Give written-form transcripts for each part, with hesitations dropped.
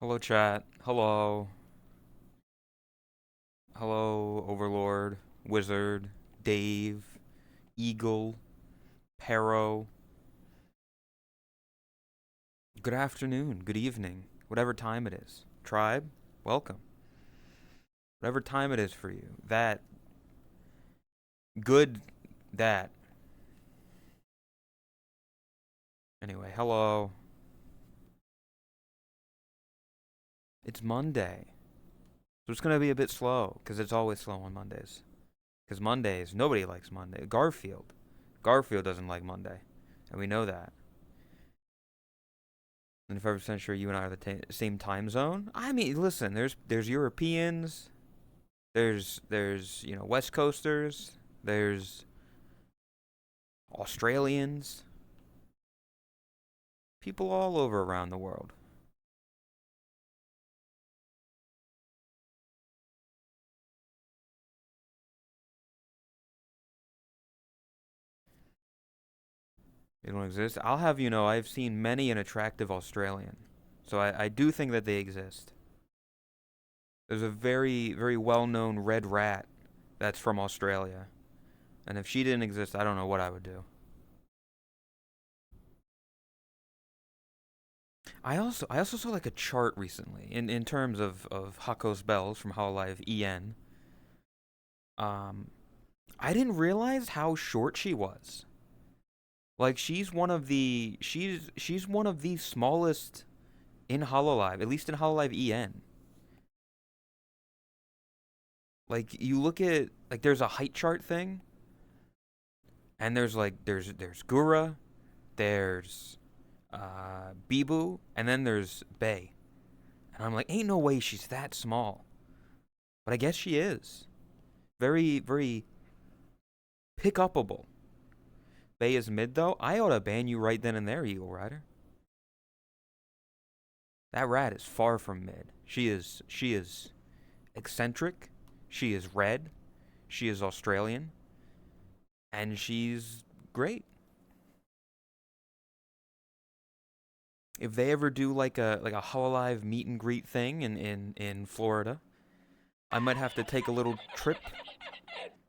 Hello, chat. Hello. Hello, Overlord, Wizard, Dave, Eagle, Perro. Good afternoon, good evening, whatever time it is. Tribe, welcome. Whatever time it is for you. That, good, that. Anyway, hello. It's Monday. So it's going to be a bit slow, because it's always slow on Mondays. Because Mondays, nobody likes Monday. Garfield. Garfield doesn't like Monday. And we know that. 95% sure you and I are the same time zone. I mean, listen, there's Europeans, there's West Coasters, there's Australians, people all over around the world. They don't exist. I'll have you know, I've seen many an attractive Australian, so I do think that they exist. There's a very well known red rat that's from Australia, and if she didn't exist, I don't know what I would do. I also saw like a chart recently in terms of Hako's bells from Hololive EN. Um, I didn't realize how short she was. Like she's one of the smallest in Hololive, at least in Hololive EN. Like you look at like there's a height chart thing, and there's Gura, there's Bibu, and then there's Bay. And I'm like, ain't no way she's that small. But I guess she is. Very pick upable. Bay is mid though. I ought to ban you right then and there, Eagle Rider. That rat is far from mid. She is eccentric. She is red. She is Australian, and she's great. If they ever do like a Hololive meet and greet thing in Florida, I might have to take a little trip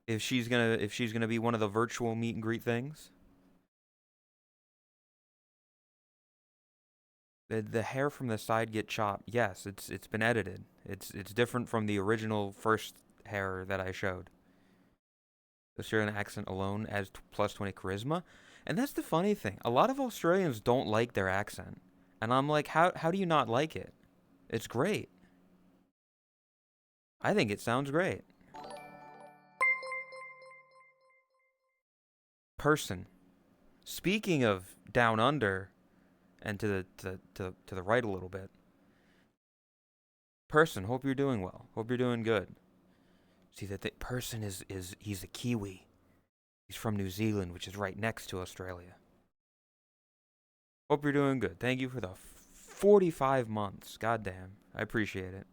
if she's gonna be one of the virtual meet and greet things. The hair from the side get chopped. Yes, it's been edited. It's different from the original first hair that I showed. The Australian accent alone adds plus 20 charisma, and that's the funny thing. A lot of Australians don't like their accent, and I'm like, how do you not like it? It's great. I think it sounds great. Person. Speaking of down under and to the right a little bit. Person. Hope you're doing well. Hope you're doing good. See that the person is he's a Kiwi. He's from New Zealand, which is right next to Australia. Hope you're doing good. Thank you for the 45 months. Goddamn. I appreciate it.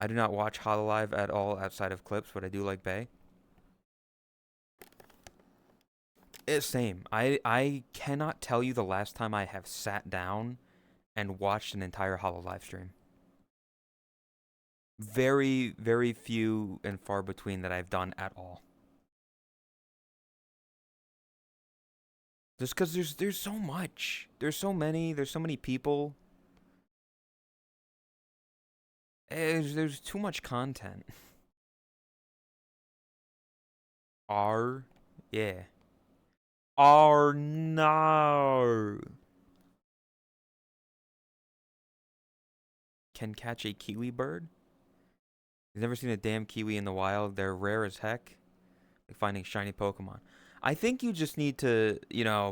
I do not watch Hololive at all outside of clips, but I do like Bay. It's same. I cannot tell you the last time I have sat down and watched an entire Hololive stream. Very few and far between that I've done at all. Just because there's so much. There's so many people. There's too much content. R, yeah. R, no. Can catch a kiwi bird? You've never seen a damn kiwi in the wild. They're rare as heck. Like finding shiny Pokemon. I think you just need to,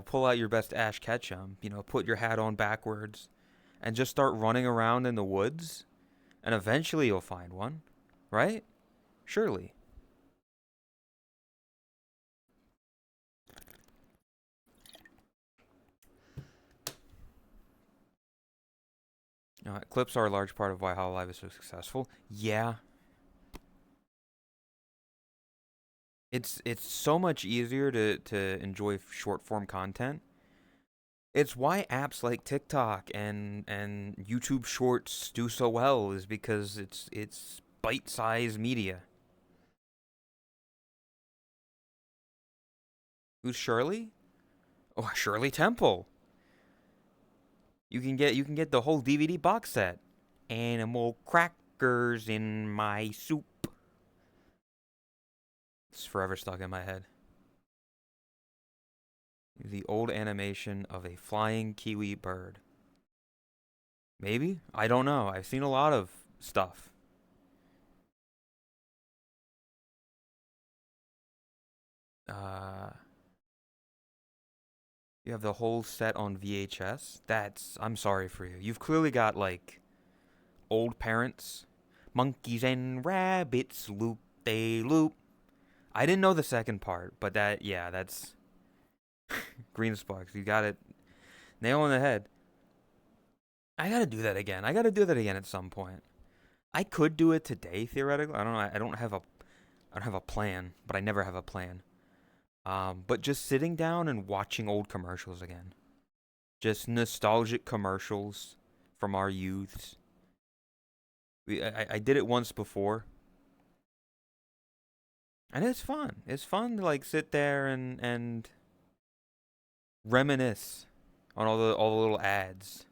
pull out your best Ash Ketchum. Put your hat on backwards, and just start running around in the woods, and eventually you'll find one, right? Surely. Clips are a large part of why Hololive is so successful. Yeah, it's so much easier to enjoy short form content It's why apps like TikTok and YouTube Shorts do so well is because it's bite-sized media. Who's Shirley? Oh, Shirley Temple. You can get the whole DVD box set. Animal crackers in my soup. It's forever stuck in my head. The old animation of a flying kiwi bird. Maybe? I don't know. I've seen a lot of stuff. Uh, you have the whole set on VHS. I'm sorry for you. You've clearly got like old parents. Monkeys and rabbits loop they loop. I didn't know the second part, but yeah, that's Green Sparks. You got it nail on the head. I gotta do that again. I gotta do that again at some point. I could do it today theoretically. I don't know. I don't have a plan, but I never have a plan. But just sitting down and watching old commercials again. Just nostalgic commercials from our youths. I did it once before, and it's fun. It's fun to like sit there and reminisce on all the little ads,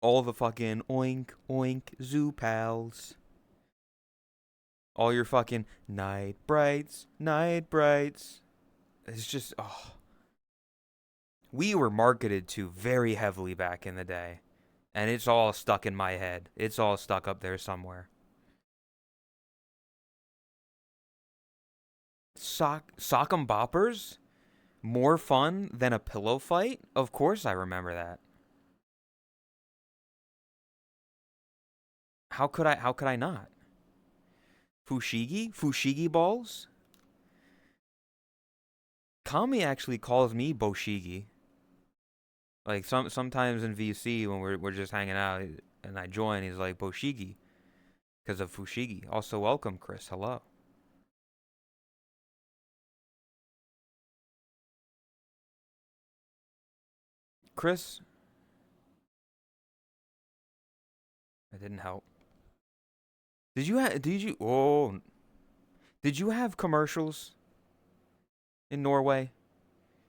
all the fucking oink oink zoo pals, all your fucking night brights, night brights. It's just we were marketed to very heavily back in the day, and it's all stuck in my head. It's all stuck up there somewhere. Sock'em boppers, more fun than a pillow fight. Of course, I remember that. How could I not? Fushigi balls. Kami actually calls me Boshigi. Like sometimes in VC when we're just hanging out and I join, he's like Boshigi because of Fushigi. Also, welcome, Chris. Hello, Chris. That didn't help. Did you have commercials in Norway?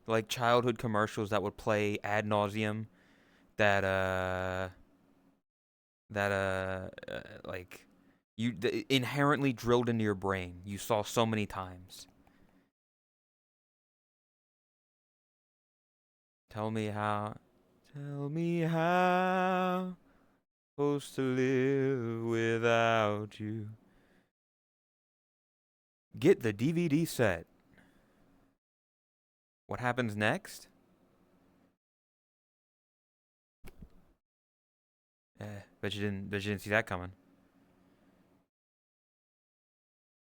Like childhood commercials that would play ad nauseum that like inherently drilled into your brain. You saw so many times. Tell me how. Tell me how. Supposed to live without you. Get the DVD set. What happens next? Bet you didn't see that coming.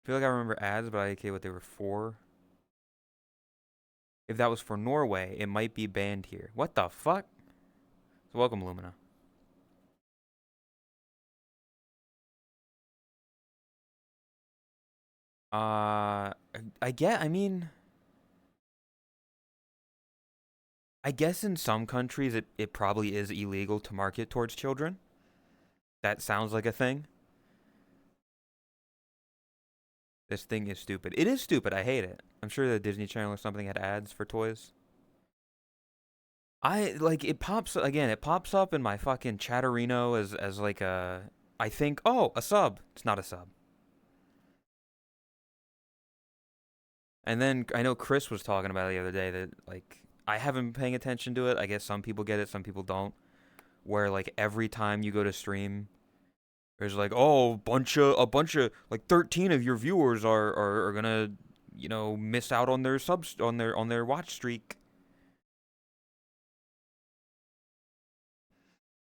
I feel like I remember ads, but I okay what they were for. If that was for Norway, it might be banned here. What the fuck? So welcome, Lumina. I get. I guess in some countries it probably is illegal to market towards children. That sounds like a thing. This thing is stupid. It is stupid. I hate it. I'm sure the Disney Channel or something had ads for toys. I like it pops again. It pops up in my fucking Chatterino as like a. I think a sub. It's not a sub. And then I know Chris was talking about it the other day that like I haven't been paying attention to it. I guess some people get it, some people don't. Where like every time you go to stream, there's like a bunch of like 13 of your viewers are gonna miss out on their subs on their watch streak.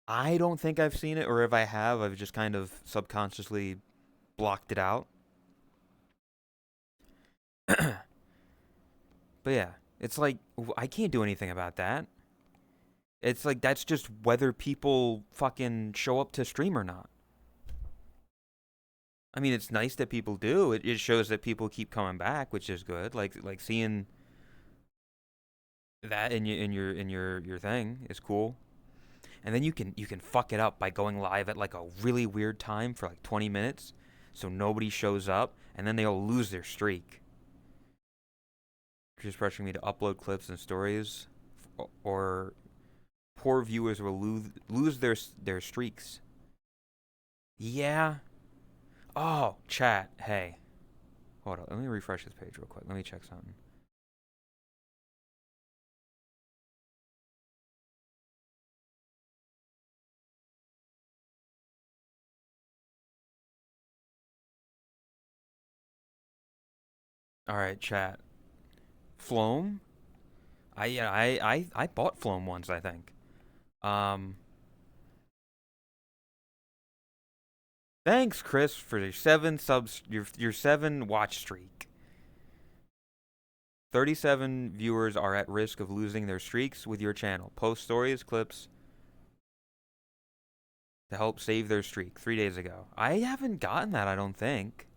I don't think I've seen it, or if I have, I've just kind of subconsciously blocked it out. But yeah, it's like I can't do anything about that. It's like that's just whether people fucking show up to stream or not. I mean, it's nice that people do. It shows that people keep coming back, which is good. Like seeing That in your thing is cool. And then you can fuck it up by going live at like a really weird time for like 20 minutes so nobody shows up and then they'll lose their streak. Just pressuring me to upload clips and stories or poor viewers will lose their streaks. Yeah. Oh, chat. Hey. Hold on. Let me refresh this page real quick. Let me check something. All right, chat. Floam? I bought Floam once, I think. Um Thanks Chris for your 7 subs your 7 watch streak. 37 viewers are at risk of losing their streaks with your channel. Post stories, clips to help save their streak 3 days ago. I haven't gotten that, I don't think.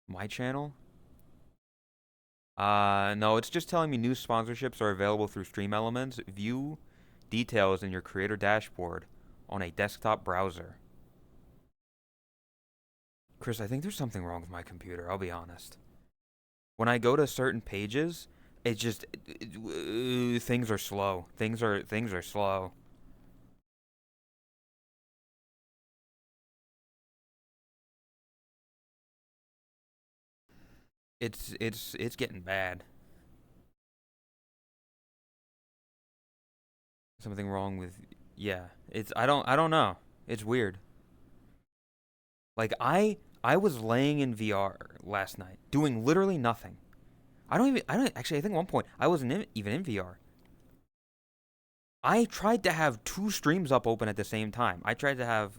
My channel? No, it's just telling me new sponsorships are available through Stream Elements. View details in your creator dashboard on a desktop browser. Chris, I think there's something wrong with my computer, I'll be honest. When I go to certain pages, it just things are slow. Things are slow. It's getting bad. Something wrong with yeah. It's I don't know. It's weird. Like I was laying in VR last night doing literally nothing. I don't actually I think at one point I wasn't even in VR. I tried to have two streams up open at the same time. I tried to have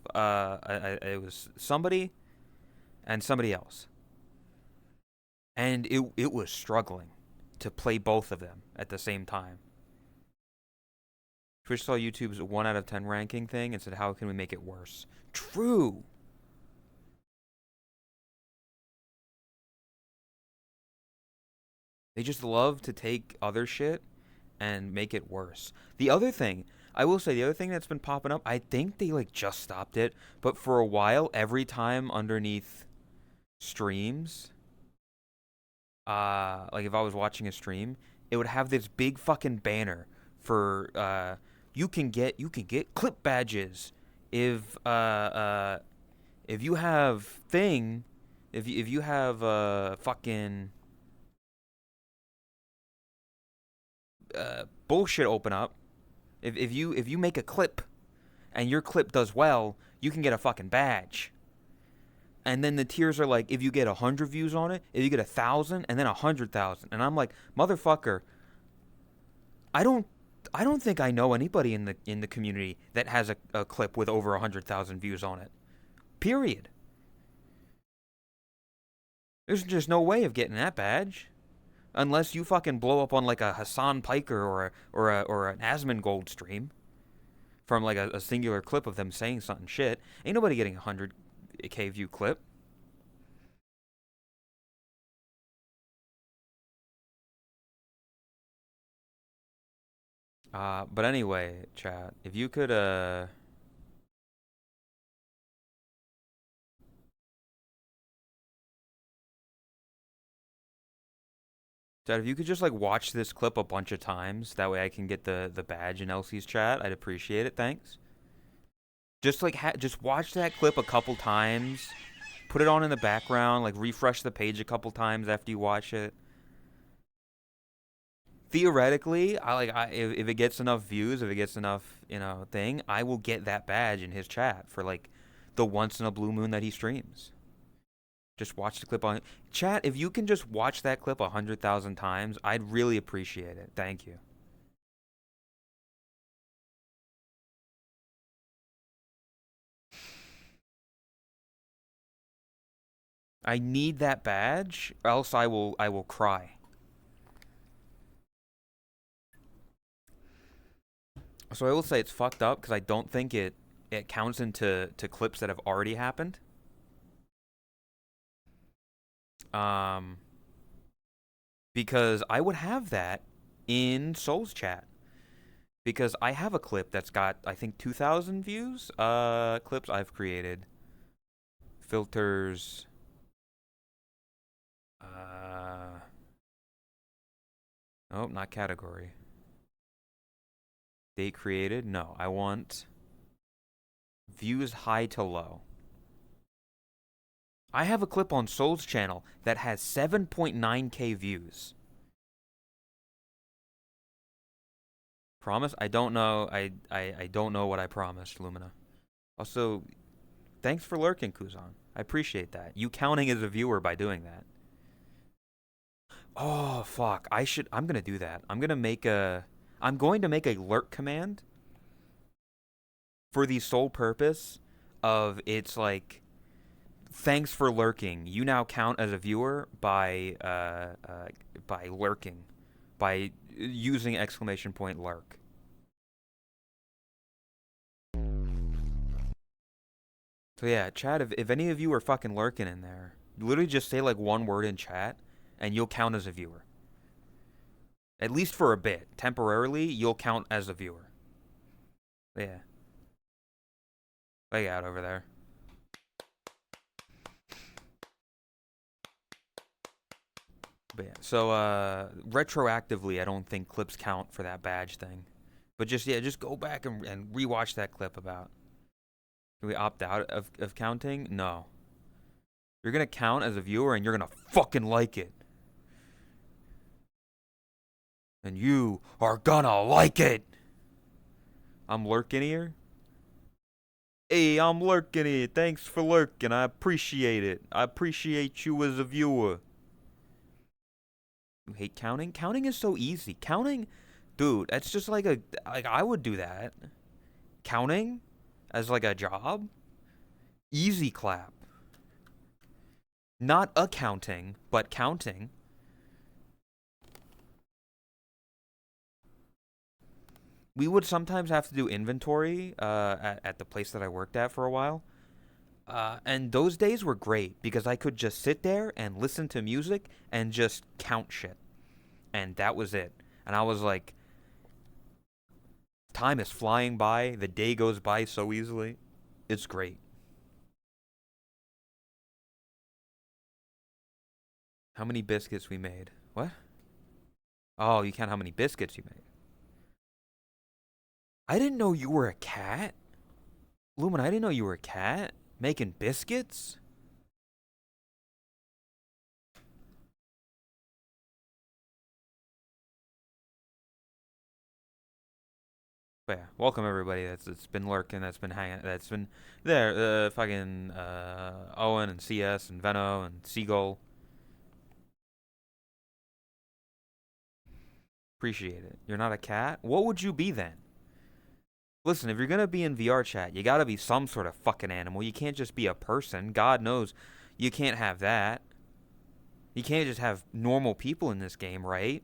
it was somebody and somebody else. And it was struggling to play both of them at the same time. Twitch saw YouTube's 1 out of 10 ranking thing and said, how can we make it worse? True. They just love to take other shit and make it worse. The other thing, I will say, the other thing that's been popping up, I think they like just stopped it, but for a while, every time underneath streams, like if I was watching a stream, it would have this big fucking banner for you can get clip badges if if you have thing if you have fucking bullshit open up if you make a clip and your clip does well, you can get a fucking badge. And then the tiers are like, if you get 100 views on it, if you get 1,000, and then 100,000. And I'm like, motherfucker, I don't I don't think I know anybody in the community that has a clip with over 100,000 views on it. Period. There's just no way of getting that badge. Unless you fucking blow up on like a Hassan Piker or an Asmongold stream from like a singular clip of them saying something shit. Ain't nobody getting a 100K view clip. But anyway, chat, if you could Dad, if you could just like watch this clip a bunch of times, that way I can get the badge in Elsie's chat. I'd appreciate it. Thanks. Just like just watch that clip a couple times. Put it on in the background. Like refresh the page a couple times after you watch it. Theoretically, if it gets enough views, if it gets enough thing, I will get that badge in his chat for like the once in a blue moon that he streams. Just watch the clip on chat. If you can just watch that clip 100,000 times, I'd really appreciate it. Thank you. I need that badge, or else I will cry. So I will say it's fucked up because I don't think it counts into clips that have already happened. Um, because I would have that in Souls chat. Because I have a clip that's got, I think, 2,000 views. Clips I've created. Filters. Oh, not category. Date created? No, I want views high to low. I have a clip on Soul's channel that has 7.9k views. Promise? I don't know. I don't know what I promised, Lumina. Also, thanks for lurking, Kuzan. I appreciate that. You counting as a viewer by doing that. Oh, fuck. I'm gonna do that. I'm going to make a lurk command for the sole purpose of it's like, thanks for lurking. You now count as a viewer by lurking, by using exclamation point lurk. So yeah, chat, if any of you are fucking lurking in there, literally just say like one word in chat and you'll count as a viewer. At least for a bit. Temporarily, you'll count as a viewer. Yeah. Lay out over there. But yeah, so retroactively, I don't think clips count for that badge thing. But just go back and rewatch that clip about. Can we opt out of counting? No. You're gonna count as a viewer and you're gonna fucking like it. And you are gonna like it. I'm lurking here. Hey, I'm lurking here. Thanks for lurking. I appreciate it. I appreciate you as a viewer. You hate counting? Counting is so easy. Counting, dude, that's just like I would do that. Counting as like a job? Easy clap. Not accounting, but counting. We would sometimes have to do inventory at the place that I worked at for a while. And those days were great because I could just sit there and listen to music and just count shit. And that was it. And I was like, time is flying by. The day goes by so easily. It's great. How many biscuits we made? What? Oh, you count how many biscuits you made. I didn't know you were a cat. Lumen, I didn't know you were a cat. Making biscuits? But yeah, welcome everybody that's been lurking, that's been hanging, that's been there. Fucking Owen and CS and Veno and Seagull. Appreciate it. You're not a cat? What would you be then? Listen, if you're gonna be in VR chat, you gotta be some sort of fucking animal. You can't just be a person. God knows you can't have that. You can't just have normal people in this game, right?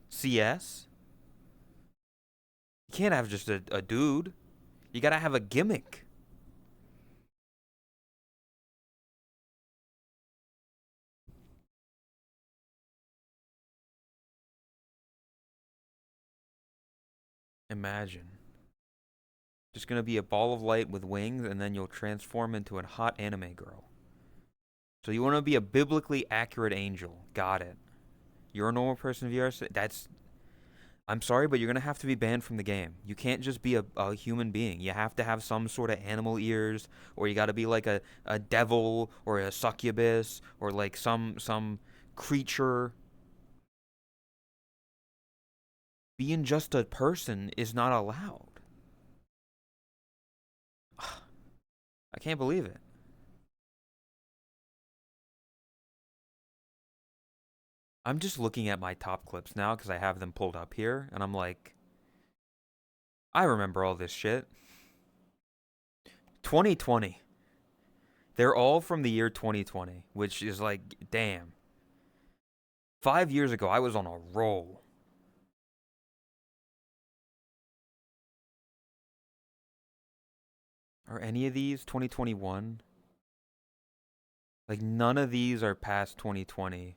CS? You can't have just a dude. You gotta have a gimmick. Imagine. Just gonna be a ball of light with wings, and then you'll transform into a hot anime girl. So you wanna be a biblically accurate angel. Got it. You're a normal person in VR? That's... I'm sorry, but you're gonna have to be banned from the game. You can't just be a human being. You have to have some sort of animal ears, or you gotta be like a devil, or a succubus, or like some creature. Being just a person is not allowed. I can't believe it. I'm just looking at my top clips now because I have them pulled up here, and I'm like, I remember all this shit. 2020. They're all from the year 2020, which is like, damn. 5 years ago, I was on a roll. Are any of these 2021? Like, none of these are past 2020.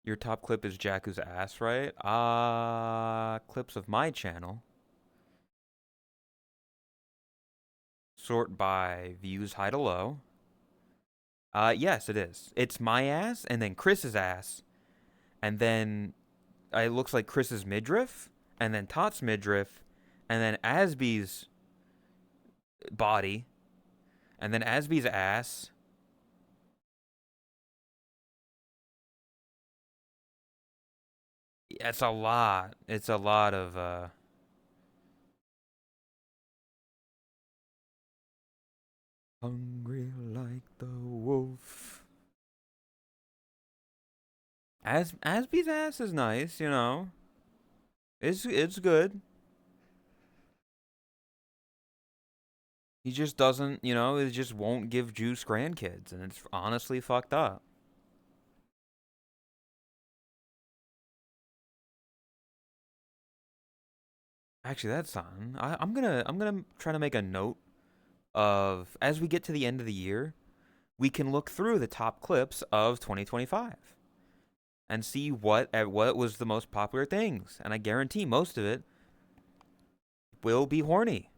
Your top clip is Jakku's ass, right? Clips of my channel. Sort by views high to low. Yes, it is. It's my ass, and then Chris's ass, and then it looks like Chris's midriff, and then Tot's midriff, and then Asby's body, and then Asby's ass. It's a lot. It's a lot of hungry like the wolf. Asby's ass is nice, you know. It's good. He just doesn't, you know, it just won't give Juice grandkids, and it's honestly fucked up. Actually, that's something. I'm gonna try to make a note of as we get to the end of the year, we can look through the top clips of 2025 and see what was the most popular things. And I guarantee most of it will be horny.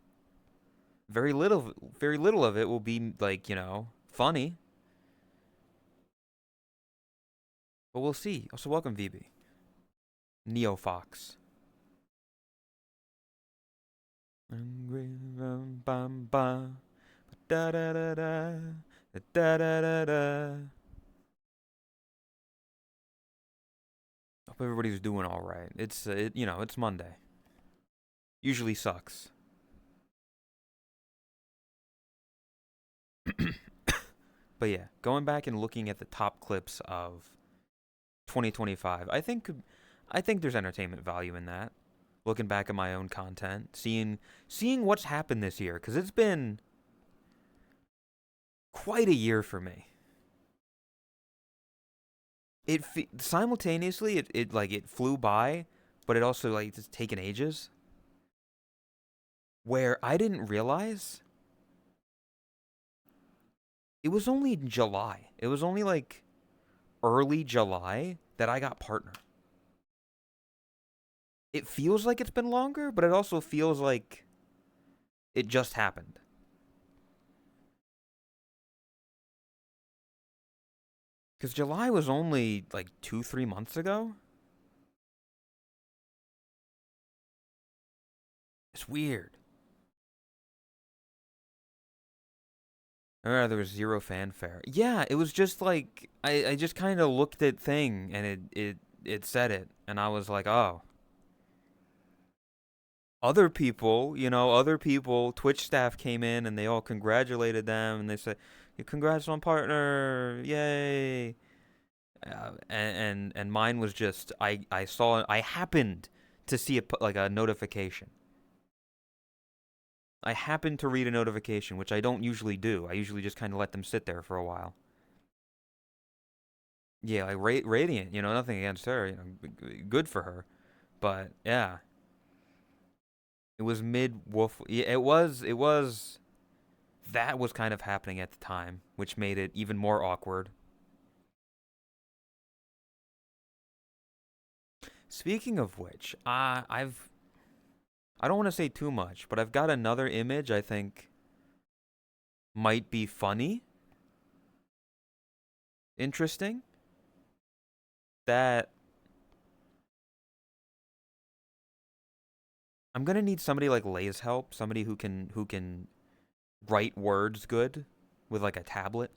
Very little of it will be like, you know, funny. But we'll see. Also, welcome VB. Neo Fox. Da da da da da da da da. Hope everybody's doing all right. It's you know, it's Monday. Usually sucks. But yeah, going back and looking at the top clips of 2025, I think there's entertainment value in that. Looking back at my own content, seeing what's happened this year, because it's been quite a year for me. Simultaneously it like it flew by, but it also like it's taken ages. Where I didn't realize it was only July. It was only like early July that I got partner. It feels like it's been longer, but it also feels like it just happened. Because July was only like 2, 3 months ago. It's weird. There was zero fanfare. Yeah, it was just like I just kind of looked at thing and it said it, and I was like, oh. Other people, Twitch staff came in and they all congratulated them and they said, "Congrats on partner, yay!" And mine was just I happened to see like a notification. I happened to read a notification, which I don't usually do. I usually just kind of let them sit there for a while. Yeah, like Radiant, you know, nothing against her, you know, good for her, but yeah, it was mid wolf. Yeah, it was. That was kind of happening at the time, which made it even more awkward. Speaking of which, I don't want to say too much, but I've got another image I think might be funny, interesting. That I'm gonna need somebody like Lay's help, somebody who can write words good with like a tablet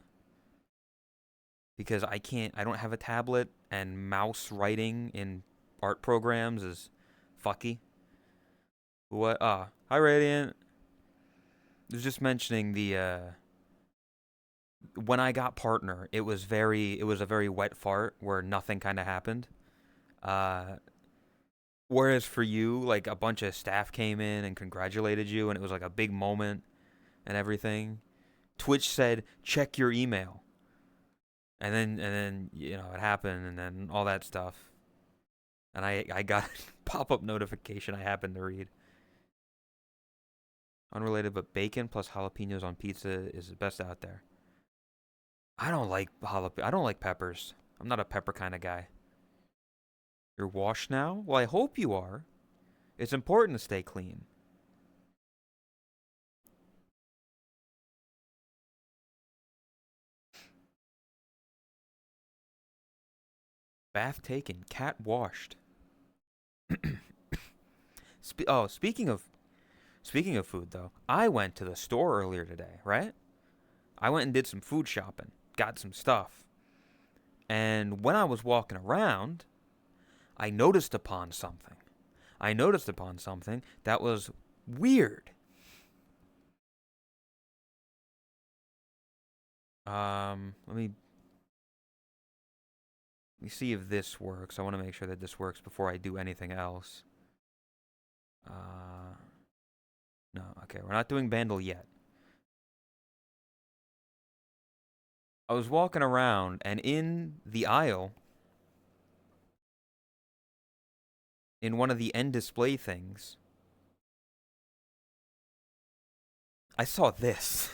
because I can't. I don't have a tablet, and mouse writing in art programs is fucky. What? Hi Radiant. I was just mentioning the when I got partner, it was a very wet fart where nothing kind of happened. Uh, Whereas for you, like a bunch of staff came in and congratulated you, and it was like a big moment and everything. Twitch said check your email, and then you know it happened, and then all that stuff, and I got a pop up notification I happened to read. Unrelated, but bacon plus jalapenos on pizza is the best out there. I don't like peppers. I'm not a pepper kind of guy. You're washed now? Well, I hope you are. It's important to stay clean. Bath taken, cat washed. Speaking of food though, I went to the store earlier today, right? I went and did some food shopping, got some stuff. And when I was walking around, I noticed upon something. I noticed upon something that was weird. Let me see if this works. I want to make sure that this works before I do anything else. No, okay, we're not doing Bandle yet. I was walking around, and in the aisle, in one of the end display things, I saw this.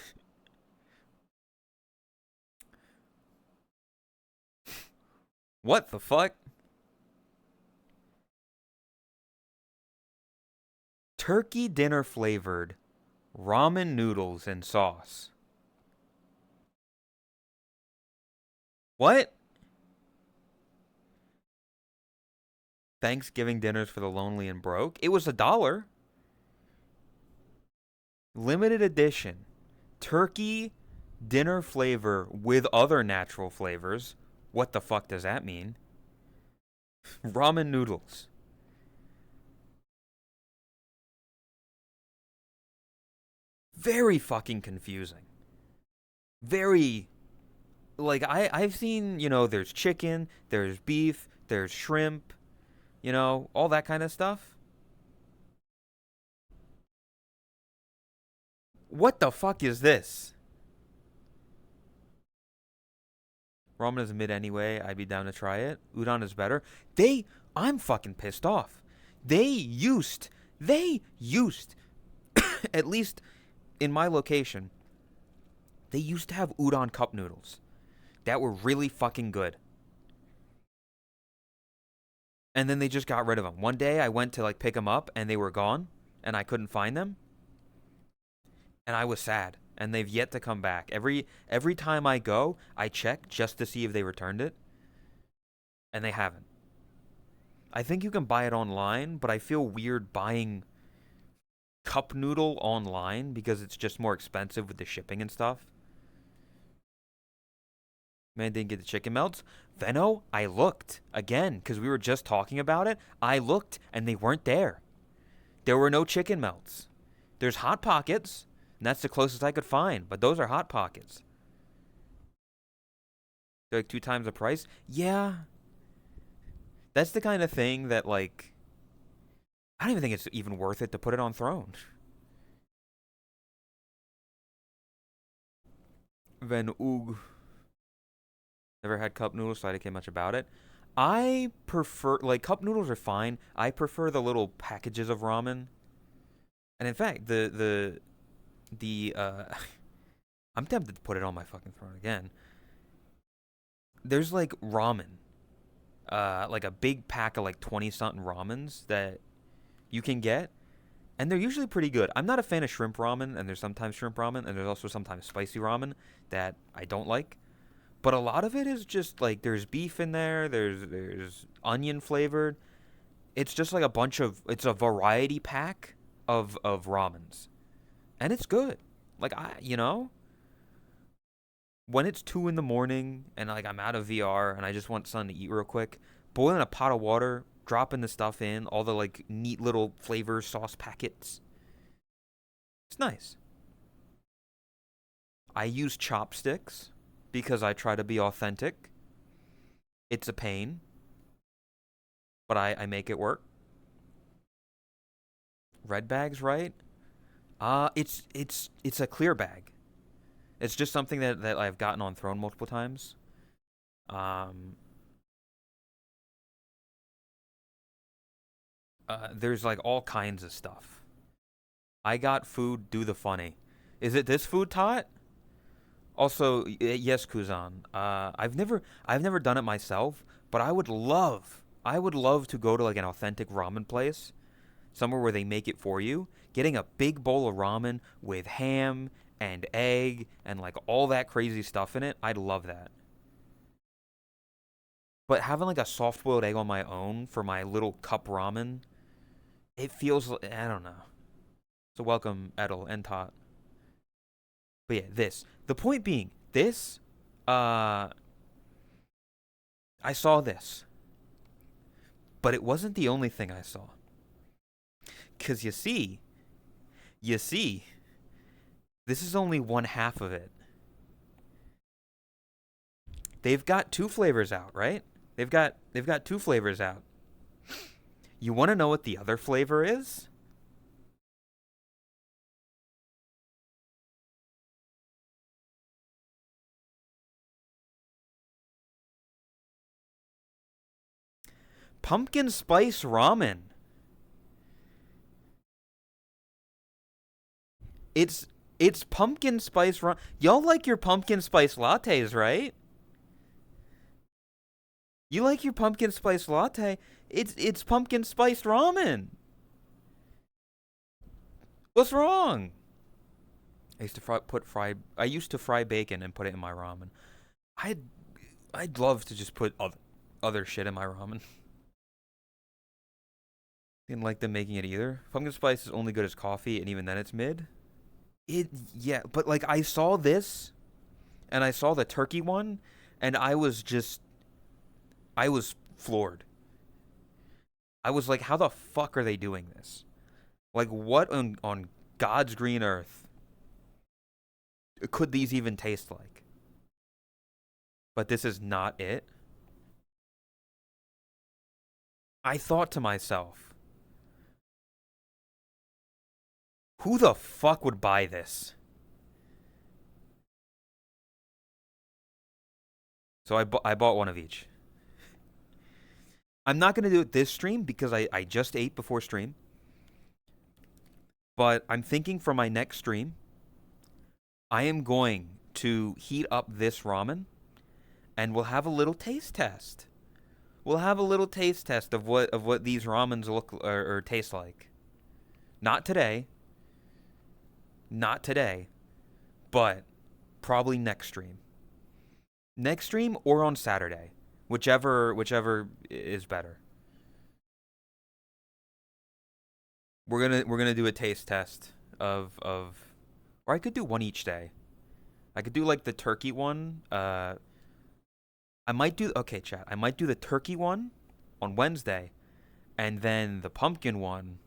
What the fuck? Turkey dinner flavored ramen noodles and sauce. What? Thanksgiving dinners for the lonely and broke? It was $1. Limited edition. Turkey dinner flavor with other natural flavors. What the fuck does that mean? Ramen noodles. Very fucking confusing. Very, like, I've seen, there's chicken, there's beef, there's shrimp, all that kind of stuff. What the fuck is this? Ramen is mid anyway. I'd be down to try it. Udon is better. I'm fucking pissed off. They used, at least in my location, they used to have udon cup noodles that were really fucking good. And then they just got rid of them. One day I went to like pick them up and they were gone and I couldn't find them. And I was sad. And they've yet to come back. Every time I go, I check just to see if they returned it. And they haven't. I think you can buy it online, but I feel weird buying cup noodle online because it's just more expensive with the shipping and stuff. Man didn't get the chicken melts. Venno, I looked again because we were just talking about it. I looked and they weren't there. There were no chicken melts. There's Hot Pockets, and that's the closest I could find, but those are Hot Pockets. They're like 2 times the price. Yeah. That's the kind of thing that, like, I don't even think it's even worth it to put it on Throne. Van Oog. Never had cup noodles, so I didn't care much about it. I prefer, like, cup noodles are fine. I prefer the little packages of ramen. And in fact, I'm tempted to put it on my fucking Throne again. There's like ramen, like a big pack of like 20 something ramens that you can get, and they're usually pretty good. I'm not a fan of shrimp ramen, and there's sometimes shrimp ramen, and there's also sometimes spicy ramen that I don't like. But a lot of it is just like there's beef in there, there's onion flavored. It's just like it's a variety pack of ramens, and it's good. Like when it's 2 in the morning and like I'm out of VR and I just want something to eat real quick, boiling a pot of water, dropping the stuff in, all the like neat little flavor sauce packets. It's nice. I use chopsticks because I try to be authentic. It's a pain, but I make it work. Red bags, right? It's a clear bag. It's just something that I've gotten on Throne multiple times. Um, there's like all kinds of stuff. I got food. Do the funny. Is it this food tot? Also, yes, Kuzan. I've never done it myself, but I would love I would love to go to like an authentic ramen place, somewhere where they make it for you. Getting a big bowl of ramen with ham and egg and like all that crazy stuff in it. I'd love that. But having like a soft boiled egg on my own for my little cup ramen, it feels, I don't know. So welcome, Edel and Tot. But yeah, this. The point being, this, uh, I saw this. But it wasn't the only thing I saw. Because you see, this is only one half of it. They've got two flavors out, right? They've got two flavors out. You want to know what the other flavor is? Pumpkin spice ramen. It's pumpkin spice ramen. Y'all like your pumpkin spice lattes, right? You like your pumpkin spice latte. It's pumpkin spiced ramen. What's wrong? I used to fry bacon and put it in my ramen. I'd I'd love to just put other shit in my ramen. Didn't like them making it either. Pumpkin spice is only good as coffee, and even then it's mid. It Yeah, but like I saw this, and I saw the turkey one, and I was floored. I was like, how the fuck are they doing this? Like, what on God's green earth could these even taste like? But this is not it. I thought to myself, who the fuck would buy this? So I bought one of each. I'm not going to do it this stream because I just ate before stream. But I'm thinking for my next stream, I am going to heat up this ramen and we'll have a little taste test. We'll have a little taste test of what these ramens look or taste like. Not today. Not today. But probably next stream. Next stream or on Saturday. Whichever is better. We're gonna do a taste test of or I could do one each day. I could do like the turkey one. I might do okay, chat. I might do the turkey one on Wednesday, and then the pumpkin one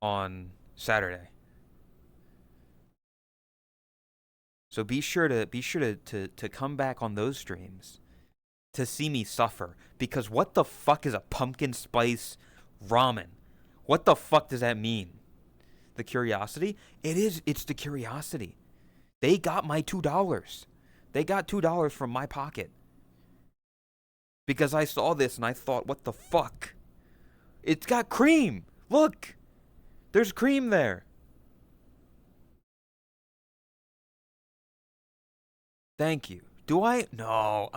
on Saturday. So be sure to come back on those streams to see me suffer because what the fuck is a pumpkin spice ramen? What the fuck does that mean? The curiosity? It's the curiosity. They got my $2. They got $2 from my pocket. Because I saw this and I thought, what the fuck? It's got cream. Look. There's cream there. Thank you. Do I? No,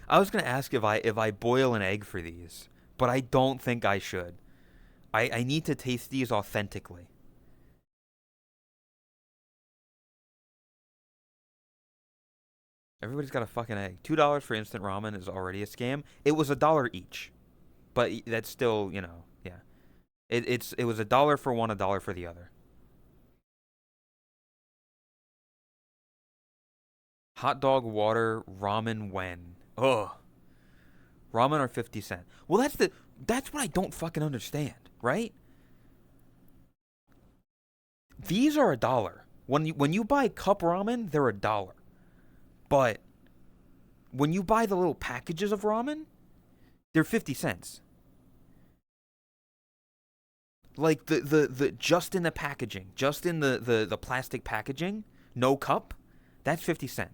I was gonna ask if I boil an egg for these, but I don't think I should. I need to taste these authentically. Everybody's got a fucking egg. $2 for instant ramen is already a scam. It was $1 each, but that's still, yeah. It was $1 for one, $1 for the other. Hot dog water ramen when? Ugh. Ramen are 50 cents. Well, that's what I don't fucking understand, right? These are $1. When you buy cup ramen, they're $1. But when you buy the little packages of ramen, they're 50 cents. Like the just in the packaging, just in the plastic packaging, no cup, that's 50 cents.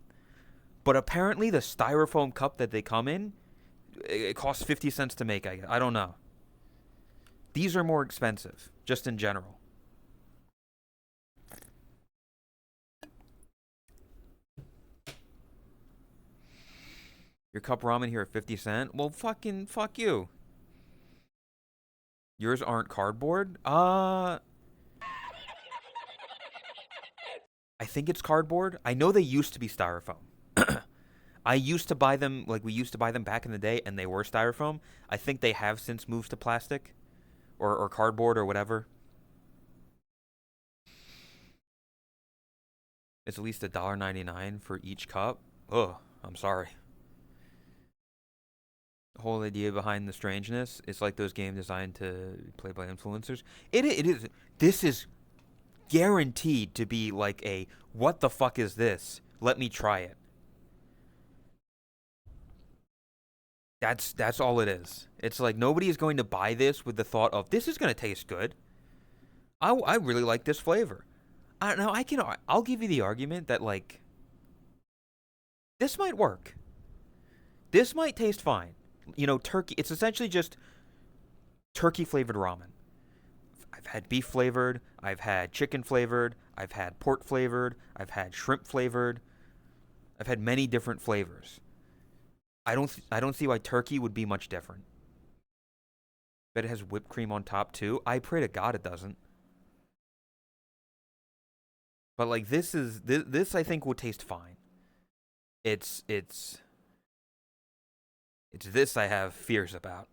But apparently the styrofoam cup that they come in, it costs 50 cents to make, I guess. I don't know. These are more expensive, just in general. Your cup ramen here at 50 cents. Well, fucking fuck you. Yours aren't cardboard? I think it's cardboard. I know they used to be styrofoam. I used to buy them, like we used to buy them back in the day, and they were styrofoam. I think they have since moved to plastic or cardboard or whatever. It's at least $1.99 for each cup. Ugh, I'm sorry. The whole idea behind the strangeness, it's like those games designed to play by influencers. It is. This is guaranteed to be like a what the fuck is this? Let me try it. That's all it is. It's like nobody is going to buy this with the thought of this is going to taste good. I really like this flavor. I don't know. I'll give you the argument that like this might work. This might taste fine. You know, turkey. It's essentially just turkey flavored ramen. I've had beef flavored. I've had chicken flavored. I've had pork flavored. I've had shrimp flavored. I've had many different flavors. I don't see why turkey would be much different. Bet it has whipped cream on top too. I pray to God it doesn't. But like this I think would taste fine. It's this I have fears about.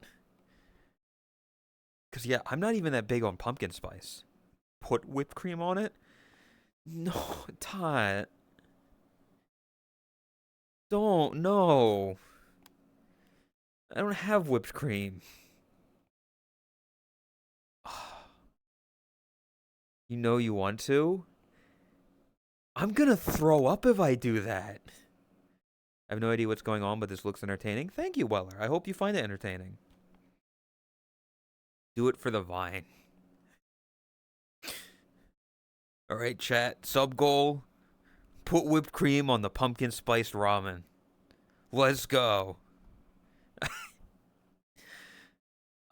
Cause yeah, I'm not even that big on pumpkin spice. Put whipped cream on it? No, Todd. Don't no. I don't have whipped cream. You know you want to? I'm gonna throw up if I do that. I have no idea what's going on, but this looks entertaining. Thank you, Weller. I hope you find it entertaining. Do it for the vine. All right, chat. Sub goal. Put whipped cream on the pumpkin spiced ramen. Let's go.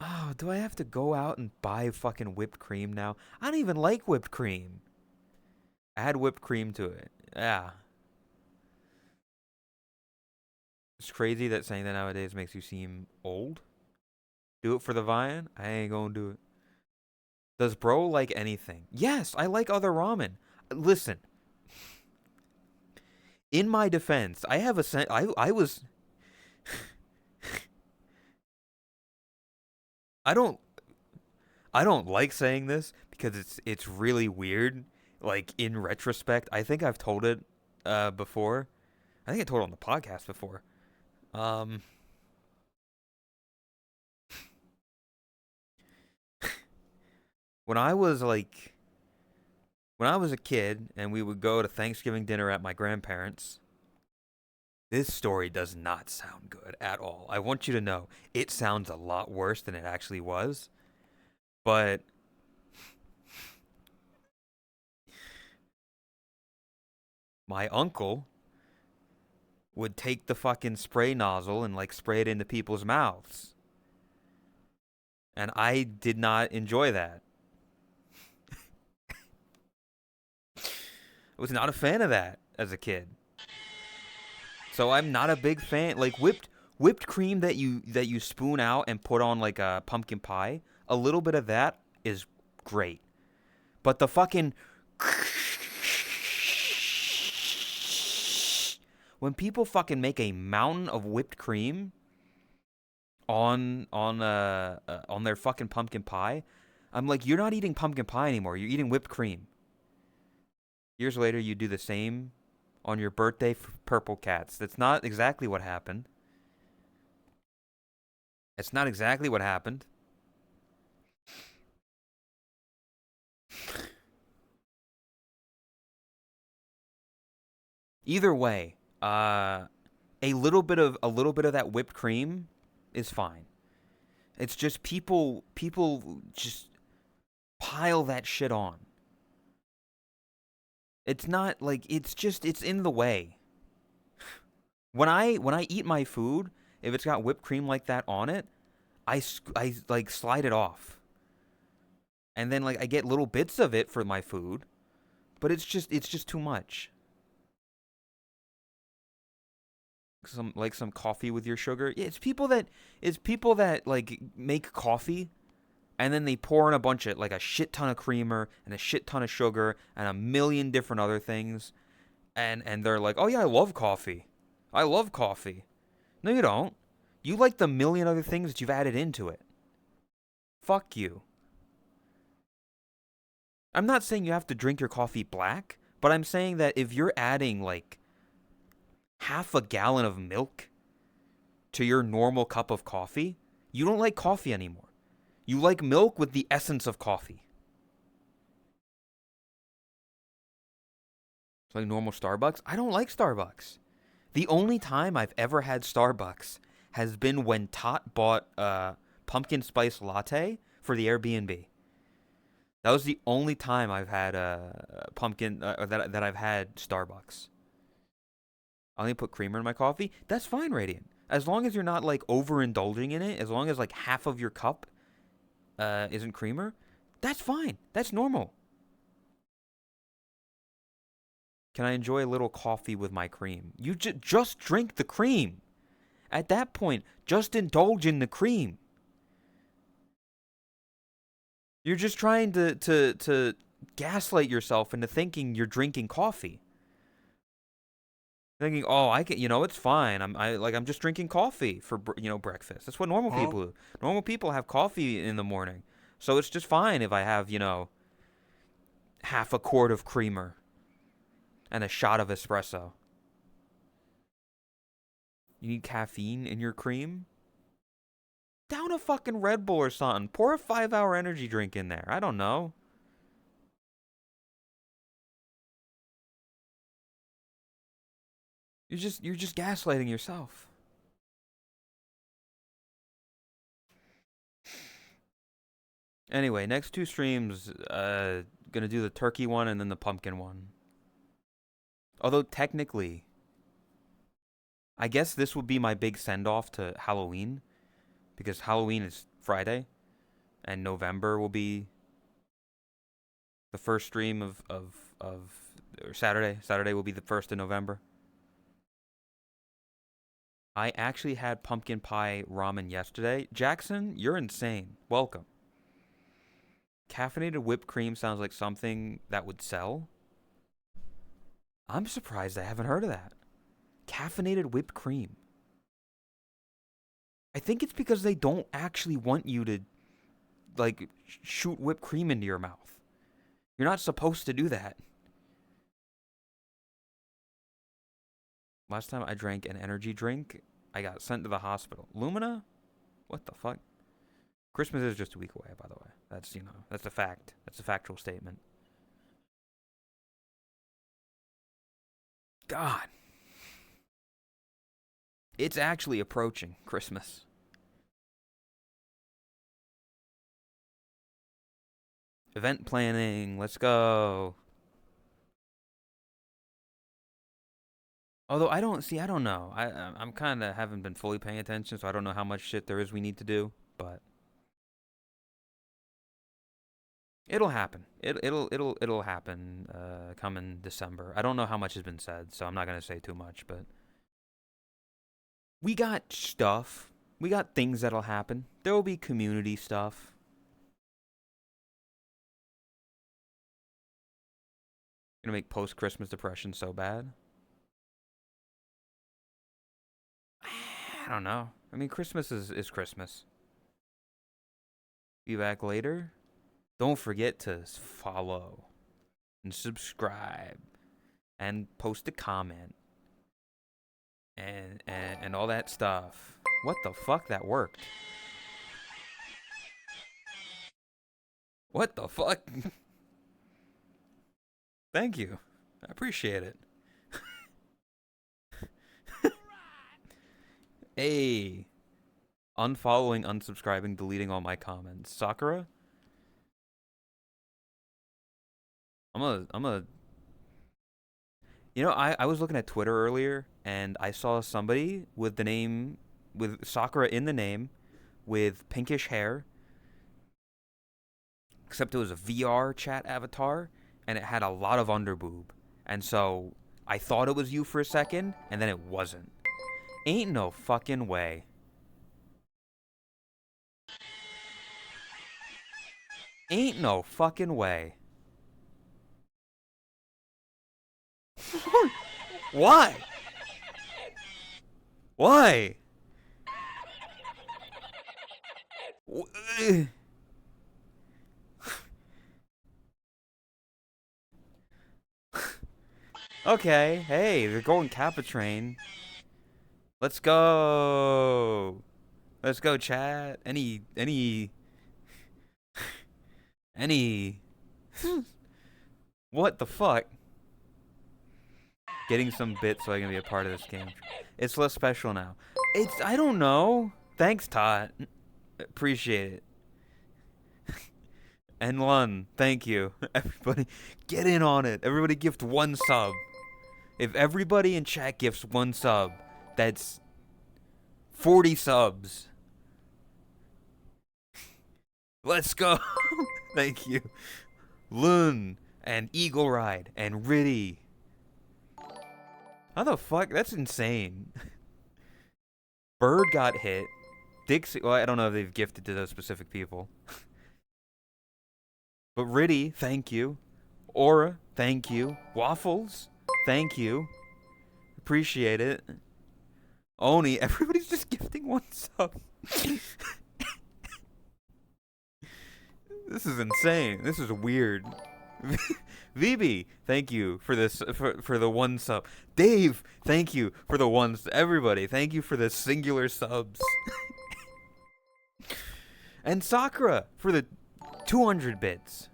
Oh, do I have to go out and buy fucking whipped cream now? I don't even like whipped cream. Add whipped cream to it. Yeah. It's crazy that saying that nowadays makes you seem old. Do it for the vine? I ain't gonna do it. Does bro like anything? Yes, I like other ramen. Listen. In my defense, I have a I was I don't I don't like saying this because it's really weird. Like in retrospect, I think I've told it before. I think I told it on the podcast before. Um when I was like when I was a kid and we would go to Thanksgiving dinner at my grandparents', this story does not sound good at all. I want you to know it sounds a lot worse than it actually was. But my uncle would take the fucking spray nozzle and like spray it into people's mouths. And I did not enjoy that. I was not a fan of that as a kid. So I'm not a big fan. Like whipped cream that you spoon out and put on like a pumpkin pie, a little bit of that is great. But the fucking when people fucking make a mountain of whipped cream on their fucking pumpkin pie, I'm like, you're not eating pumpkin pie anymore. You're eating whipped cream. Years later, you do the same on your birthday for Purple Cats. That's not exactly what happened. It's not exactly what happened. Either way, a little bit of that whipped cream is fine. It's just people just pile that shit on. It's not like it's in the way. When I eat my food, if it's got whipped cream like that on it, I like slide it off. And then like I get little bits of it for my food, but it's just too much. some coffee with your sugar. Yeah, it's people that like make coffee and then they pour in a bunch of like a shit ton of creamer and a shit ton of sugar and a million different other things and they're like, "Oh yeah, I love coffee. I love coffee." No, you don't. You like the million other things that you've added into it. Fuck you. I'm not saying you have to drink your coffee black, but I'm saying that if you're adding like half a gallon of milk to your normal cup of coffee, you don't like coffee anymore. You like milk with the essence of coffee. It's like normal Starbucks. I don't like Starbucks. The only time I've ever had Starbucks has been when Tot bought a pumpkin spice latte for the Airbnb. That was the only time I've had a pumpkin that I've had Starbucks. I only put creamer in my coffee. That's fine, Radiant. As long as you're not like overindulging in it, as long as like half of your cup isn't creamer, that's fine. That's normal. Can I enjoy a little coffee with my cream? You just drink the cream. At that point, just indulge in the cream. You're just trying to gaslight yourself into thinking you're drinking coffee. Thinking, oh, I can, it's fine. I'm just drinking coffee for breakfast. That's what normal people do. Normal people have coffee in the morning, so it's just fine if I have half a quart of creamer and a shot of espresso. You need caffeine in your cream? Down a fucking Red Bull or something. Pour a 5-hour energy drink in there. I don't know. You're just gaslighting yourself. Anyway, next two streams, gonna do the turkey one and then the pumpkin one. Although technically, I guess this would be my big send-off to Halloween, because Halloween is Friday, and November will be the first stream or Saturday. Saturday will be the 1st of November. I actually had pumpkin pie ramen yesterday. Jackson, you're insane. Welcome. Caffeinated whipped cream sounds like something that would sell. I'm surprised I haven't heard of that. Caffeinated whipped cream. I think it's because they don't actually want you to, like, shoot whipped cream into your mouth. You're not supposed to do that. Last time I drank an energy drink, I got sent to the hospital. Lumina? What the fuck? Christmas is just a week away, by the way. That's a fact. That's a factual statement. God. It's actually approaching Christmas. Event planning. Let's go. Although I don't know. I'm kind of haven't been fully paying attention, so I don't know how much shit there is we need to do, but it'll happen. It'll happen come in December. I don't know how much has been said, so I'm not going to say too much, but we got stuff. We got things that'll happen. There will be community stuff. Gonna make post-Christmas depression so bad. I don't know. I mean, Christmas is Christmas. Be back later. Don't forget to follow and subscribe and post a comment and all that stuff. What the fuck? That worked. What the fuck? Thank you. I appreciate it. Hey. Unfollowing, unsubscribing, deleting all my comments. Sakura? I'm a I was looking at Twitter earlier and I saw somebody with Sakura in the name with pinkish hair, except it was a VR chat avatar and it had a lot of underboob. And so I thought it was you for a second and then it wasn't. Ain't no fucking way. Ain't no fucking way. Why? Why? Okay, hey, the Golden Kappa train. Let's go. Let's go, chat. Any. What the fuck? Getting some bits so I can be a part of this game. It's less special now. I don't know. Thanks, Todd. Appreciate it. And Lun, thank you. Everybody, get in on it. Everybody gift one sub. If everybody in chat gifts one sub, that's 40 subs. Let's go. Thank you. Lun and Eagle Ride and Riddy. How the fuck? That's insane. Bird got hit. Dixie, well, I don't know if they've gifted to those specific people. But Riddy, thank you. Aura, thank you. Waffles, thank you. Appreciate it. Oni, everybody's just gifting one sub. This is insane. This is weird. VB, thank you for this for the one sub. Dave, thank you for the ones. Everybody, thank you for the singular subs. And Sakura for the 200 bits.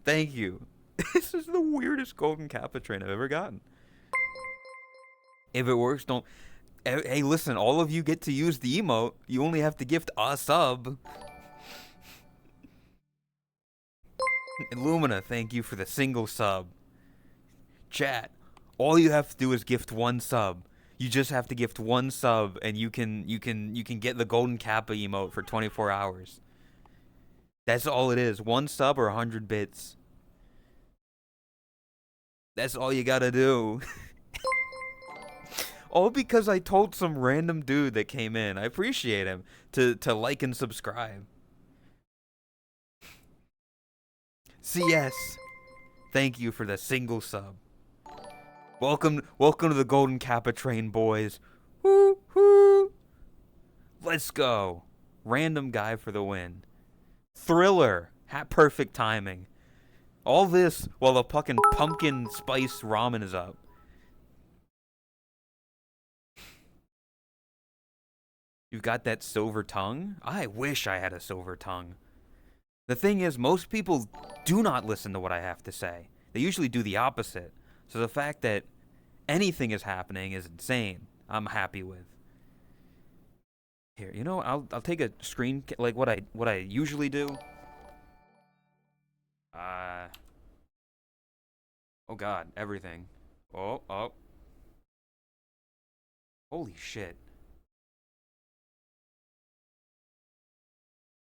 Thank you. This is the weirdest Golden Kappa train I've ever gotten. If it works, don't. Hey, listen, all of you get to use the emote. You only have to gift a sub. Illumina, thank you for the single sub. Chat, all you have to do is gift one sub. You just have to gift one sub, and you can get the Golden Kappa emote for 24 hours. That's all it is. One sub or 100 bits. That's all you gotta do. All because I told some random dude that came in. I appreciate him to like and subscribe. CS, thank you for the single sub. Welcome to the Golden Kappa train, boys. Woo woo. Let's go. Random guy for the win. Thriller, perfect timing. All this while the fucking pumpkin spice ramen is up. You've got that silver tongue? I wish I had a silver tongue. The thing is, most people do not listen to what I have to say. They usually do the opposite. So the fact that anything is happening is insane. I'm happy with. Here, you know, I'll take a screen like what I usually do. Oh god, everything. Oh. Holy shit.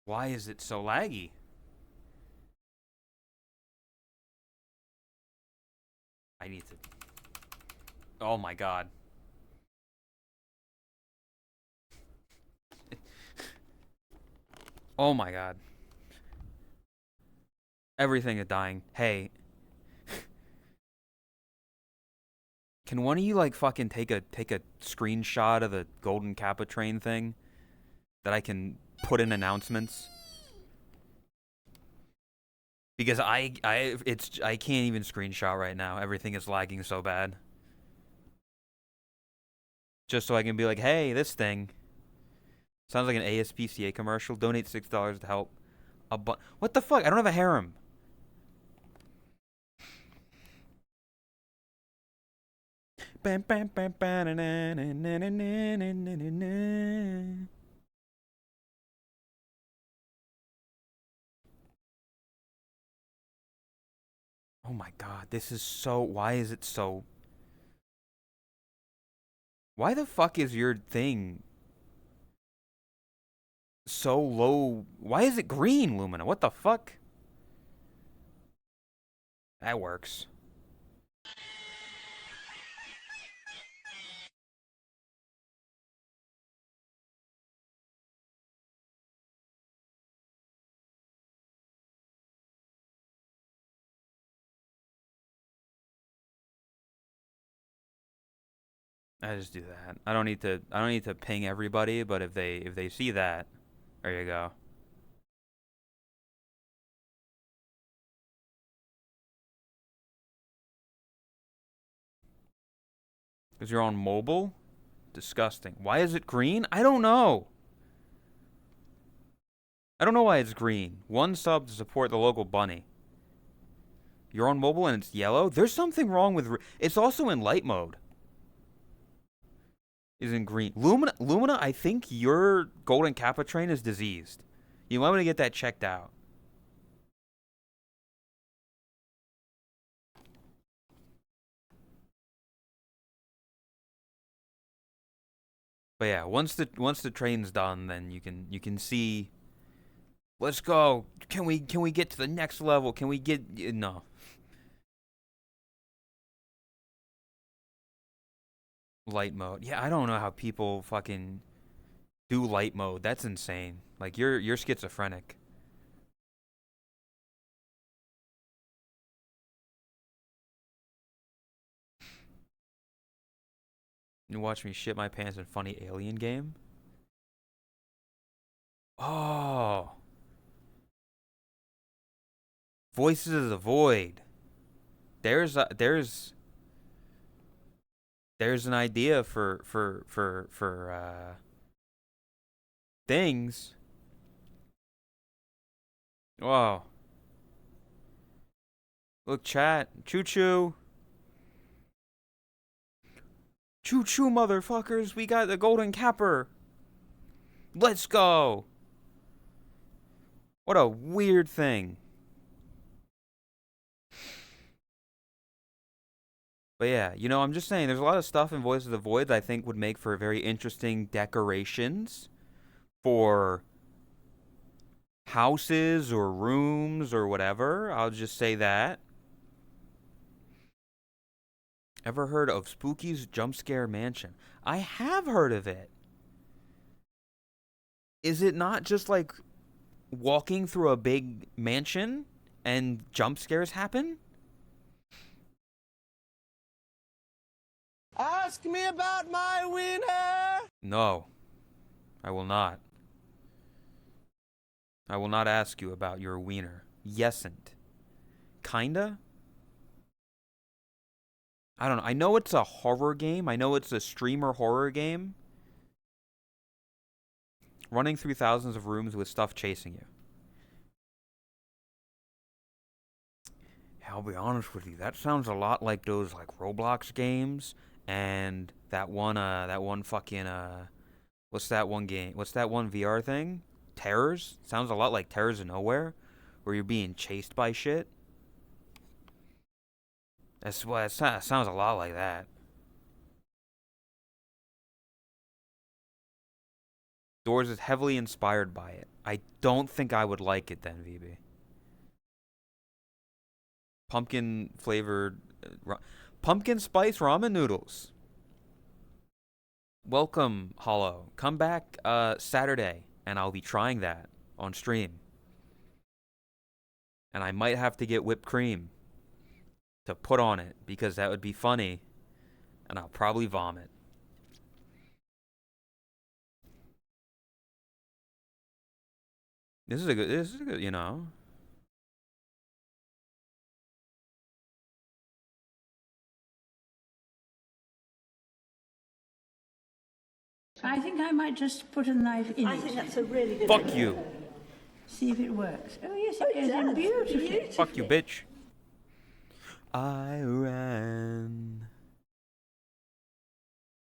Why is it so laggy? I need to. Oh my god. Oh my god. Everything is dying. Hey. Can one of you like fucking take a screenshot of the Golden Kappa train thing that I can put in announcements? Because I can't even screenshot right now. Everything is lagging so bad. Just so I can be like, hey, this thing sounds like an ASPCA commercial. Donate $6 to help. What the fuck? I don't have a harem. Oh my god, this is so. Why is it so. Why the fuck is your thing so low? Why is it green, Lumina? What the fuck? That works. I just do that. I don't need to ping everybody, but if they see that, there you go. Because you're on mobile? Disgusting. Why is it green? I don't know. I don't know why it's green. One sub to support the local bunny. You're on mobile and it's yellow? There's something wrong with... It's also in light mode. Is in green. Lumina, I think your golden kappa train is diseased. You might want to get that checked out. But yeah, once the train's done, then you can see. Let's go. Can we get to the next level? Can we get no? Light mode. Yeah, I don't know how people fucking do light mode. That's insane. Like you're schizophrenic. You watch me shit my pants in funny alien game. Oh, Voices of the Void. There's an idea for things. Whoa. Look, chat. Choo choo. Choo choo, motherfuckers. We got the golden capper. Let's go. What a weird thing. But yeah, I'm just saying there's a lot of stuff in Voices of the Void that I think would make for very interesting decorations for houses or rooms or whatever. I'll just say that. Ever heard of Spooky's Jump Scare Mansion? I have heard of it. Is it not just like walking through a big mansion and jump scares happen? Ask me about my wiener! No, I will not. I will not ask you about your wiener. Yesn't. Kinda? I don't know. I know it's a horror game. I know it's a streamer horror game. Running through thousands of rooms with stuff chasing you. I'll be honest with you. That sounds a lot like those like Roblox games and that one fucking what's that one game? What's that one VR thing? Terrors? Sounds a lot like Terrors of Nowhere, where you're being chased by shit. That's what it sounds a lot like that. Doors is heavily inspired by it. I don't think I would like it then, VB. Pumpkin flavored, pumpkin spice ramen noodles. Welcome, Hollow. Come back Saturday, and I'll be trying that on stream. And I might have to get whipped cream to put on it because that would be funny, and I'll probably vomit. This is a good. I think I might just put a knife in I it. think that's a really good Fuck idea. you. See if it works. Oh yes, it goes in does. beautifully. Fuck you, bitch. I ran.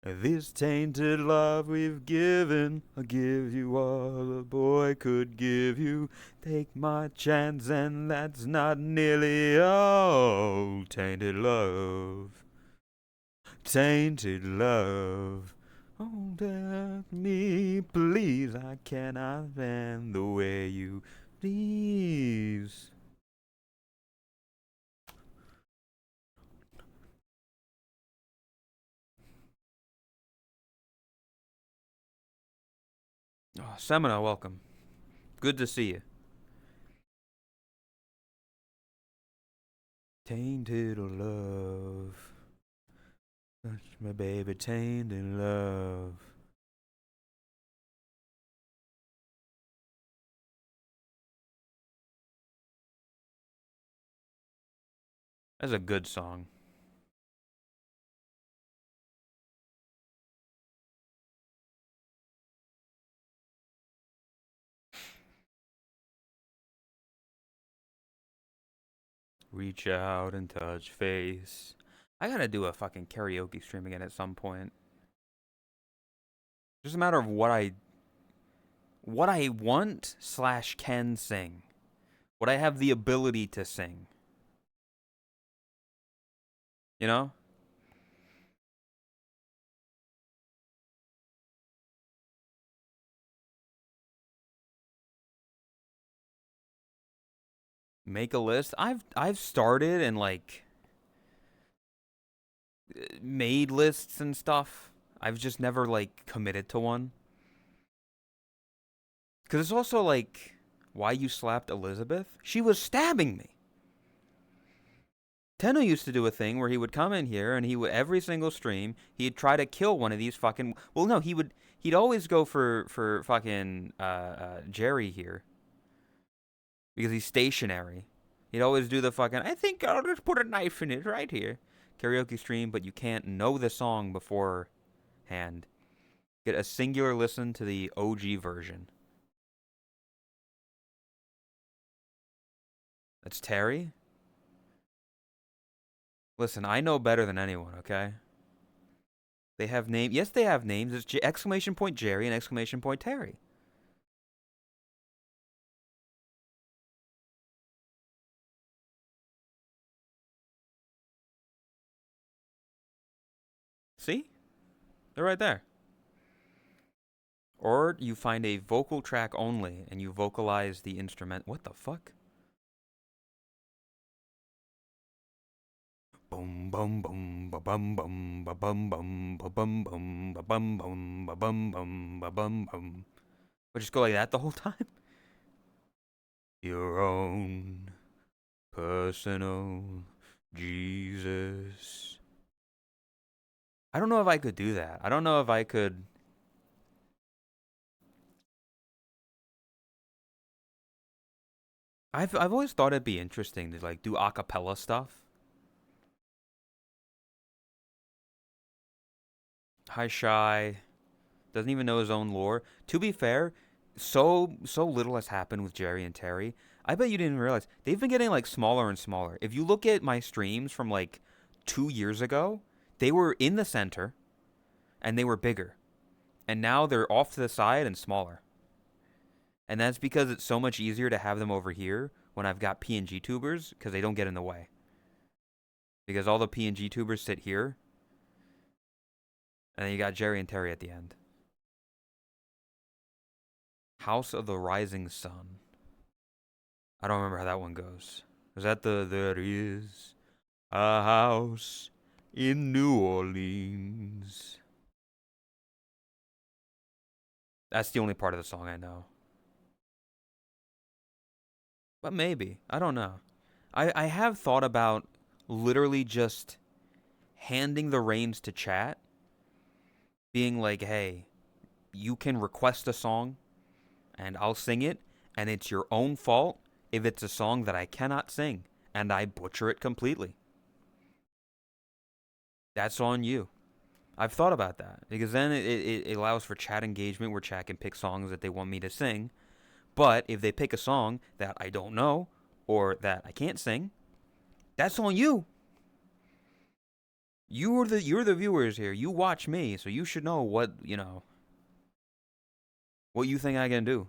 This tainted love we've given, I'll give you all a boy could give you. Take my chance, and that's not nearly all. Tainted love. Tainted love. Oh, tell me, please. I cannot stand the way you please. Oh, Semina, welcome. Good to see you. Tainted love. My baby tamed in love. That's a good song. Reach out and touch face. I gotta do a fucking karaoke stream again at some point. Just a matter of what I want slash can sing. What I have the ability to sing. You know? Make a list. I've started and like made lists and stuff. I've just never like committed to one. Cause it's also like why you slapped Elizabeth? She was stabbing me. Tenno used to do a thing where he would come in here and he would every single stream he'd try to kill one of these fucking. Well, no, he'd always go for fucking Jerry here because he's stationary. He'd always do the fucking. I think I'll just put a knife in it right here. Karaoke stream, but you can't know the song beforehand. Get a singular listen to the OG version. That's Terry. Listen, I know better than anyone, okay? They have names. Yes, they have names. It's exclamation point Jerry and exclamation point Terry. See? They're right there. Or you find a vocal track only and you vocalize the instrument. What the fuck? Boom bum bum ba bum bum ba bum bum ba bum bum ba bum bum ba bum bum ba bum bum. But just go like that the whole time. Your own personal Jesus. I don't know if I could do that. I don't know if I could. I've always thought it'd be interesting to like do a cappella stuff. Hi Shy. Doesn't even know his own lore. To be fair, so little has happened with Jerry and Terry. I bet you didn't realize they've been getting like smaller and smaller. If you look at my streams from like 2 years ago, they were in the center and they were bigger. And now they're off to the side and smaller. And that's because it's so much easier to have them over here when I've got PNG tubers because they don't get in the way. Because all the PNG tubers sit here. And then you got Jerry and Terry at the end. House of the Rising Sun. I don't remember how that one goes. Is that there is a house in New Orleans? That's the only part of the song I know. But maybe. I don't know. I have thought about literally just handing the reins to chat. Being like, hey, you can request a song and I'll sing it. And it's your own fault if it's a song that I cannot sing and I butcher it completely. That's on you. I've thought about that because then it allows for chat engagement where chat can pick songs that they want me to sing. But if they pick a song that I don't know or that I can't sing, that's on you. You're the viewers here. You watch me, so you should know what you think I can do.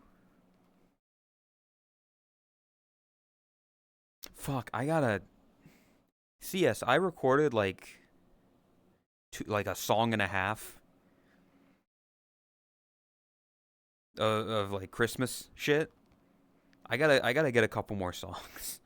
Fuck, I gotta. CS, I recorded like a song and a half of like Christmas shit. I gotta get a couple more songs.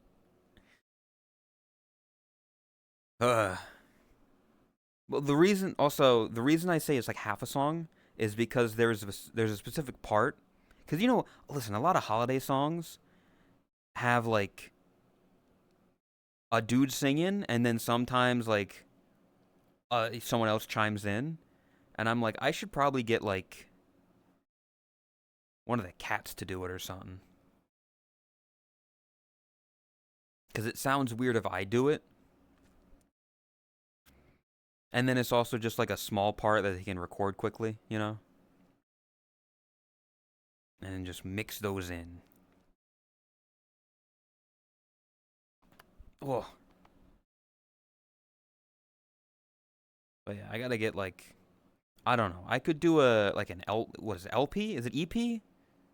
Well, the reason I say it's like half a song is because there's a specific part. Because listen, a lot of holiday songs have like a dude singing and then sometimes like someone else chimes in, and I'm like, I should probably get like one of the cats to do it or something. Because it sounds weird if I do it. And then it's also just like a small part that they can record quickly, you know? And just mix those in. Oh. But yeah, I gotta get like, I don't know. I could do like an what is it, LP? Is it EP?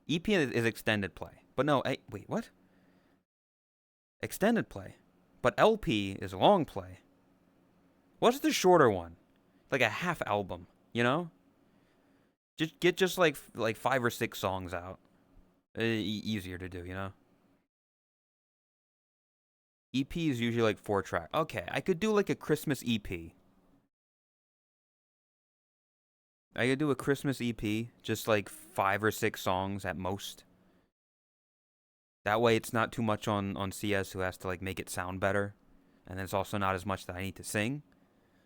EP is extended play. But no, wait, what? Extended play. But LP is long play. What's the shorter one? Like a half album, you know? Just get like 5 or 6 songs out. Easier to do, you know? EP is usually like 4 track. Okay, I could do like a Christmas EP. I could do a Christmas EP, just like 5 or 6 songs at most. That way it's not too much on CS who has to like make it sound better. And then it's also not as much that I need to sing.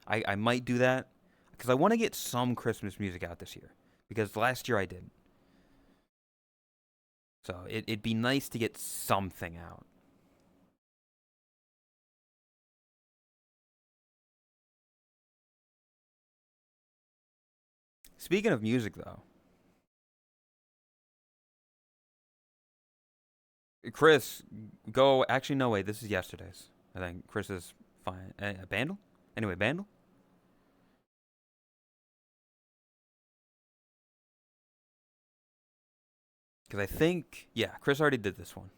I might do that. Because I want to get some Christmas music out this year. Because last year I didn't. So it'd be nice to get something out. Speaking of music, though, Chris, go. Actually, no, wait. This is yesterday's. I think Chris is fine. Bandle? Anyway, Bandle? Because I think, yeah, Chris already did this one.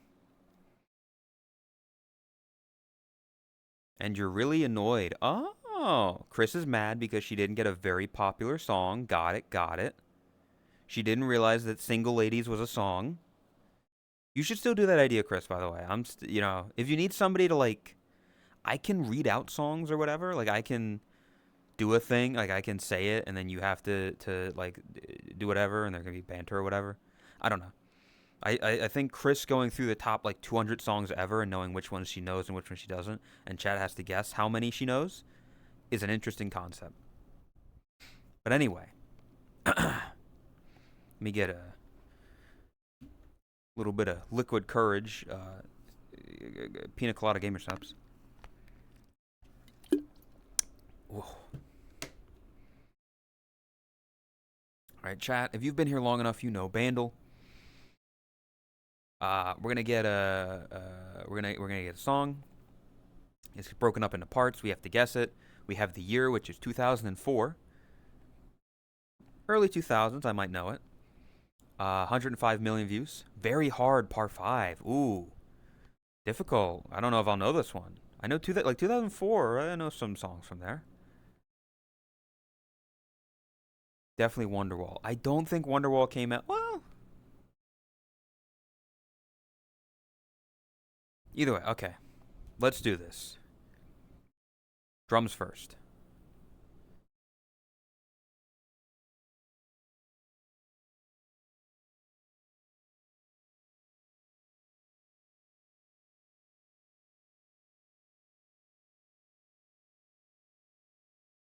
And you're really annoyed. Oh, Chris is mad because she didn't get a very popular song. Got it, got it. She didn't realize that Single Ladies was a song. You should still do that idea, Chris, by the way. You know, if you need somebody to, like, I can read out songs or whatever. Like, I can do a thing. Like, I can say it, and then you have to like, do whatever, and there can be banter or whatever. I don't know. I think Chris going through the top, like, 200 songs ever and knowing which ones she knows and which ones she doesn't, and Chad has to guess how many she knows, is an interesting concept. But anyway, let me get a little bit of liquid courage, pina colada gamer snaps. Whoa. All right, chat. If you've been here long enough, you know Bandle. We're gonna get we're gonna get a song. It's broken up into parts. We have to guess it. We have the year, which is 2004. Early 2000s. I might know it. 105 million views. Very hard. Par 5. Ooh, difficult. I don't know if I'll know this one. I know 2004. I know some songs from there. Definitely Wonderwall. I don't think Wonderwall came out. Well, either way, okay. Let's do this. Drums first.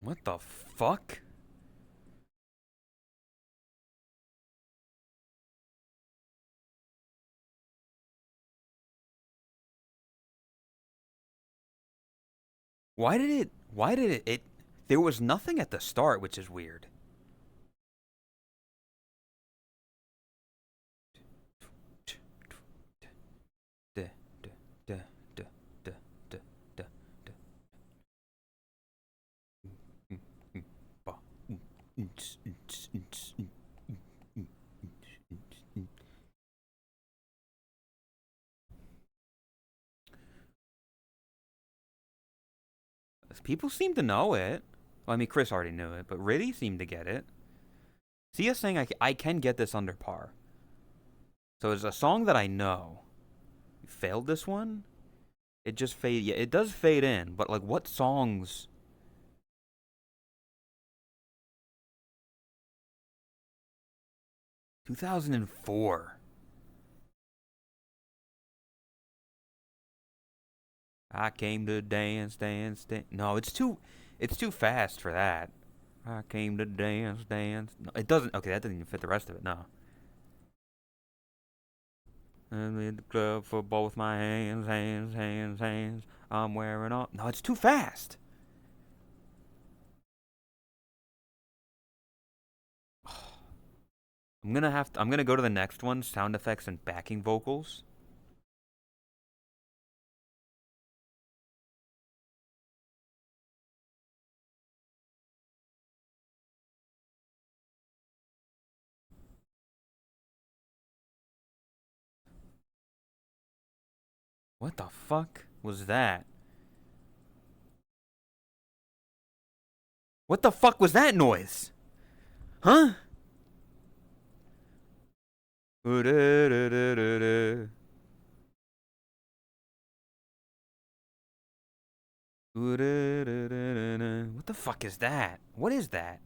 What the fuck? Why did it there was nothing at the start, which is weird. People seem to know it. Well, I mean, Chris already knew it, but Riddy seemed to get it. See us saying I can get this under par. So it's a song that I know. You failed this one? It just fade. Yeah, it does fade in, but like what songs? Two 2004. I came to dance, dance, dance. No, it's too. It's too fast for that. I came to dance, dance. No, it doesn't. Okay, that doesn't even fit the rest of it. No. I'm in the club, football with my hands, hands, hands, hands. I'm wearing all. No, it's too fast. I'm gonna go to the next one. Sound effects and backing vocals. What the fuck was that? What the fuck was that noise? Huh? What the fuck is that? What is that?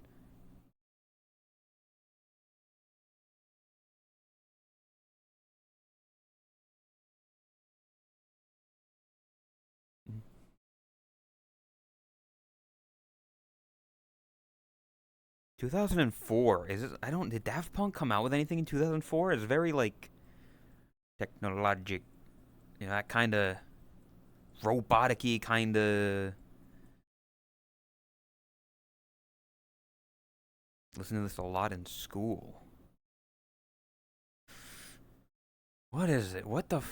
2004. Is it? I don't. Did Daft Punk come out with anything in 2004? It's very like technologic, that kind of robotic-y kind of. Listen to this a lot in school. What is it? What the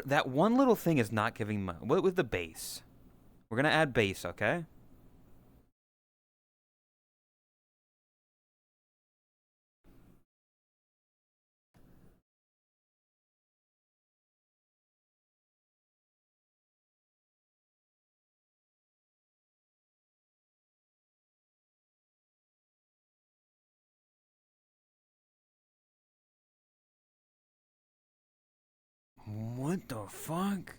that one little thing is not giving my. What with the bass? We're gonna add bass, okay? What the fuck?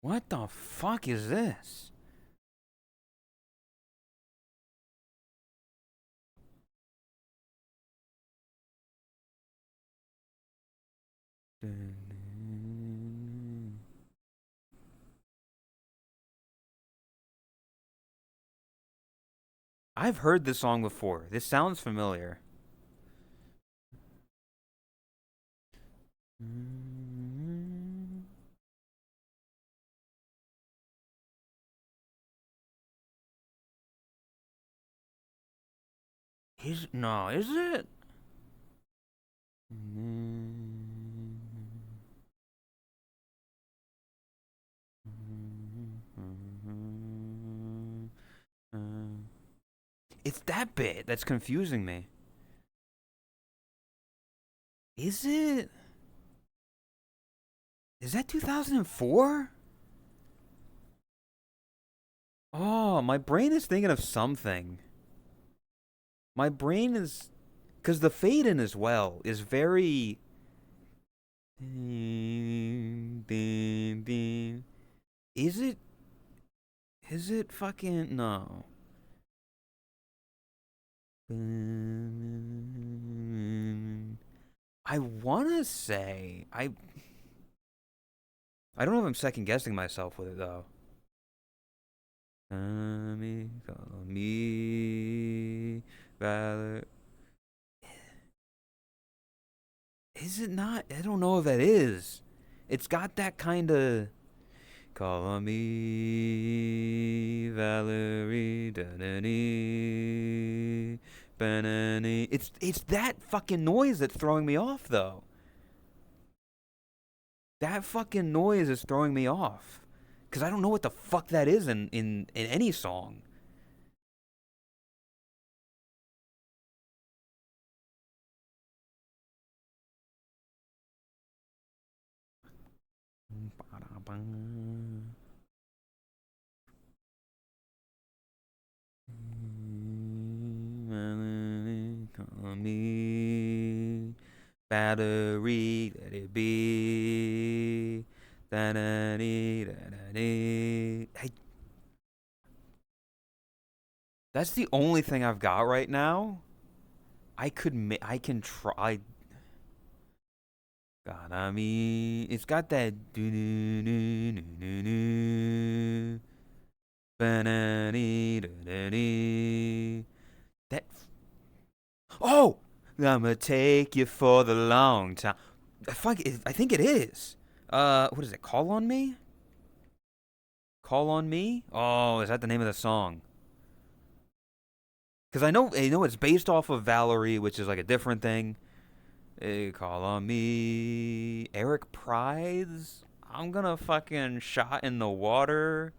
What the fuck is this? I've heard this song before. This sounds familiar. Is it? It's that bit that's confusing me. Is it? Is that 2004? Oh, my brain is thinking of something. My brain is. Because the fade in as well is very. Is it? Is it fucking. No. I want to say. I don't know if I'm second guessing myself with it, though. Call me, Valor. Is it not? I don't know if that is. It's got that kind of. Call on me, Valerie. Da-da-dee, ba-na-dee. It's that fucking noise that's throwing me off, though. That fucking noise is throwing me off. Because I don't know what the fuck that is in any song. Call me, battery, let it be. Da-da-dee, da-da-dee. Hey, that's the only thing I've got right now. I can try. Gotta me. It's got that. That. Oh! I'ma take you for the long time. I think it is. What is it? Call on Me? Call on Me? Oh, is that the name of the song? Because I know it's based off of Valerie, which is like a different thing. Hey, call on me, Eric Prize. I'm gonna fucking shot in the water.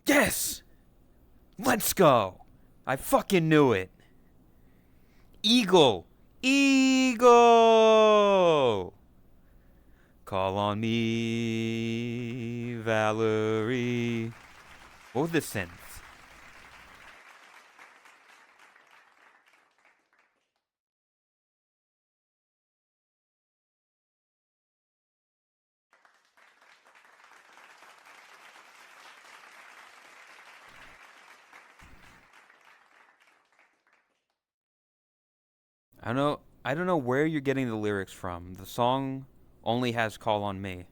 Yes, let's go. I fucking knew it. Eagle, Eagle. Call on me, Valerie. What was the synth? I don't know. I don't know where you're getting the lyrics from. The song only has "Call on Me."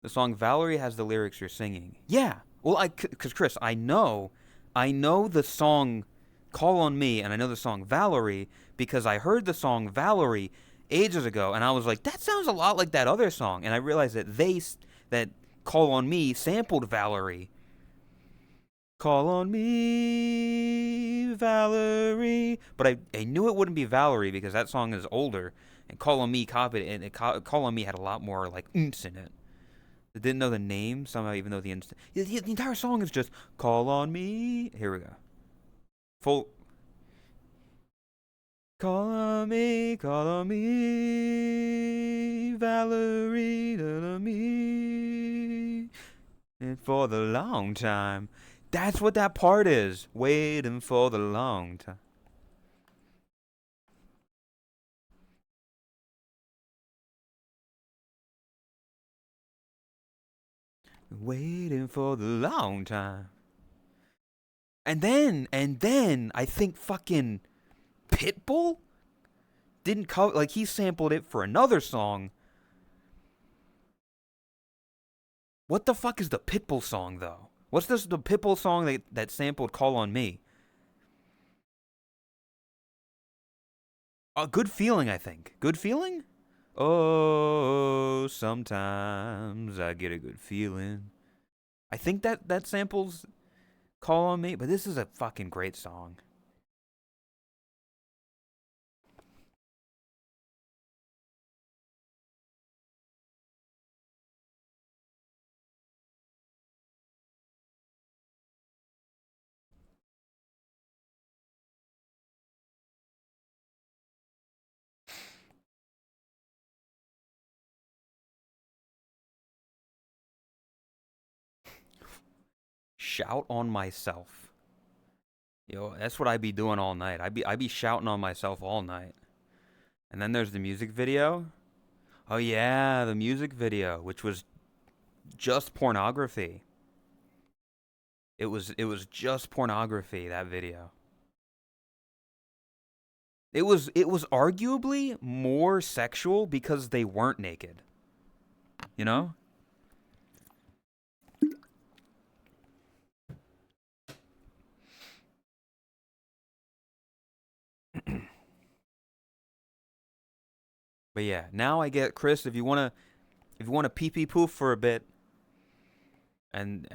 The song Valerie has the lyrics you're singing. Yeah. Well, cuz Chris, I know the song Call on Me and I know the song Valerie because I heard the song Valerie ages ago and I was like, that sounds a lot like that other song, and I realized that Call on Me sampled Valerie. Call on me, Valerie. But I knew it wouldn't be Valerie because that song is older, and Call on Me copied it, and Call on Me had a lot more like oomps in it. I didn't know the name somehow, even though the entire song is just "Call on Me." Here we go. Full. Call on me, Valerie, to me, and for the long time. That's what that part is. Waiting for the long time. Waiting for the long time. And then I think fucking Pitbull didn't cover, like, he sampled it for another song. What the fuck is the Pitbull song though? What's the Pitbull song that sampled "Call on Me"? A Good Feeling, I think. Good Feeling? Oh, sometimes I get a good feeling. I think that samples "Call on Me," but this is a fucking great song. Shout on myself. Yo, that's what I be doing all night. I be shouting on myself all night. And then there's the music video. Oh yeah, the music video, which was just pornography. It was just pornography, that video. It was arguably more sexual because they weren't naked. You know? But yeah, now I get Chris, if you wanna pee pee poof for a bit, and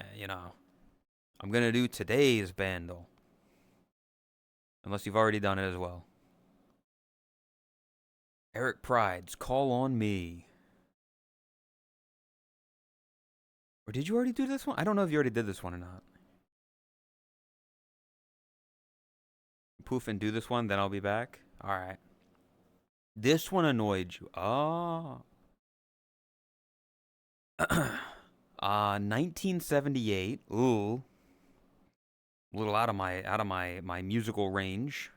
I'm gonna do today's bandle, unless you've already done it as well. Eric Pride's "Call on Me." Or did you already do this one? I don't know if you already did this one or not. Poof and do this one, then I'll be back. All right. This one annoyed you. Oh. 1978. Ooh. A little out of my musical range.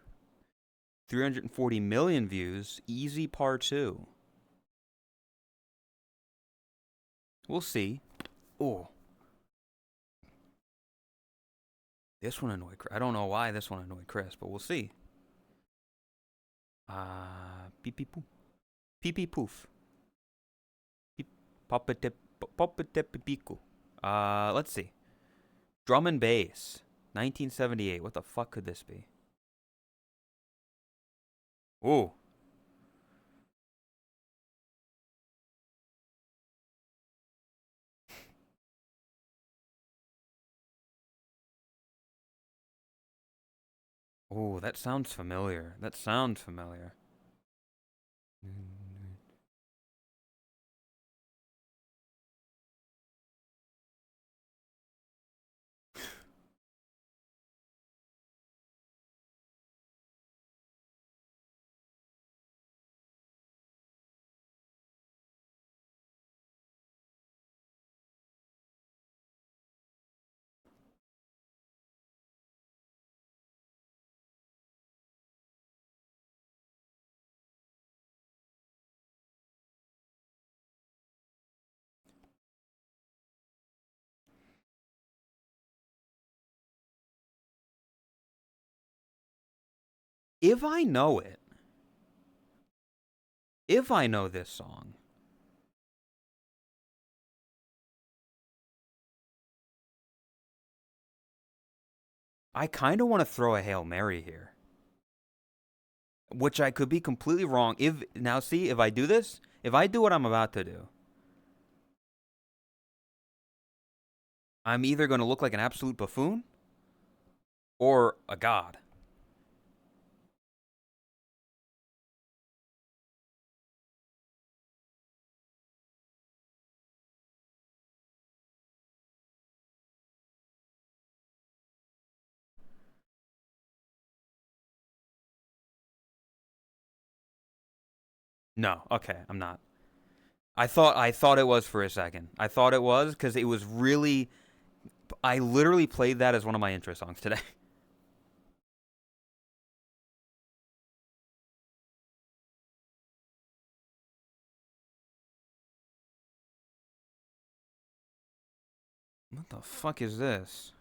340 million views. Easy Par 2. We'll see. Oh. This one annoyed Chris. I don't know why this one annoyed Chris, but we'll see. Pee pee poo. Pee pee poof. Poppetep let's see. Drum and bass. 1978. What the fuck could this be? Ooh. Ooh, that sounds familiar. That sounds familiar. If I know it, if I know this song, I kind of want to throw a Hail Mary here. Which I could be completely wrong. Now see, if I do this, if I do what I'm about to do, I'm either going to look like an absolute buffoon or a god. No, okay, I'm not. I thought it was for a second. I thought it was because it was really. I literally played that as one of my intro songs today. What the fuck is this?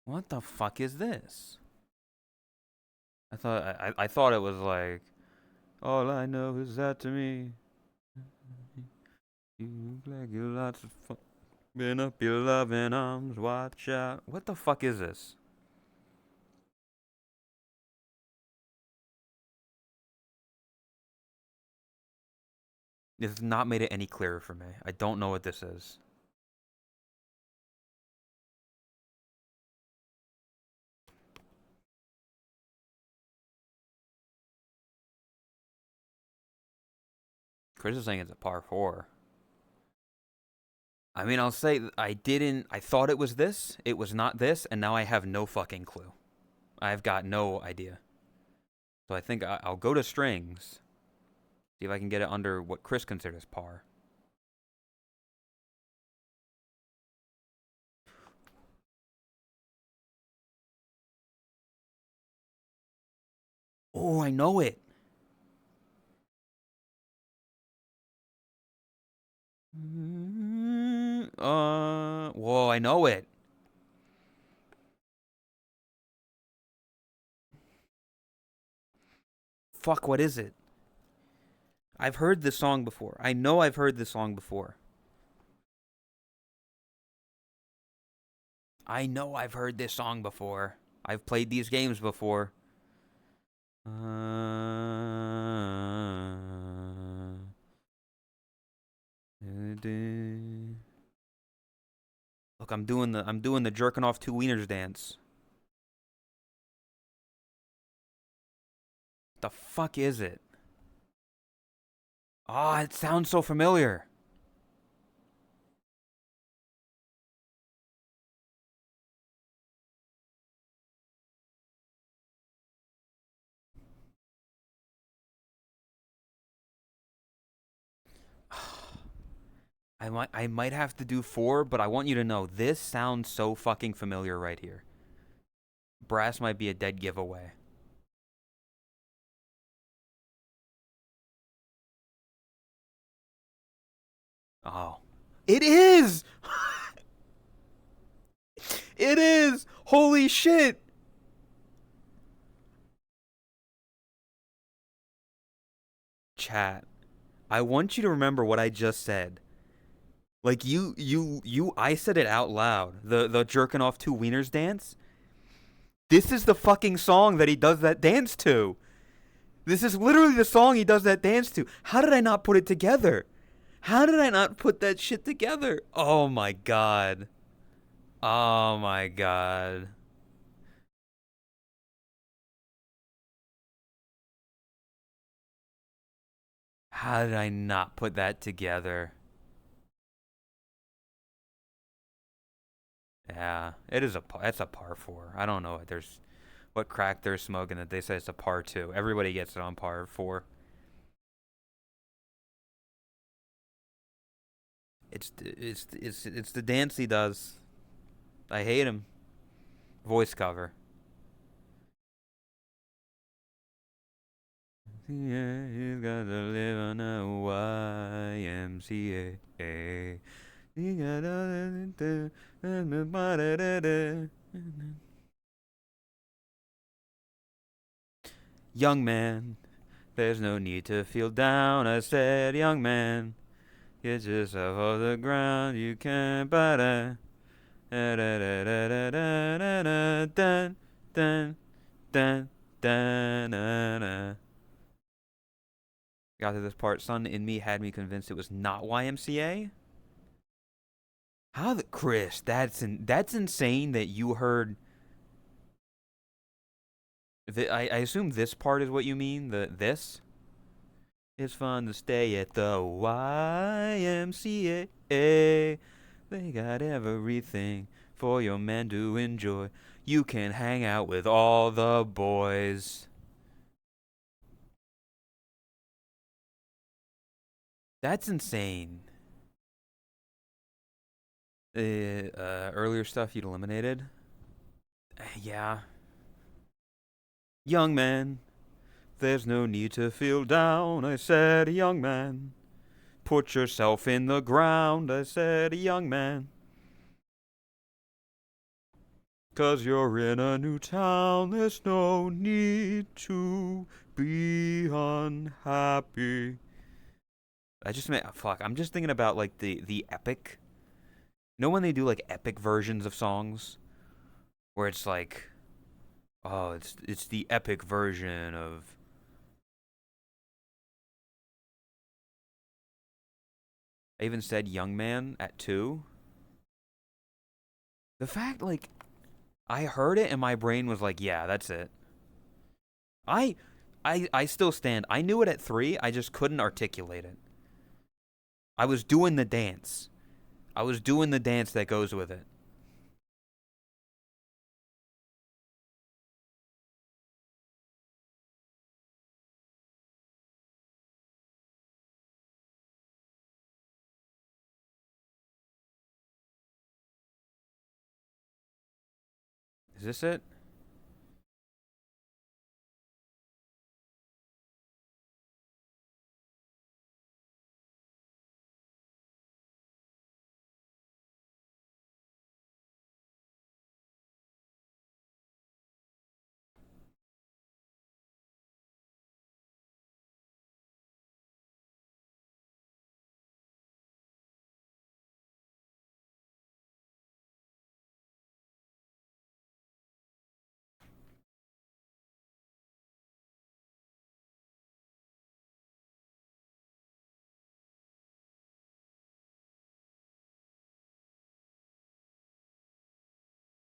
What the fuck is this? I thought it was like all I know is that to me. You look like you lots of fun. Been up your loving arms, watch out. What the fuck is this? This has not made it any clearer for me. I don't know what this is. Chris is saying it's a par 4. I mean, I'll say I thought it was this, it was not this, and now I have no fucking clue. I've got no idea. So I think I'll go to strings. See if I can get it under what Chris considers par. Oh, I know it. Whoa, I know it. Fuck, what is it? I've heard this song before. I know I've heard this song before. I know I've heard this song before. I've played these games before. Look, I'm doing the jerking off 2 wieners dance. The fuck is it? Ah, it sounds so familiar. I might have to do 4, but I want you to know this sounds so fucking familiar right here. Brass might be a dead giveaway. Oh. It is! It is! Holy shit! Chat, I want you to remember what I just said. Like I said it out loud. The jerking off two wieners dance. This is the fucking song that he does that dance to. This is literally the song he does that dance to. How did I not put it together? How did I not put that shit together? Oh my god. Oh my god. How did I not put that together? Yeah, it is that's a par 4. I don't know what crack they're smoking that they say it's a par 2. Everybody gets it on par 4. It's the dance he does. I hate him. Voice cover. Yeah, he's got to live on a YMCA. He got to Young man, there's no need to feel down. I said, young man, get yourself off the ground. You can't buy dun dun dun dun. Got to this part. Son in me had me convinced it was not YMCA. How the Chris? That's insane that you heard. I assume this part is what you mean. This. It's fun to stay at the YMCA. They got everything for your man to enjoy. You can hang out with all the boys. That's insane. Earlier stuff you'd eliminated. Yeah. Young man, there's no need to feel down. I said, young man, put yourself in the ground. I said, young man, 'cause you're in a new town. There's no need to be unhappy. I just meant fuck. I'm just thinking about like the epic. You know when they do like epic versions of songs, where it's like, oh, it's the epic version of. I even said young man at 2. The fact like I heard it and my brain was like, yeah, that's it. I I still stand. I knew it at 3. I just couldn't articulate it. I was doing the dance. I was doing the dance that goes with it. Is this it?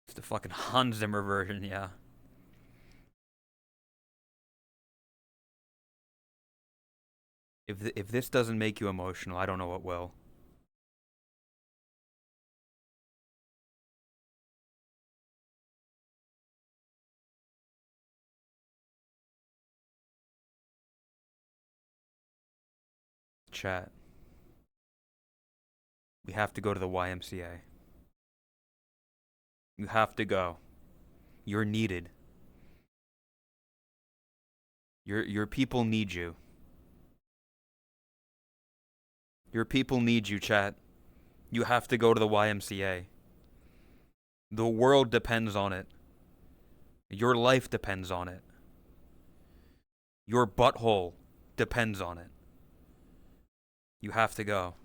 It's the fucking Hans Zimmer version, yeah. If this doesn't make you emotional, I don't know what will. Chat. We have to go to the YMCA. You have to go. You're needed. Your people need you. Your people need you, chat. You have to go to the YMCA. The world depends on it. Your life depends on it. Your butthole depends on it. You have to go.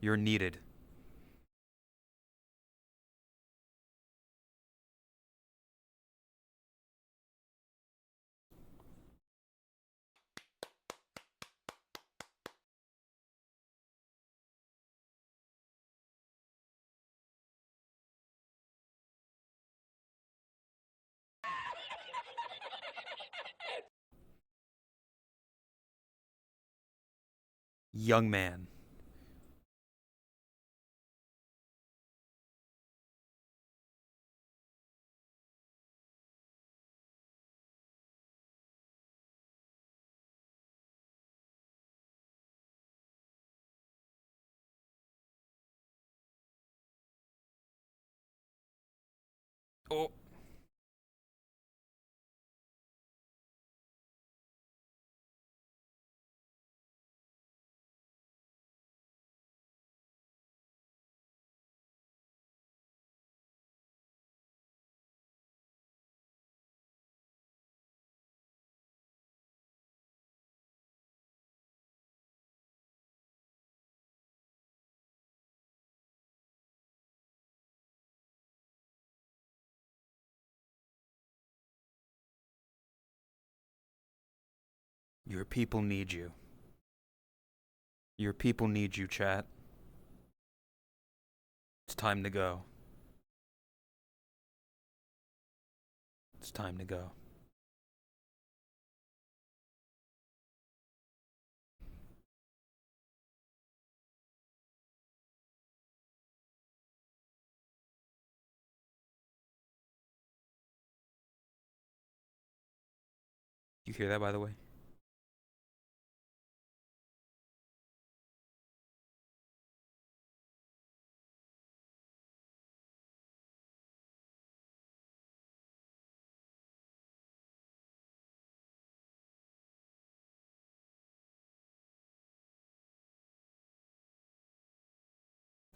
You're needed. Young man. Oh. Your people need you. Your people need you, chat. It's time to go. It's time to go. You hear that, by the way?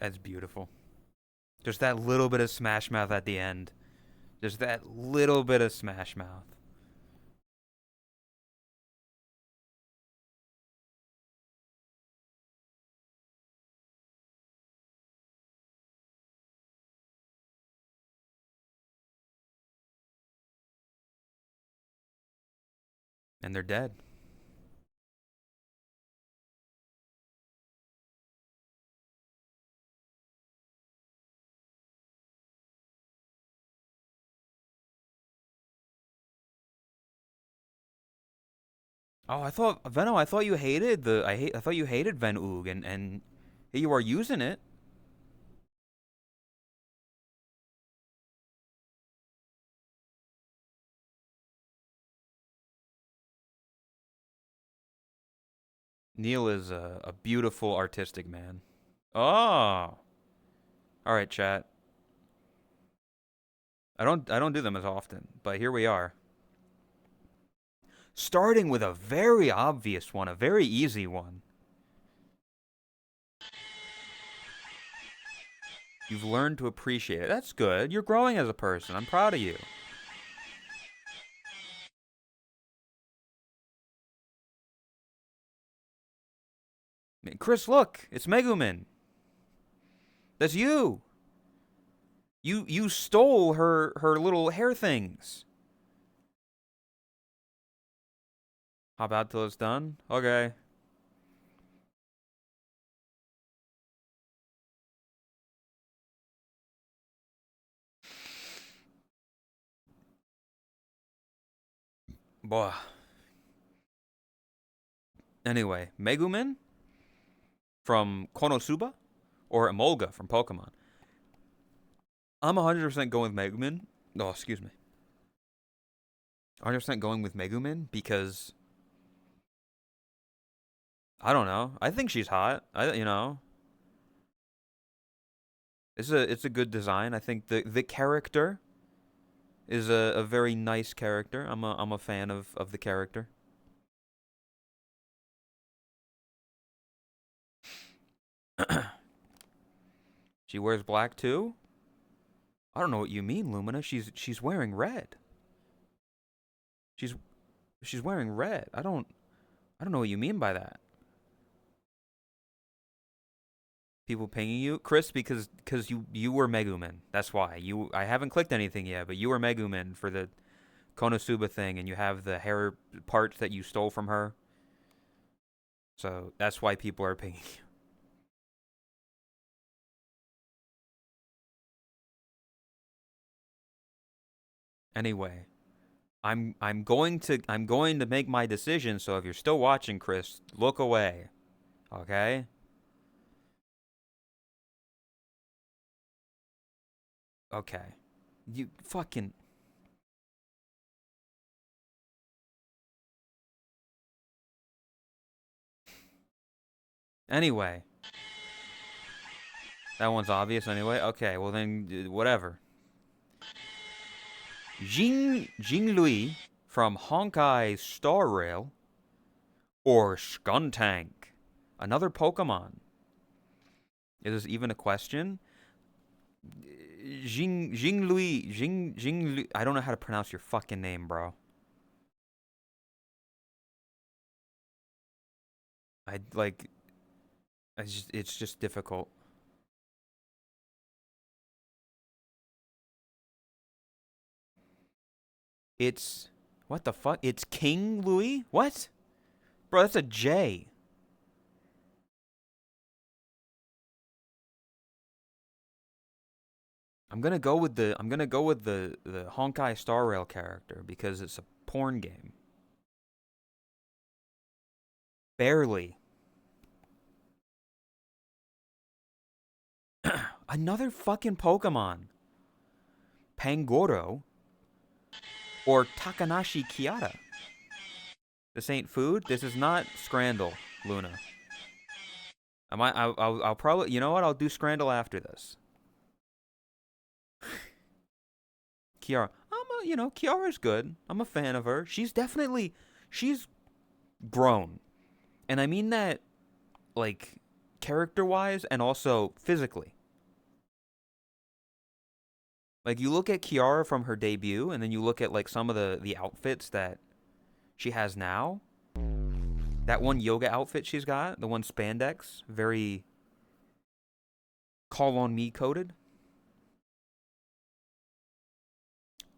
That's beautiful. Just that little bit of Smash Mouth at the end. Just that little bit of Smash Mouth. And they're dead. Oh, I thought Venno. I thought you hated the. I thought you hated Ven Oog, and here you are using it. Neil is a beautiful artistic man. Oh, all right, chat. I don't do them as often, but here we are. Starting with a very obvious one, a very easy one. You've learned to appreciate it. That's good. You're growing as a person. I'm proud of you. Chris, look, it's Megumin. That's you. You stole her little hair things. Hop out till it's done. Okay. Boah. Anyway, Megumin from Konosuba or Emolga from Pokemon. I'm 100% going with Megumin. Oh, excuse me. 100% going with Megumin because I don't know. I think she's hot. It's a good design. I think the character is a very nice character. I'm a fan of the character. She wears black too? I don't know what you mean, Lumina. She's wearing red. She's she's wearing red. I don't know what you mean by that. People pinging you, Chris, because you were Megumin. That's why I haven't clicked anything yet, but you were Megumin for the Konosuba thing, and you have the hair parts that you stole from her. So that's why people are pinging you. Anyway, I'm going to make my decision. So if you're still watching, Chris, look away. Okay? Okay. You fucking. Anyway, that one's obvious anyway. Okay, well then, whatever. Jinglui from Honkai Star Rail or Skuntank, another Pokemon. Is this even a question? Jinglui. I don't know how to pronounce your fucking name, bro. I like. It's just difficult. It's what the fuck? It's King Louis? What? Bro, that's a J. I'm gonna go with the Honkai Star Rail character because it's a porn game. Barely. Another fucking Pokemon. Pangoro or Takanashi Kiara. This ain't food. This is not Scrandle, Luna. I'll probably, you know what? I'll do Scrandle after this. Kiara. Kiara's good. I'm a fan of her. She's grown. And I mean that, like, character-wise and also physically. Like, you look at Kiara from her debut, and then you look at, like, some of the outfits that she has now. That one yoga outfit she's got, the one spandex, very call on me coded.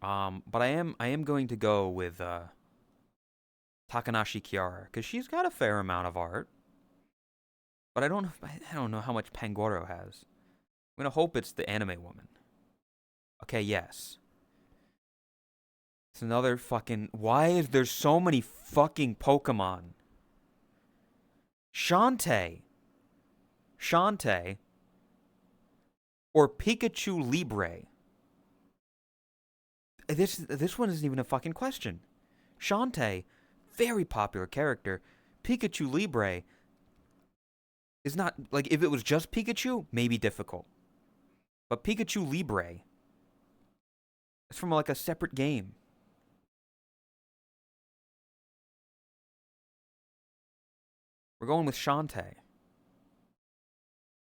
But I am going to go with Takanashi Kiara because she's got a fair amount of art. But I don't know how much Pangoro has. I'm gonna hope it's the anime woman. Okay, yes. It's another fucking. Why is there so many fucking Pokemon? Shantae. Shantae. Or Pikachu Libre. This one isn't even a fucking question. Shantae, very popular character. Pikachu Libre is not, like, if it was just Pikachu, maybe difficult. But Pikachu Libre is from like a separate game. We're going with Shantae.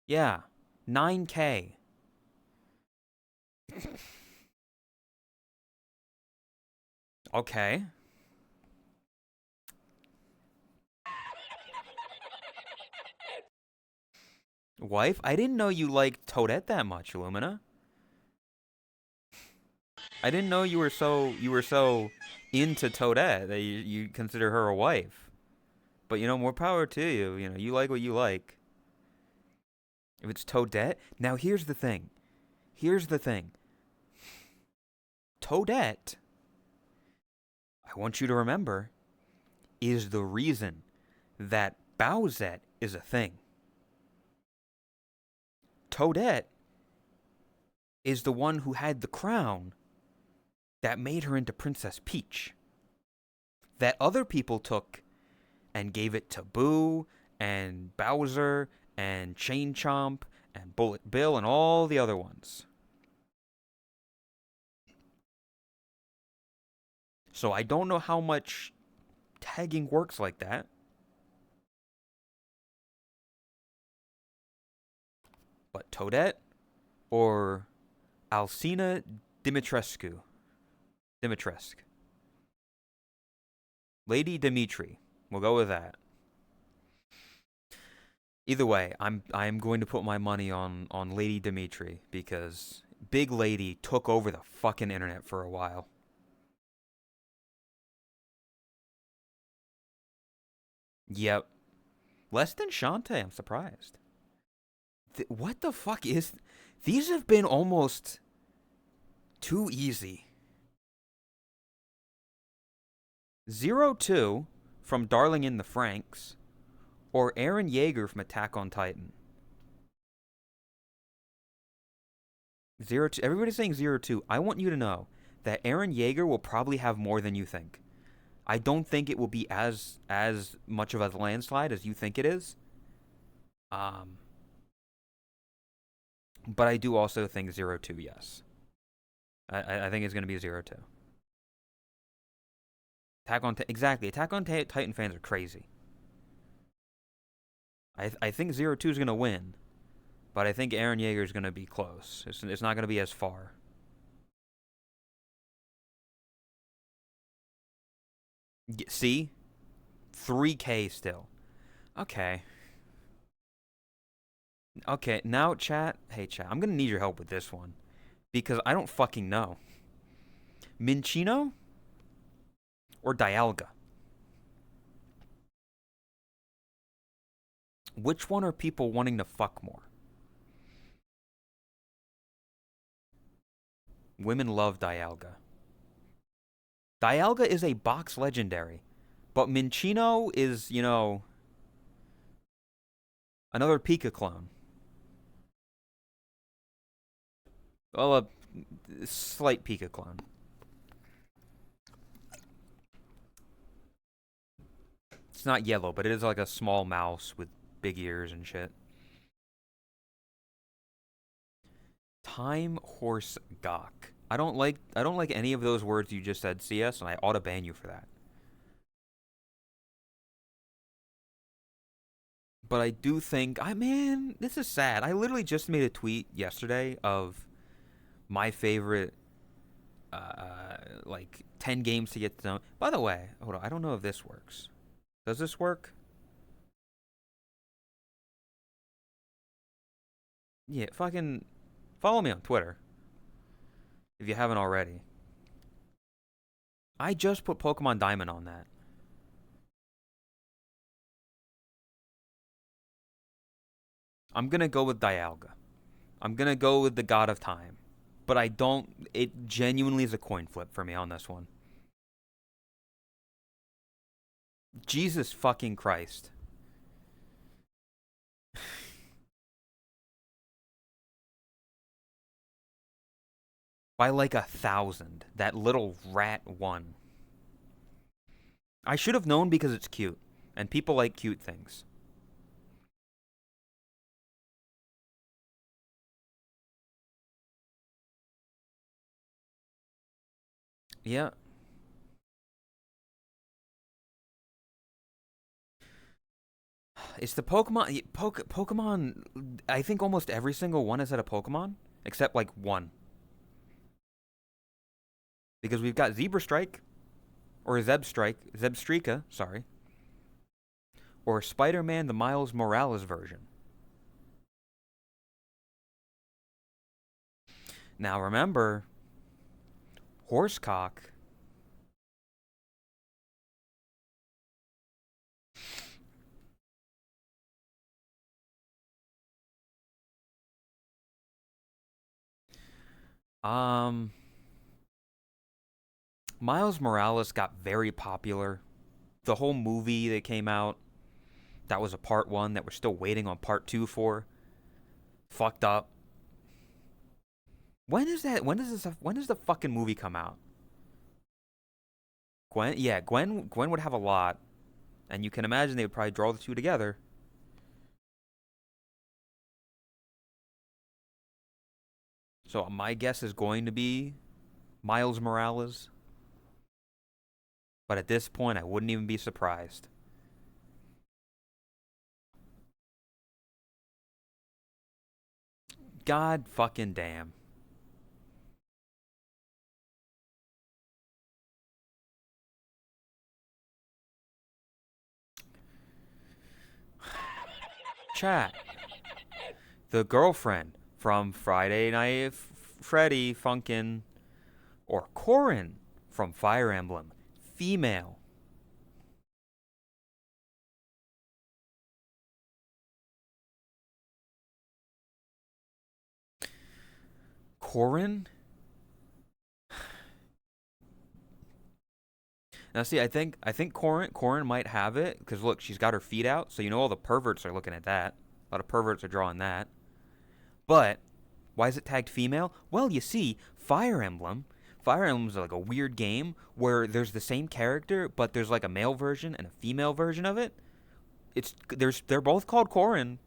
Yeah, 9K. Okay. Wife, I didn't know you liked Toadette that much, Lumina. I didn't know you were so into Toadette that you consider her a wife. But more power to you. You like what you like. If it's Toadette, now here's the thing. Here's the thing. Toadette, I want you to remember, is the reason that Bowsette is a thing. Toadette is the one who had the crown that made her into Princess Peach. That other people took and gave it to Boo and Bowser and Chain Chomp and Bullet Bill and all the other ones. So I don't know how much tagging works like that. But Toadette or Alcina Dimitrescu. Dimitrescu. Lady Dimitri. We'll go with that. Either way, I'm going to put my money on Lady Dimitri because Big Lady took over the fucking internet for a while. Yep. Less than Shantae, I'm surprised. What the fuck is... These have been almost too easy. 0-2 from Darling in the Franxx or Eren Yeager from Attack on Titan. 0-2. Everybody's saying 0-2. I want you to know that Eren Yeager will probably have more than you think. I don't think it will be as much of a landslide as you think it is. But I do also think 0-2, yes. I think it's going to be 0-2. Exactly. Attack on Titan fans are crazy. I think 0-2 is going to win, but I think Eren Yeager is going to be close. It's not going to be as far. See? 3K still. Okay. Okay, now chat. Hey chat, I'm going to need your help with this one because I don't fucking know. Minchino or Dialga? Which one are people wanting to fuck more? Women love Dialga. Dialga is a box legendary, but Minchino is, you know, another Pika clone. Well, a slight Pika clone. It's not yellow, but it is like a small mouse with big ears and shit. Time Horse Gawk. I don't like any of those words you just said, CS, and I ought to ban you for that. But I do think, man, this is sad. I literally just made a tweet yesterday of my favorite, like 10 games to get to know. By the way, hold on, I don't know if this works. Does this work? Yeah, fucking follow me on Twitter if you haven't already. I just put Pokemon Diamond on that. I'm gonna go with Dialga. I'm gonna go with the God of Time. But I don't... It genuinely is a coin flip for me on this one. Jesus fucking Christ. By like 1,000. That little rat won. I should have known because it's cute. And people like cute things. Yeah. It's the Pokemon... Pokemon... I think almost every single one is at a Pokemon. Except like one. Because we've got Zebra Strike. Or Zebstrika, sorry. Or Spider-Man the Miles Morales version. Now remember, Horsecock. Miles Morales got very popular. The whole movie that came out, that was a part one that we're still waiting on part two for. Fucked up. When is that? When does the fucking movie come out? Gwen, yeah, Gwen would have a lot, and you can imagine they would probably draw the two together. So my guess is going to be Miles Morales. But at this point, I wouldn't even be surprised. God fucking damn. Chat. The girlfriend from Friday Night Freddy Funkin' or Corin from Fire Emblem. Female. Corin? Now see, I think Corin might have it because look, she's got her feet out, so you know all the perverts are looking at that. A lot of perverts are drawing that. But why is it tagged female? Well, you see, Fire Emblem. Fire Emblem is like a weird game where there's the same character, but there's like a male version and a female version of it. They're both called Corin.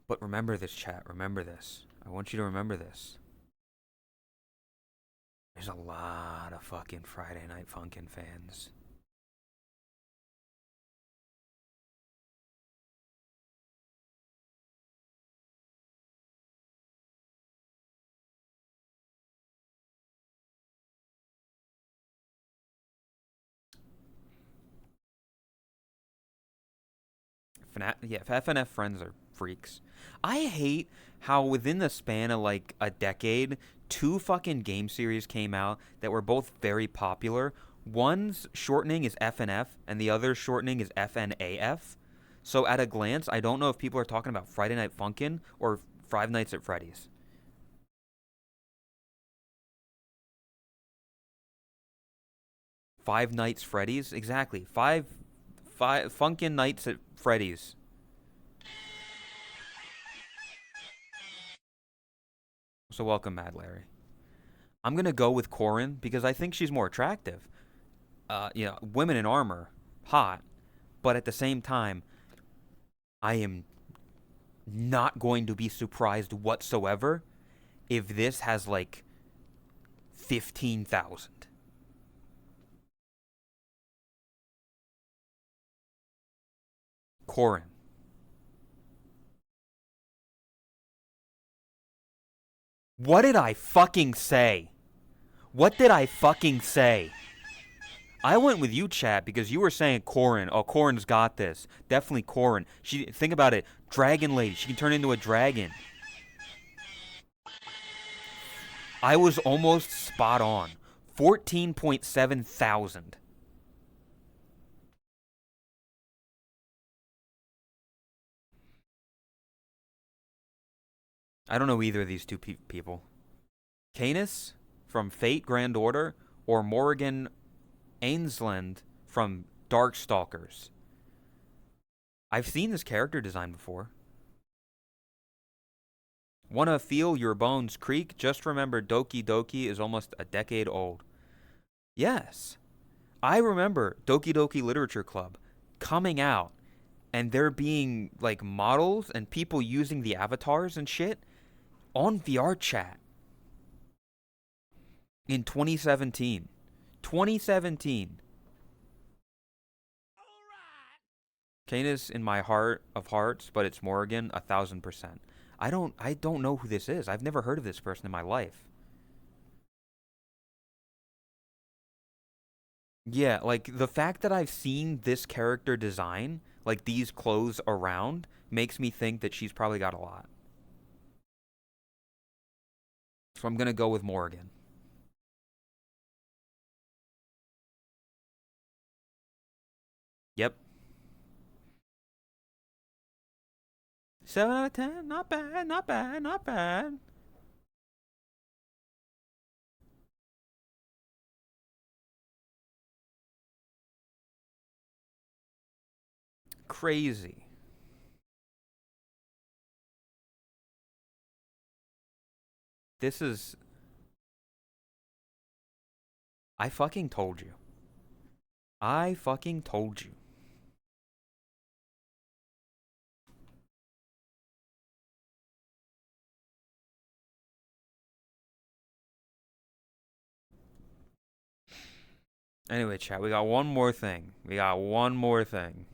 But remember this, chat. Remember this. I want you to remember this. There's a lot of fucking Friday Night Funkin' fans. Yeah, FNF friends are freaks. I hate how within the span of like a decade, two fucking game series came out that were both very popular. One's shortening is FNF, and the other's shortening is FNAF. So at a glance, I don't know if people are talking about Friday Night Funkin' or Five Nights at Freddy's. Five Nights Freddy's? Exactly. Five Funkin' Nights at Freddy's. So welcome, Mad Larry. I'm gonna go with Corin because I think she's more attractive. Women in armor, hot, but at the same time, I am not going to be surprised whatsoever if this has like 15,000. Corin. What did I fucking say? What did I fucking say? I went with you, chat, because you were saying Corin. Oh, Corin's got this. Definitely Corin. Think about it. Dragon Lady. She can turn into a dragon. I was almost spot on. 14.7 thousand. I don't know either of these two people. Canis from Fate Grand Order or Morrigan Ainsland from Darkstalkers. I've seen this character design before. Wanna feel your bones creak? Just remember Doki Doki is almost a decade old. Yes. I remember Doki Doki Literature Club coming out and there being like models and people using the avatars and shit on VR chat in 2017. 2017. Canis in my heart of hearts, but it's Morrigan 1,000%. I don't know who this is. I've never heard of this person in my life. Yeah, like the fact that I've seen this character design, like these clothes around, makes me think that she's probably got a lot. So I'm gonna go with Morrigan. Yep. 7 out of 10. Not bad, not bad, not bad. Crazy. This is. I fucking told you. I fucking told you. Anyway, chat, we got one more thing. We got one more thing.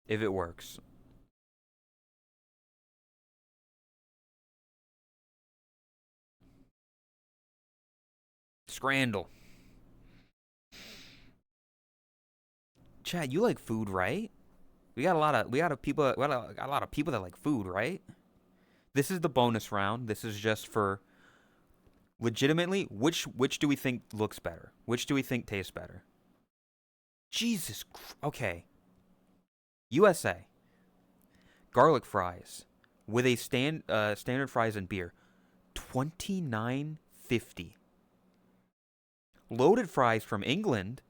If it works. Scrandle. Chad, you like food, right? We got a lot of people that like food, right? This is the bonus round. This is just for legitimately which do we think looks better? Which do we think tastes better? Okay. USA. Garlic fries with a standard fries and beer. 29.50. Loaded fries from England.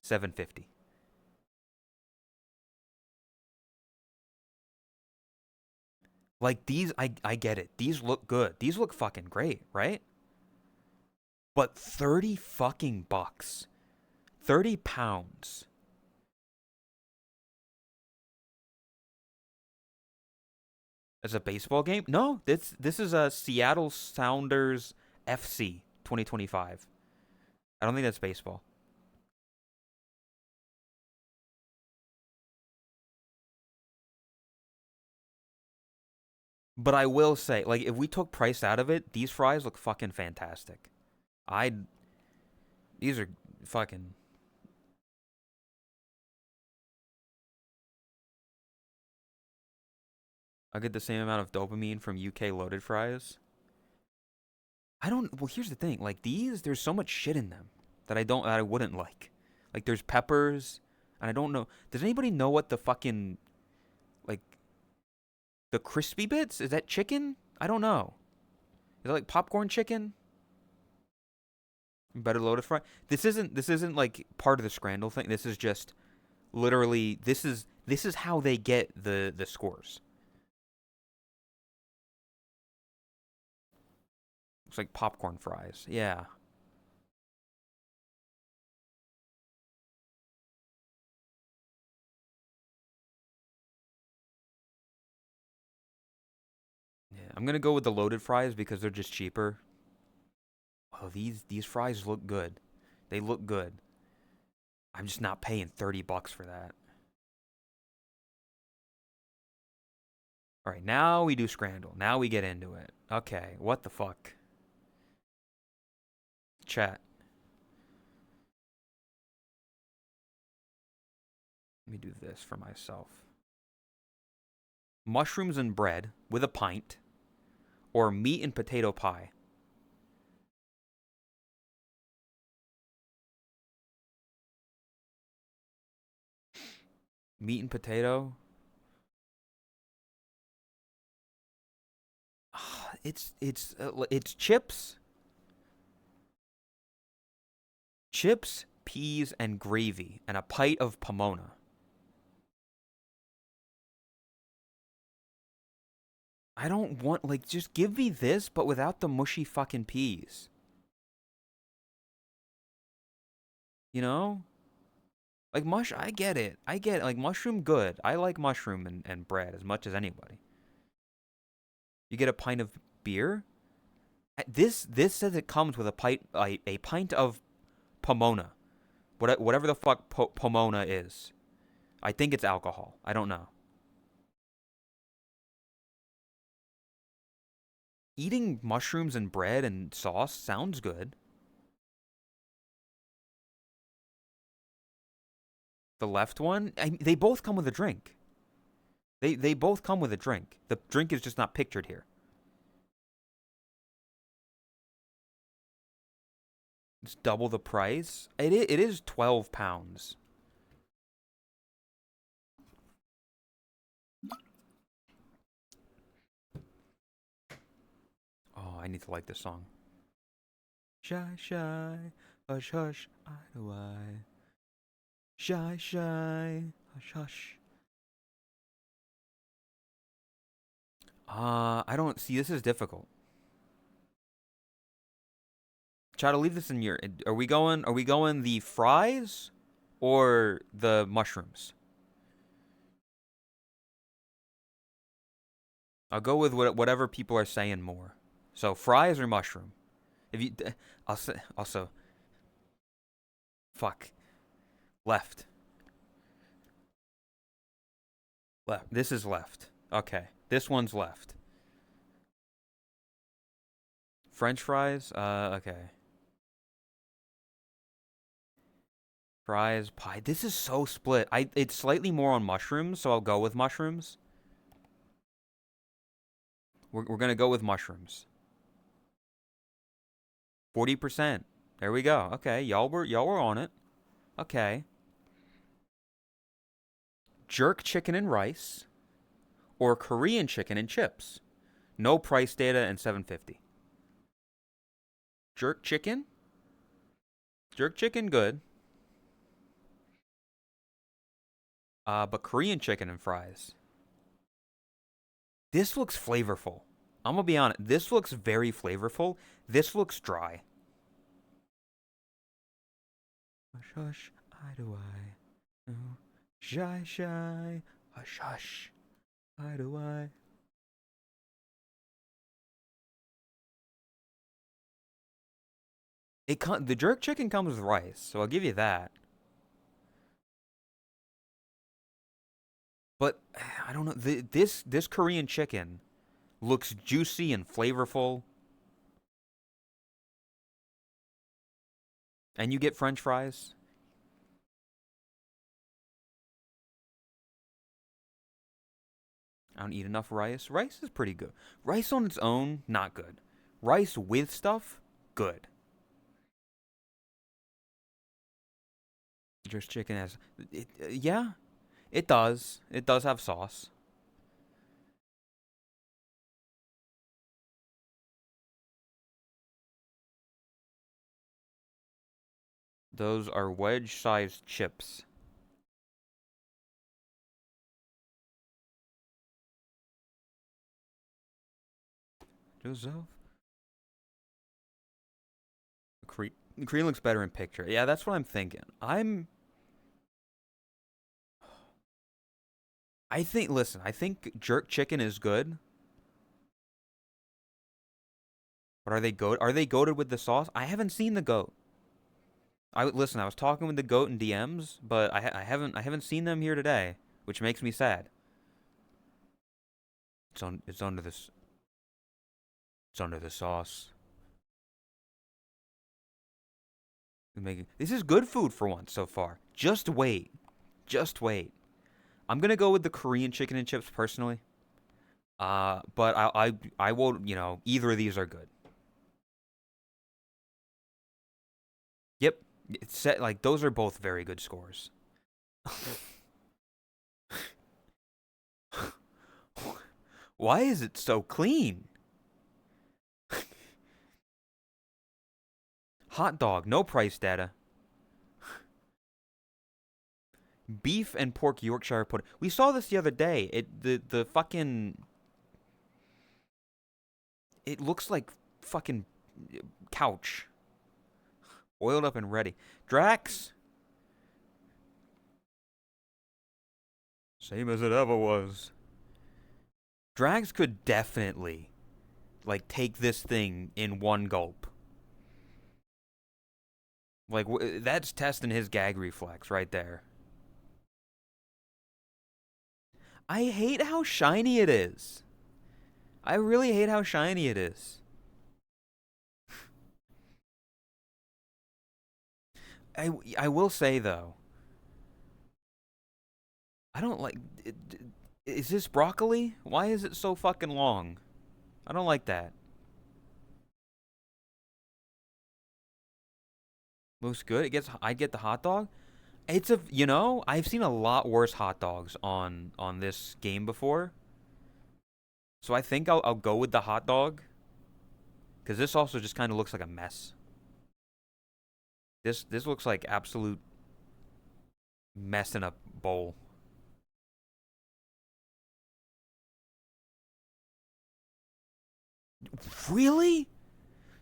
7.50. Like these, I get it. These look good. These look fucking great, right? But 30 fucking bucks. 30 pounds. As a baseball game? No, this is a Seattle Sounders FC 2025. I don't think that's baseball. But I will say, like, if we took price out of it, these fries look fucking fantastic. I These are fucking. I get the same amount of dopamine from UK loaded fries. I don't. Well, here's the thing. Like these, there's so much shit in them that I wouldn't like. Like there's peppers, and I don't know. Does anybody know what the fucking like the crispy bits? Is that chicken? I don't know. Is it like popcorn chicken? Better loaded fry. This isn't like part of the scramble thing. This is just literally this is how they get the scores. It's like popcorn fries. Yeah. Yeah. I'm gonna go with the loaded fries because they're just cheaper. Oh, these fries look good. They look good. I'm just not paying 30 bucks for that. All right, now we do scramble. Now we get into it. Okay, what the fuck? Chat. Let me do this for myself. Mushrooms and bread with a pint or meat and potato pie. Meat and potato? It's chips, peas, and gravy, and a pint of Pomona. I don't want like just give me this, but without the mushy fucking peas. You know? Like I get it. I get it. Like mushroom good. I like mushroom and bread as much as anybody. You get a pint of beer? This says it comes with a pint of Pomona. Whatever the fuck Pomona is. I think it's alcohol. I don't know. Eating mushrooms and bread and sauce sounds good. The left one, they both come with a drink. They both come with a drink. The drink is just not pictured here. It's double the price. It is 12 pounds. Oh, I need to like this song. Shy, shy, hush, hush, I know I. Shy, shy, hush, hush. I don't see. This is difficult. Try to leave this in your. Are we going? Are we going the fries, or the mushrooms? I'll go with whatever people are saying more. So fries or mushroom? If you, I'll say also. Fuck. Left. Left. This is left. Okay. This one's left. French fries? Okay. Fries, pie. This is so split. It's slightly more on mushrooms, so I'll go with mushrooms. We're gonna go with mushrooms. 40%. There we go. Okay, y'all were on it. Okay. Jerk chicken and rice or Korean chicken and chips. No price data and 750. Jerk chicken? Jerk chicken good. But Korean chicken and fries. This looks flavorful. I'm gonna be honest. This looks very flavorful. This looks dry. Hush, hush, eye to eye. Oh, shy, shy. Hush, hush, eye to eye. The jerk chicken comes with rice, so I'll give you that. But I don't know. This Korean chicken looks juicy and flavorful. And you get French fries. I don't eat enough rice. Rice is pretty good. Rice on its own, not good. Rice with stuff, good. Just chicken has, yeah, it does. It does have sauce. Those are wedge-sized chips. Joseph. Korean looks better in picture. Yeah, that's what I'm thinking. Listen, I think jerk chicken is good. But are they goat? Are they goated with the sauce? I haven't seen the goat. Listen. I was talking with the goat in DMs, but I haven't seen them here today, which makes me sad. It's under this. It's under the sauce. This is good food for once so far. Just wait. Just wait. I'm gonna go with the Korean chicken and chips personally. But I won't. Either of these are good. Yep. It's set like those are both very good scores. Why is it so clean? Hot dog, no price data. Beef and pork Yorkshire pudding. We saw this the other day. The fucking. It looks like fucking couch. Oiled up and ready. Drax. Same as it ever was. Drax could definitely, take this thing in one gulp. That's testing his gag reflex right there. I hate how shiny it is. I really hate how shiny it is. I will say, though, I don't like... Is this broccoli? Why is it so fucking long? I don't like that. Looks good. I get the hot dog. I've seen a lot worse hot dogs on this game before. So I think I'll go with the hot dog. Because this also just kind of looks like a mess. This looks like absolute mess in a bowl. Really?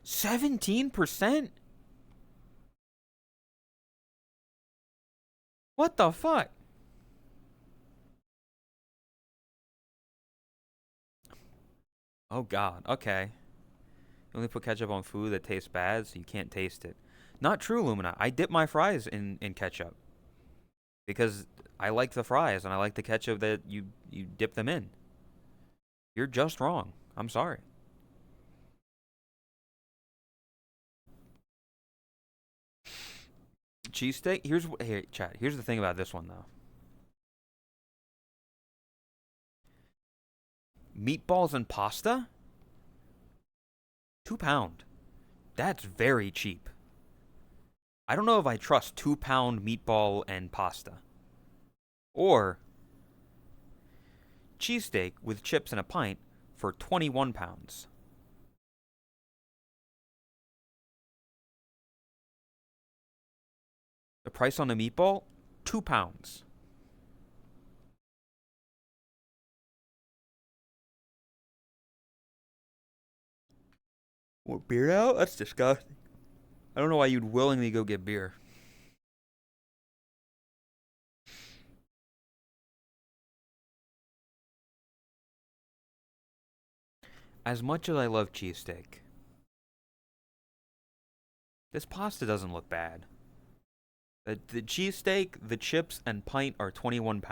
17%? What the fuck? Oh god, okay. You only put ketchup on food that tastes bad, so you can't taste it. Not true, Lumina. I dip my fries in ketchup. Because I like the fries, and I like the ketchup that you dip them in. You're just wrong. I'm sorry. Cheesesteak. Here, chat. Here's the thing about this one though. Meatballs and pasta, £2. That's very cheap. I don't know if I trust £2 meatball and pasta. Or cheesesteak with chips and a pint for £21. The price on a meatball, £2. What, beer now? That's disgusting. I don't know why you'd willingly go get beer. As much as I love cheesesteak, this pasta doesn't look bad. The cheesesteak, the chips, and pint are £21.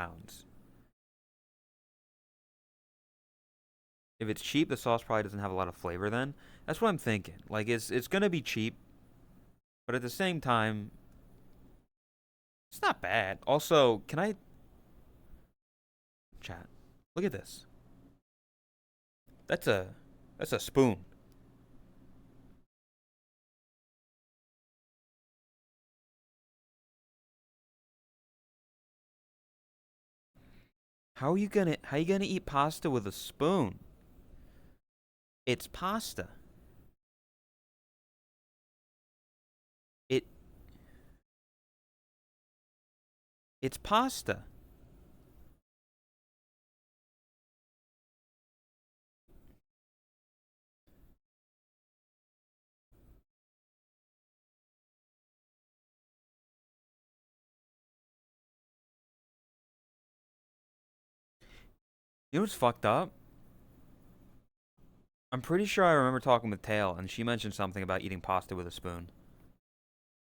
If it's cheap, the sauce probably doesn't have a lot of flavor then. That's what I'm thinking. Like, it's gonna be cheap, but at the same time, it's not bad. Also, can I... Chat. Look at this. That's a spoon. How you gonna eat pasta with a spoon? It's pasta. It it's pasta. You know what's fucked up? I'm pretty sure I remember talking with Tail, and she mentioned something about eating pasta with a spoon.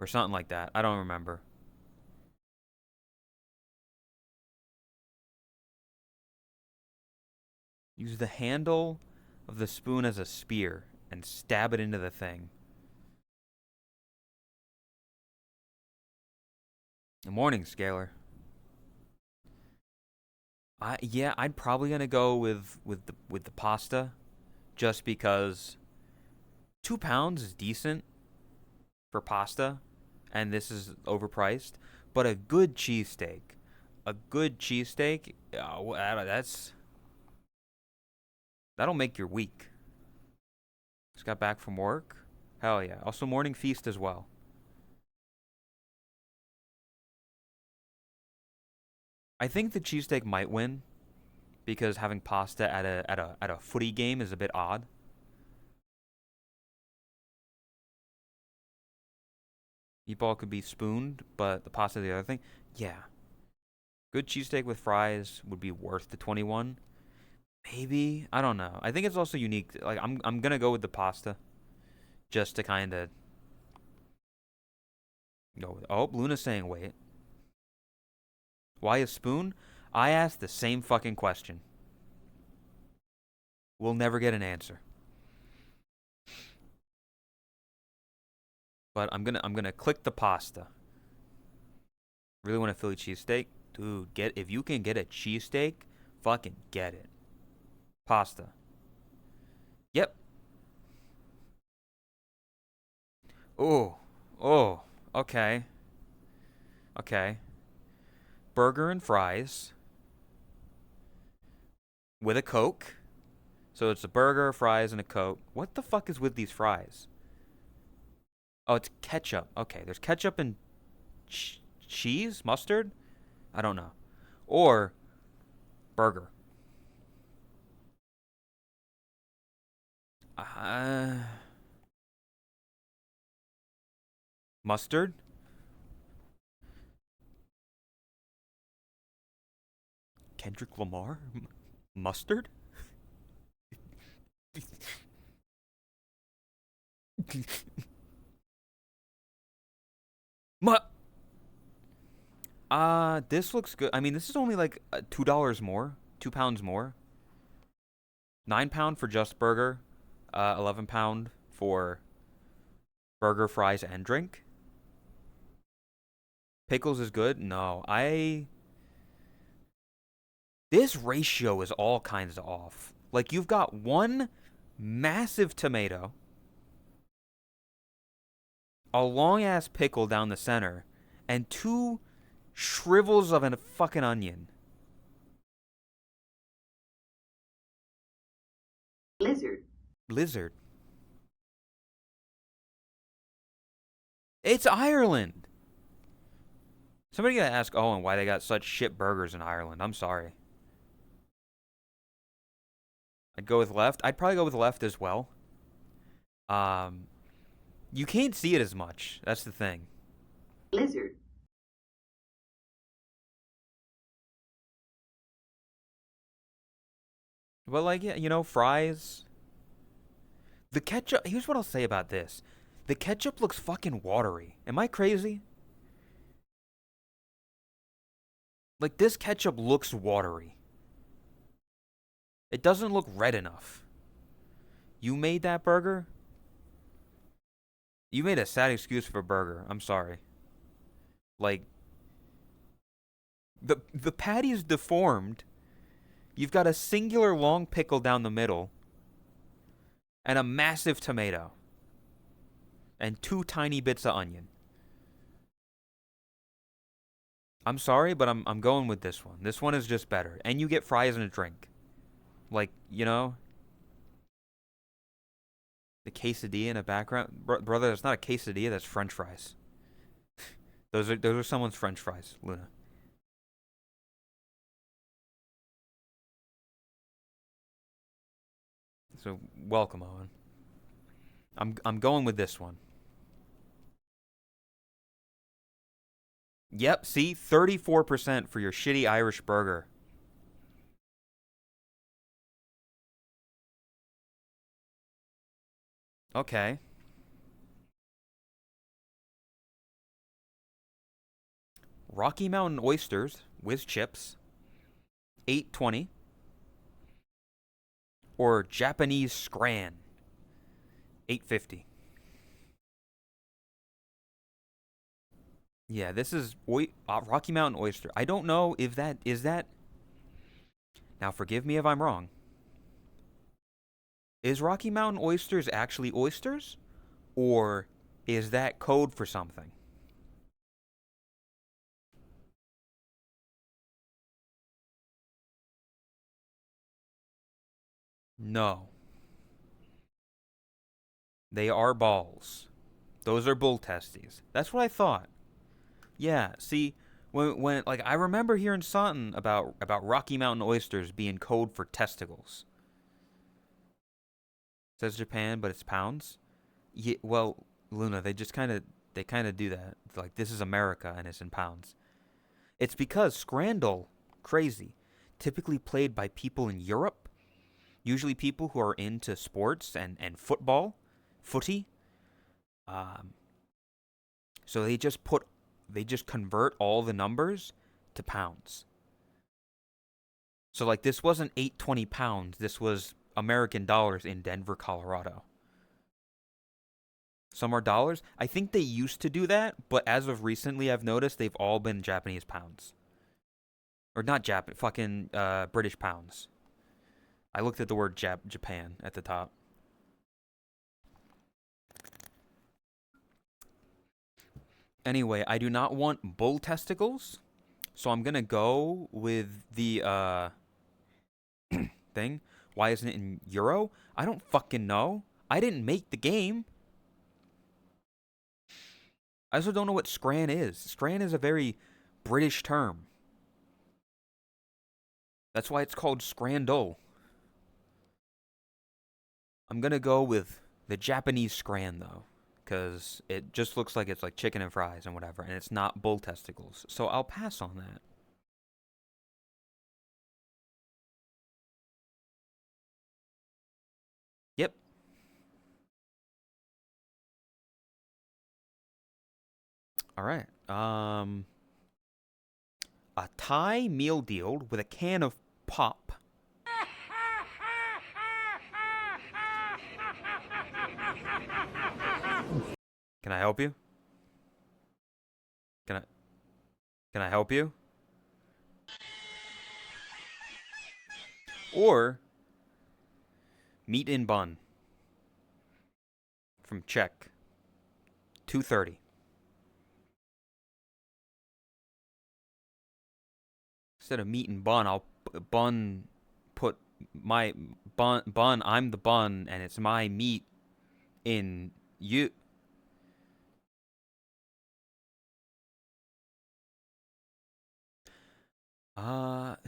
Or something like that. I don't remember. Use the handle of the spoon as a spear and stab it into the thing. Good morning, Scalar. Yeah, I'd probably gonna go with the pasta, just because £2 is decent for pasta, and this is overpriced. But a good cheesesteak, that'll make your week. Just got back from work. Hell yeah. Also morning feast as well. I think the cheesesteak might win because having pasta at a footy game is a bit odd. Meatball could be spooned, but the pasta is the other thing. Yeah. Good cheesesteak with fries would be worth the 21. Maybe. I don't know. I think it's also unique. Like I'm gonna go with the pasta. Just to kinda go with Luna's saying wait. Why a spoon? I asked the same fucking question. We'll never get an answer. But I'm gonna click the pasta. Really want a Philly cheesesteak? Dude, if you can get a cheesesteak, fucking get it. Pasta. Yep. Oh. Oh. Okay. Okay. Burger and fries. With a Coke. So it's a burger, fries, and a Coke. What the fuck is with these fries? Oh, it's ketchup. Okay, there's ketchup and cheese? Mustard? I don't know. Or burger. Uh, Mustard? Kendrick Lamar? Mustard? Mu- this looks good. I mean, this is only like $2 more, £2 more. £9 for just burger, £11 for burger, fries, and drink. Pickles is good? No. This ratio is all kinds of off. Like, you've got one massive tomato, a long-ass pickle down the center, and two shrivels of a fucking onion. Lizard. It's Ireland. Somebody gotta ask Owen why they got such shit burgers in Ireland. I'm sorry. I'd go with left. I'd probably go with left as well. You can't see it as much. That's the thing. But like, yeah, you know, fries. The ketchup. Here's what I'll say about this. The ketchup looks fucking watery. Am I crazy? Like, this ketchup looks watery. It doesn't look red enough. You made that burger? You made a sad excuse for a burger. I'm sorry. Like, the patty is deformed. You've got a singular long pickle down the middle. And a massive tomato. And two tiny bits of onion. I'm sorry, but I'm going with this one. This one is just better. And you get fries and a drink. Like, you know, the quesadilla in the background. Brother, that's not a quesadilla, that's French fries. Those are someone's French fries, Luna. So, welcome, Owen. I'm going with this one. Yep, see? 34% for your shitty Irish burger. Okay. Rocky Mountain oysters with chips, 8.20, or Japanese scran, 8.50. Yeah, this is Rocky Mountain oyster. I don't know if that is that. Now, forgive me if I'm wrong. Is Rocky Mountain oysters actually oysters, or is that code for something? No. They are balls. Those are bull testes. That's what I thought. Yeah, see, when like I remember hearing something about Rocky Mountain oysters being code for testicles. It says Japan, but it's pounds. Yeah, well, Luna, they kind of do that. It's like, this is America and it's in pounds. It's because Scrandle, crazy, typically played by people in Europe, usually people who are into sports and football, footy. Um, so they just convert all the numbers to pounds. So like, this wasn't 820 pounds. This was American dollars in Denver, Colorado. Some are dollars. I think they used to do that, but as of recently, I've noticed they've all been Japanese pounds. Or not fucking British pounds. I looked at the word Japan at the top. Anyway, I do not want bull testicles, so I'm gonna go with the thing. Why isn't it in euro? I don't fucking know. I didn't make the game. I also don't know what scran is. Scran is a very British term. That's why it's called scrandle. I'm gonna go with the Japanese scran though, because it just looks like it's like chicken and fries and whatever, and it's not bull testicles. So I'll pass on that. Yep. All right. A Thai meal deal with a can of pop. Can I help you? Can I? Can I help you? Or meat in bun from Czech, 230. Instead of meat and bun, I'll bun put my bun. I'm the bun, and it's my meat in you.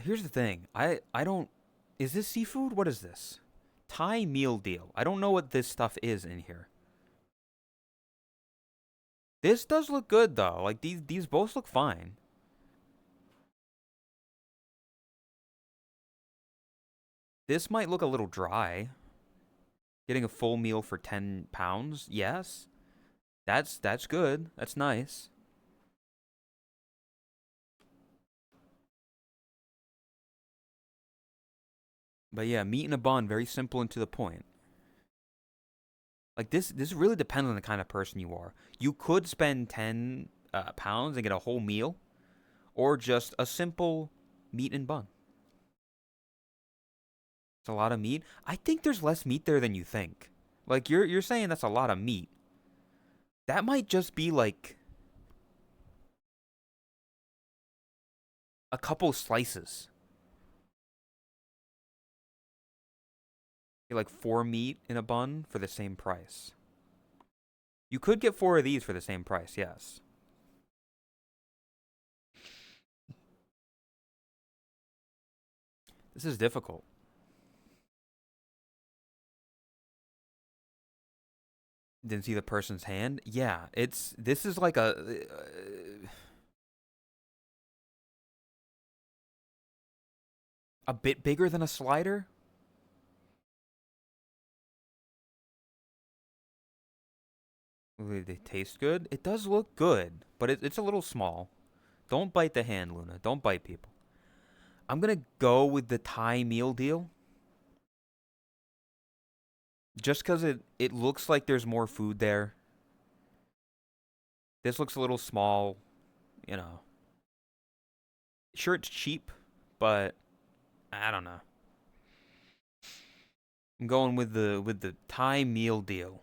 Here's the thing. I don't. Is this seafood? What is this? Thai meal deal. I don't know what this stuff is in here. This does look good though. Like these both look fine. This might look a little dry. Getting a full meal for 10 pounds? Yes. That's good. That's nice. But yeah, meat in a bun, very simple and to the point. Like this really depends on the kind of person you are. You could spend 10 pounds and get a whole meal, or just a simple meat and bun. It's a lot of meat. I think there's less meat there than you think. Like you're saying that's a lot of meat. That might just be like a couple slices. Get like 4 meat in a bun for the same price. You could get 4 of these for the same price, yes. This is difficult. Didn't see the person's hand. Yeah, this is like a bit bigger than a slider. They taste good. It does look good, but it's a little small. Don't bite the hand, Luna. Don't bite people. I'm gonna go with the Thai meal deal. Just because it looks like there's more food there. This looks a little small, you know. Sure, it's cheap, but I don't know. I'm going with the Thai meal deal.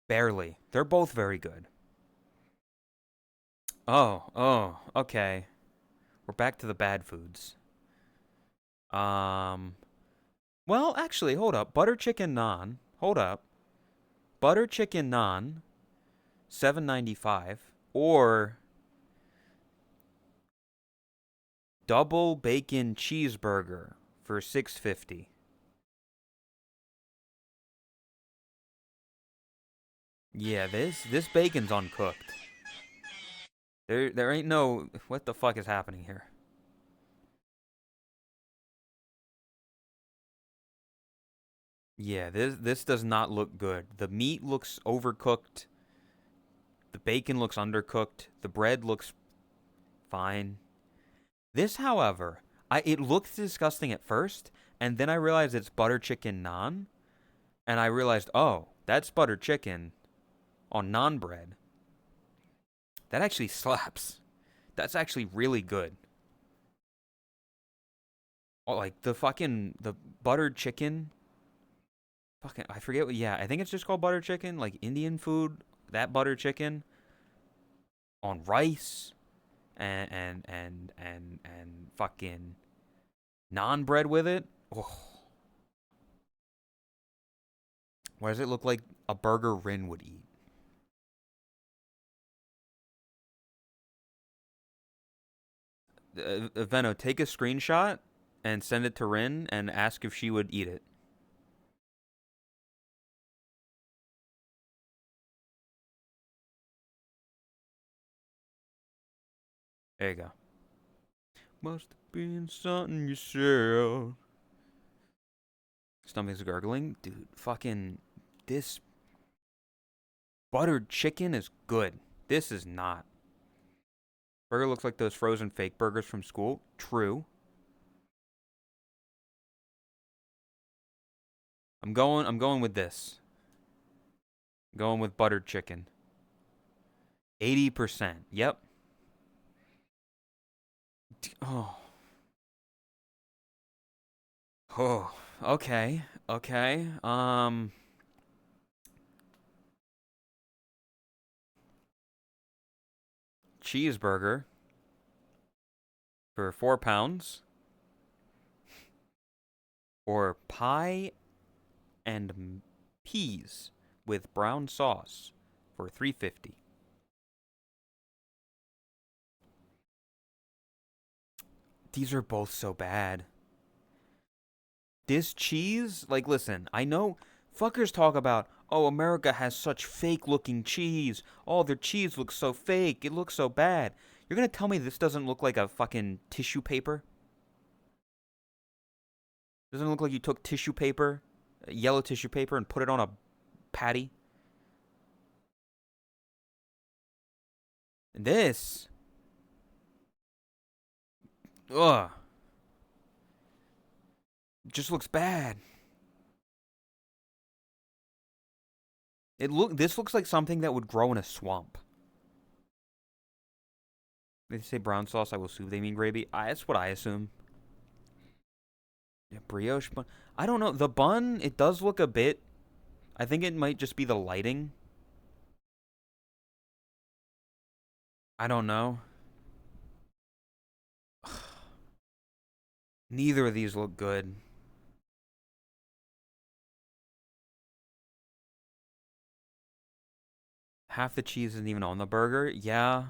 Barely. They're both very good. Oh, okay. We're back to the bad foods. Um, well, actually, hold up. Butter chicken naan. Hold up. Butter chicken naan, 7.95, or double bacon cheeseburger for 6.50. Yeah, this bacon's uncooked. There ain't no what the fuck is happening here. Yeah, this does not look good. The meat looks overcooked. The bacon looks undercooked. The bread looks fine. This, however, it looked disgusting at first, and then I realized it's butter chicken naan, and I realized, oh, that's butter chicken on naan bread. That actually slaps. That's actually really good. Oh, like the buttered chicken. Fucking, I forget what. Yeah, I think it's just called butter chicken. Like Indian food, that butter chicken on rice and fucking naan bread with it. Oh, why does it look like a burger Rin would eat? Veno, take a screenshot and send it to Rin and ask if she would eat it. There you go. Must have been something you said. Stomach's gurgling. Dude, fucking this buttered chicken is good. This is not. Burger looks like those frozen fake burgers from school. True. I'm going with this. I'm going with buttered chicken. 80%. Yep. Oh. Oh. Okay. Okay. Cheeseburger for £4, or pie and peas with brown sauce for 3.50. These are both so bad. This cheese, like, listen, I know fuckers talk about, oh, America has such fake looking cheese. Oh, their cheese looks so fake. It looks so bad. You're gonna tell me this doesn't look like a fucking tissue paper? Doesn't it look like you took tissue paper, yellow tissue paper, and put it on a patty? And this, ugh, just looks bad. This looks like something that would grow in a swamp. They say brown sauce, I will assume they mean gravy. That's what I assume. Yeah, brioche bun. I don't know. The bun, it does look a bit. I think it might just be the lighting. I don't know. Neither of these look good. Half the cheese isn't even on the burger. Yeah.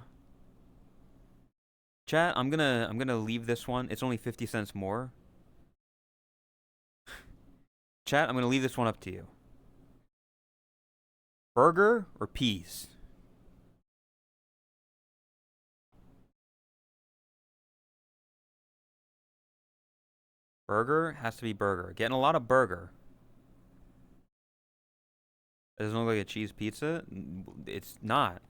Chat, I'm gonna leave this one. It's only 50 cents more. Chat, I'm gonna leave this one up to you. Burger or peas? Burger has to be burger. Getting a lot of burger. It doesn't look like a cheese pizza. It's not.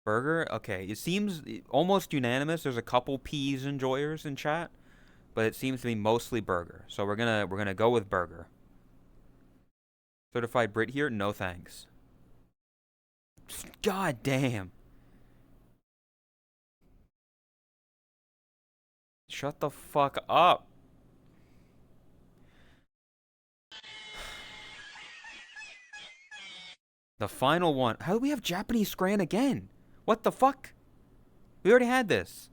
Burger? Okay. It seems almost unanimous. There's a couple peas enjoyers in chat, but it seems to be mostly burger. So we're gonna go with burger. Certified Brit here? No thanks. God damn. Shut the fuck up. The final one. How do we have Japanese scran again? What the fuck? We already had this.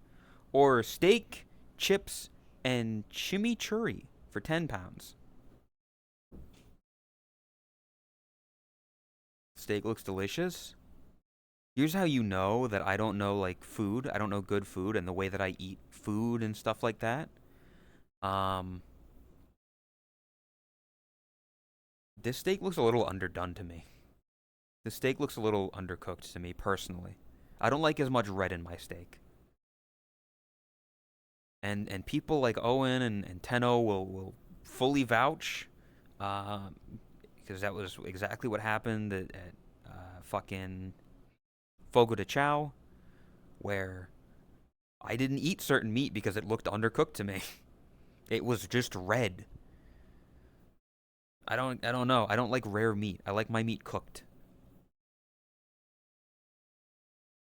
Or steak, chips, and chimichurri for £10. Steak looks delicious. Here's how you know that I don't know like food. I don't know good food and the way that I eat food and stuff like that. Um, this steak looks a little underdone to me. The steak looks a little undercooked to me personally. I don't like as much red in my steak. And people like Owen and Tenno will fully vouch, uh, because that was exactly what happened at fucking Fogo de Chao, where I didn't eat certain meat because it looked undercooked to me. It was just red. I don't know. I don't like rare meat. I like my meat cooked.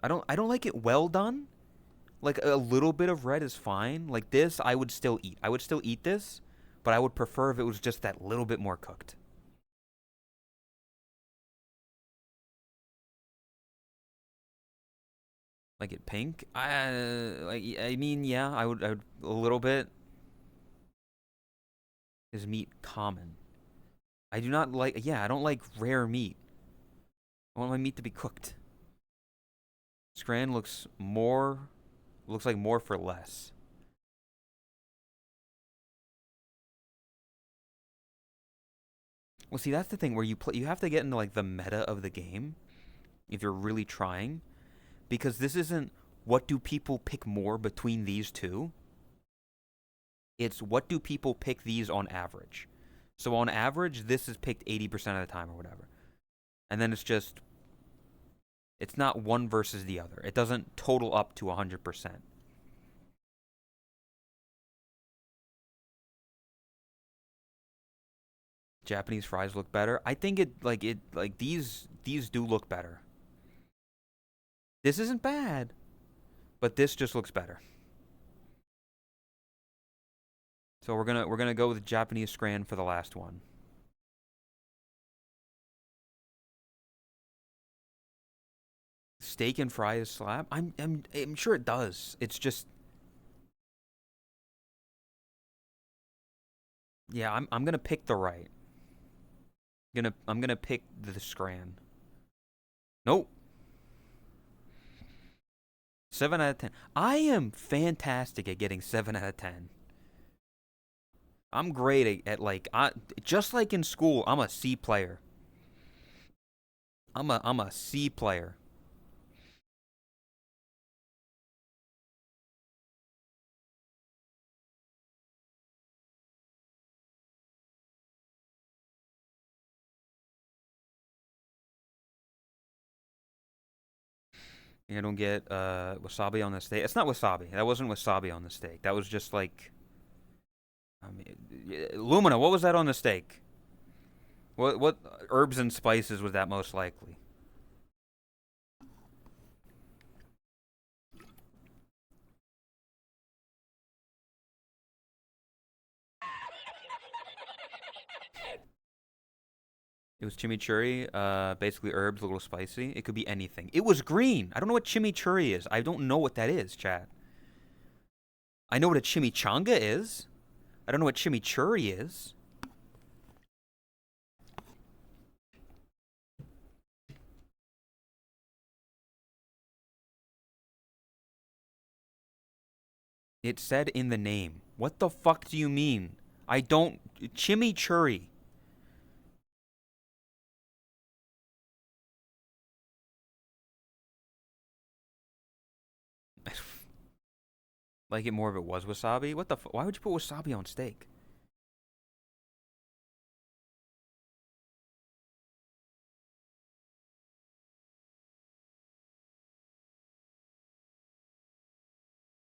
I don't like it well done. Like a little bit of red is fine. Like this I would still eat. I would still eat this, but I would prefer if it was just that little bit more cooked. Like it pink? I mean, yeah, I would a little bit. Is meat common? I do not like, yeah, I don't like rare meat. I want my meat to be cooked. Scran looks like more for less. Well, see, that's the thing where you have to get into like the meta of the game if you're really trying, because this isn't what do people pick more between these two. It's what do people pick these on average. So on average, this is picked 80% of the time or whatever. And then it's not one versus the other. It doesn't total up to 100%. Japanese fries look better. I think it these do look better. This isn't bad, but this just looks better. So we're gonna go with Japanese scran for the last one. Steak and fries slap. I'm sure it does. It's just yeah. I'm gonna pick the right. I'm gonna pick the scran. Nope. 7 out of 10. I am fantastic at getting 7 out of 10. I'm great at like I just like in school. I'm a C player. I'm a C player. You don't get wasabi on the steak. It's not wasabi. That wasn't wasabi on the steak. That was just like I mean, Lumina. What was that on the steak? What herbs and spices was that most likely? It was chimichurri, basically herbs, a little spicy. It could be anything. It was green. I don't know what chimichurri is. I don't know what that is, chat. I know what a chimichanga is. I don't know what chimichurri is. It said in the name. What the fuck do you mean? I don't... Chimichurri. Like it more if it was wasabi? What the why would you put wasabi on steak?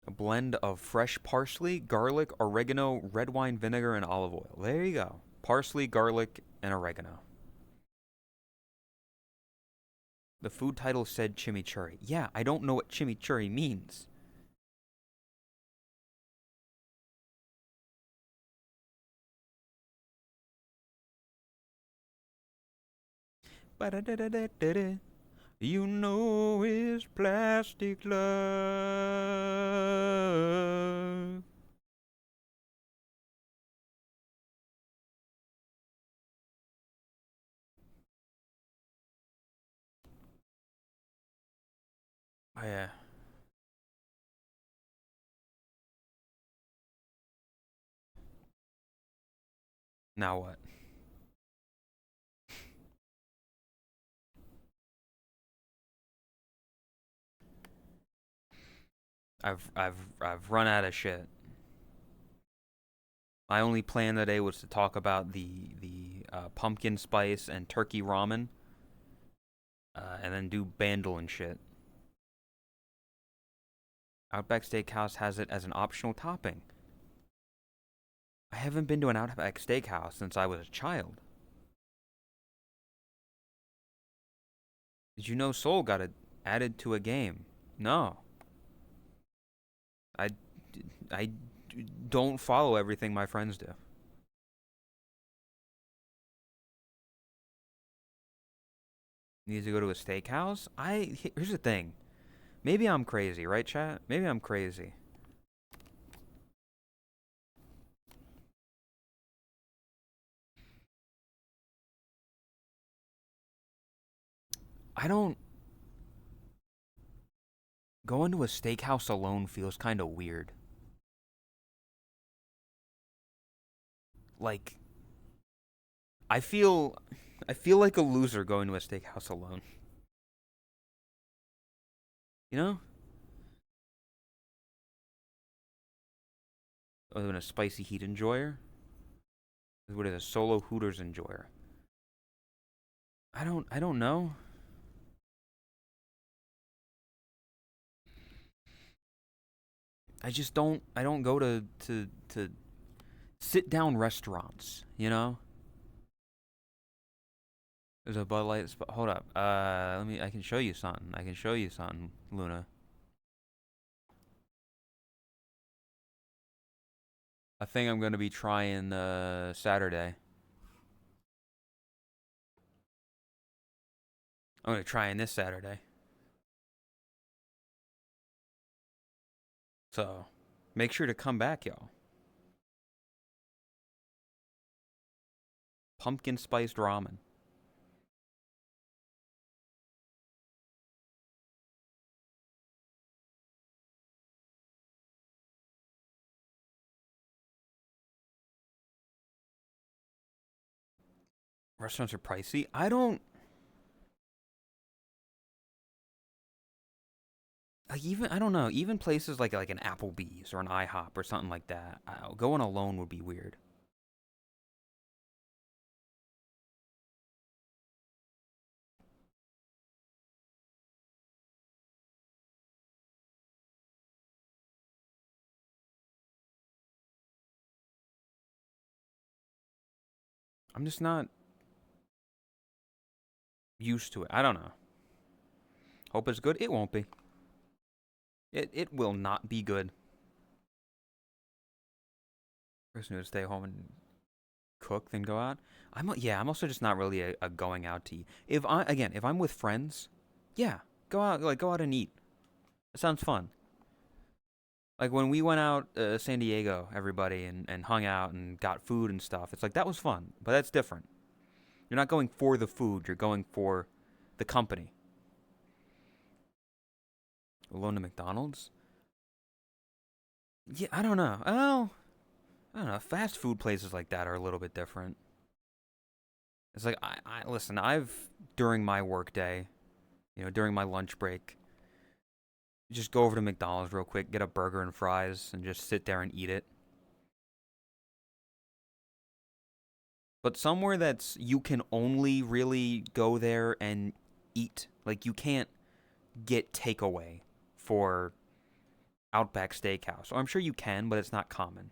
A blend of fresh parsley, garlic, oregano, red wine vinegar, and olive oil. There you go. Parsley, garlic, and oregano. The food title said chimichurri. Yeah, I don't know what chimichurri means. You know it's plastic love. Oh yeah. Now what? I've run out of shit. My only plan today was to talk about the pumpkin spice and turkey ramen, and then do bandle and shit. Outback Steakhouse has it as an optional topping. I haven't been to an Outback Steakhouse since I was a child. Did you know Soul got it added to a game? No. I, I don't follow everything my friends do. Needs to go to a steakhouse? Here's the thing. Maybe I'm crazy, right, chat? Maybe I'm crazy. I don't... Going to a steakhouse alone feels kind of weird. Like, I feel... I feel like a loser going to a steakhouse alone. You know? Other than a spicy heat enjoyer? What is a solo Hooters enjoyer? I don't know. I don't go to sit down restaurants, you know? There's a Bud Light spot. Hold up. Let me. I can show you something. I can show you something, Luna. A thing I'm gonna be trying Saturday. I'm gonna try in this Saturday. So, make sure to come back, y'all. Pumpkin spiced ramen. Restaurants are pricey. I don't like even. I don't know. Even places like an Applebee's or an IHOP or something like that. Going alone would be weird. I'm just not used to it. I don't know. Hope it's good. It won't be. It will not be good. Person who stay home and cook then go out. I'm also just not really a going out to eat. If I'm with friends, yeah, go out and eat. It sounds fun. Like when we went out San Diego, everybody and hung out and got food and stuff. It's like that was fun, but that's different. You're not going for the food, you're going for the company. Alone to McDonald's? Yeah, I don't know. Well, I don't know. Fast food places like that are a little bit different. It's like I listen. I've during my work day, during my lunch break, just go over to McDonald's real quick, get a burger and fries, and just sit there and eat it. But somewhere that's you can only really go there and eat. Like you can't get takeaway for Outback Steakhouse. Or I'm sure you can, but it's not common.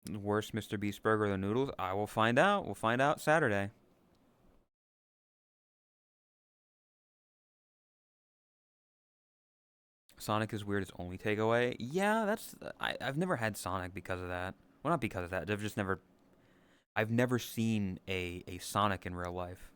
Worst Mr. Beast burger, the noodles? I will find out. We'll find out Saturday. Sonic is weird. It's only takeaway. Yeah, I've never had Sonic because of that. Well, not because of that. I've never seen a Sonic in real life.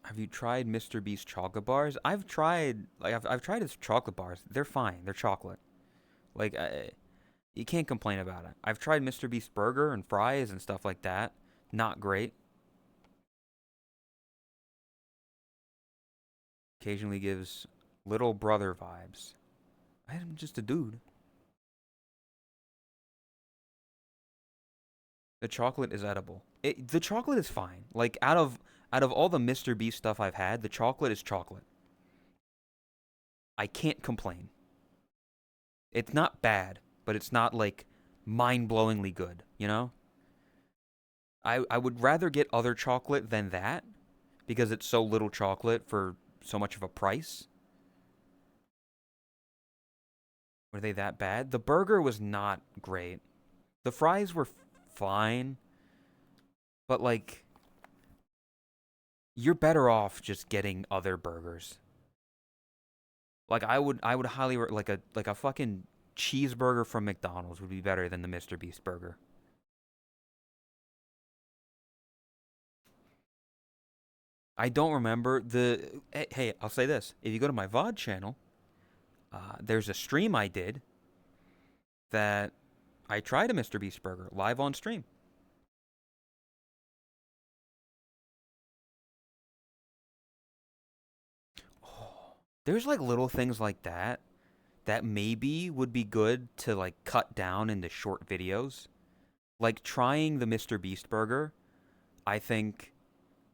Have you tried Mr. Beast chocolate bars? I've tried his chocolate bars. They're fine. They're chocolate. Like you can't complain about it. I've tried Mr. Beast burger and fries and stuff like that. Not great. Occasionally gives little brother vibes. I'm just a dude. The chocolate is edible. The chocolate is fine. Like out of all the Mr. Beast stuff I've had, the chocolate is chocolate. I can't complain. It's not bad, but it's not like mind-blowingly good, you know? I would rather get other chocolate than that because it's so little chocolate for so much of a price. Were they that bad? The burger was not great. The fries were fine, but like you're better off just getting other burgers. Like I would highly like a fucking cheeseburger from McDonald's would be better than the Mr. Beast burger. I don't remember the. Hey, I'll say this: if you go to my VOD channel, there's a stream I did that I tried a Mr. Beast burger live on stream. Oh, there's like little things like that that maybe would be good to like cut down into short videos. Like trying the Mr. Beast burger, I think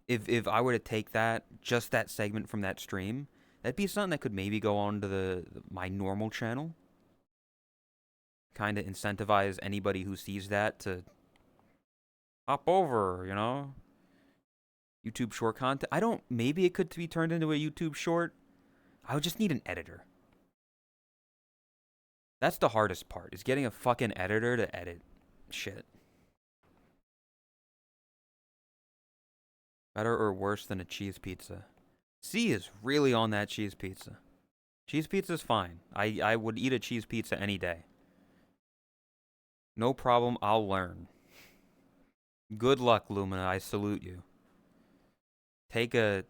if I were to take that just that segment from that stream, that'd be something that could maybe go on to the my normal channel. Kind of incentivize anybody who sees that to hop over, YouTube short content. I don't. Maybe it could be turned into a YouTube short. I would just need an editor. That's the hardest part, is getting a fucking editor to edit shit. Better or worse than a cheese pizza? C is really on that cheese pizza. Cheese pizza's fine. I would eat a cheese pizza any day. No problem, I'll learn. Good luck, Lumina. I salute you. Take a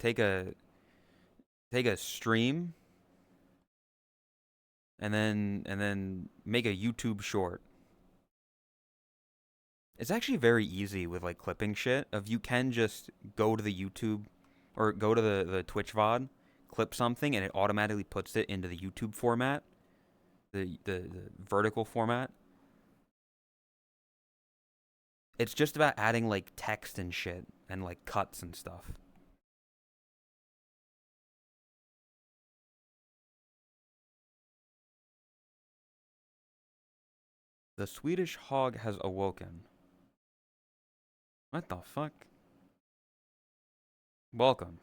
stream and then make a YouTube short. It's actually very easy with like clipping shit. If you can just go to the YouTube or go to the Twitch VOD, clip something, and it automatically puts it into the YouTube format, the vertical format. It's just about adding like text and shit and like cuts and stuff. The Swedish hog has awoken. What the fuck? Welcome.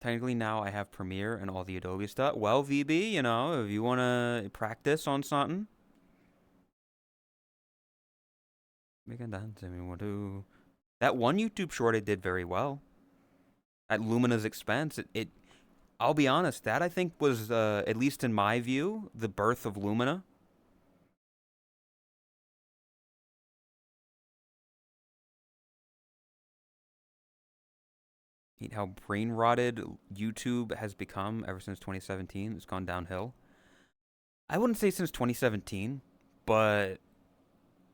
Technically now I have Premiere and all the Adobe stuff. Well, VB, you know, if you want to practice on something. Make a dance if you want to. That one YouTube short I did very well. At Lumina's expense. I'll be honest, that I think was, at least in my view, the birth of Lumina. How brain rotted YouTube has become ever since 2017. It's gone downhill. I wouldn't say since 2017, but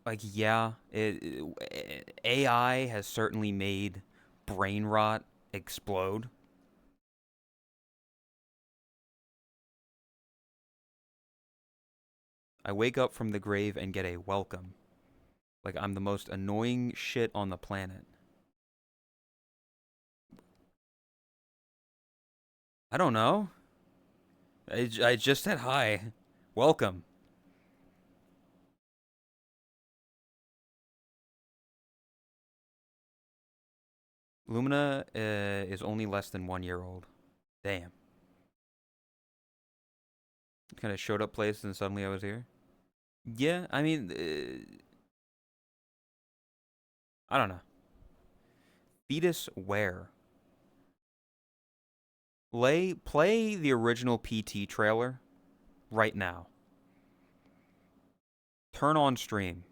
like yeah, AI has certainly made brain rot explode. I wake up from the grave and get a welcome. Like I'm the most annoying shit on the planet. I don't know. I just said hi. Welcome. Lumina is only less than 1 year old. Damn. Kind of showed up place and suddenly I was here. Yeah, I mean, I don't know. Fetus where? Play the original PT trailer right now. Turn on stream.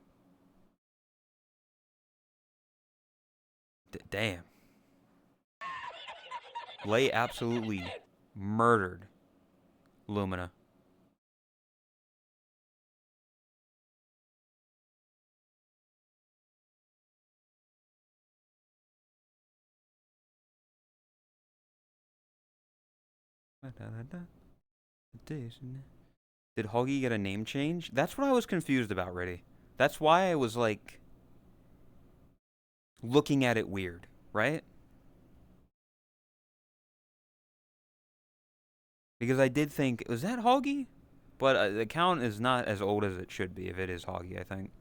Damn. Lay absolutely murdered Lumina. Did Hoggy get a name change? That's what I was confused about, really. That's why I was like looking at it weird, right? Because I did think, was that Hoggy? But the account is not as old as it should be if it is Hoggy, I think.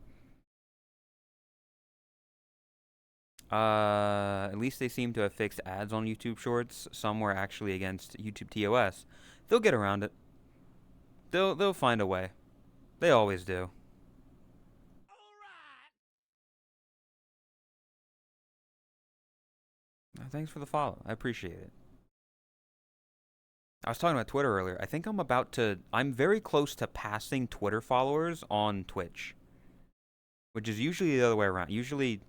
At least they seem to have fixed ads on YouTube Shorts. Some were actually against YouTube TOS. They'll get around it. They'll find a way. They always do. Thanks for the follow. I appreciate it. I was talking about Twitter earlier. I think I'm very close to passing Twitter followers on Twitch, which is usually the other way around. Usually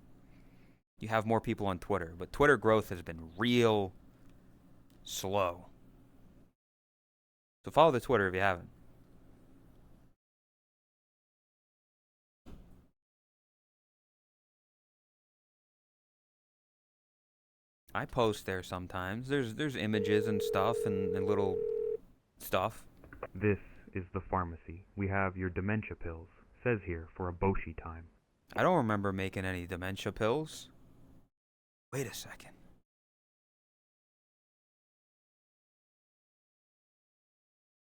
you have more people on Twitter, but Twitter growth has been real slow. So follow the Twitter if you haven't. I post there sometimes. There's images and stuff and little stuff. This is the pharmacy. We have your dementia pills. Says here for a Boshi time. I don't remember making any dementia pills. Wait a second.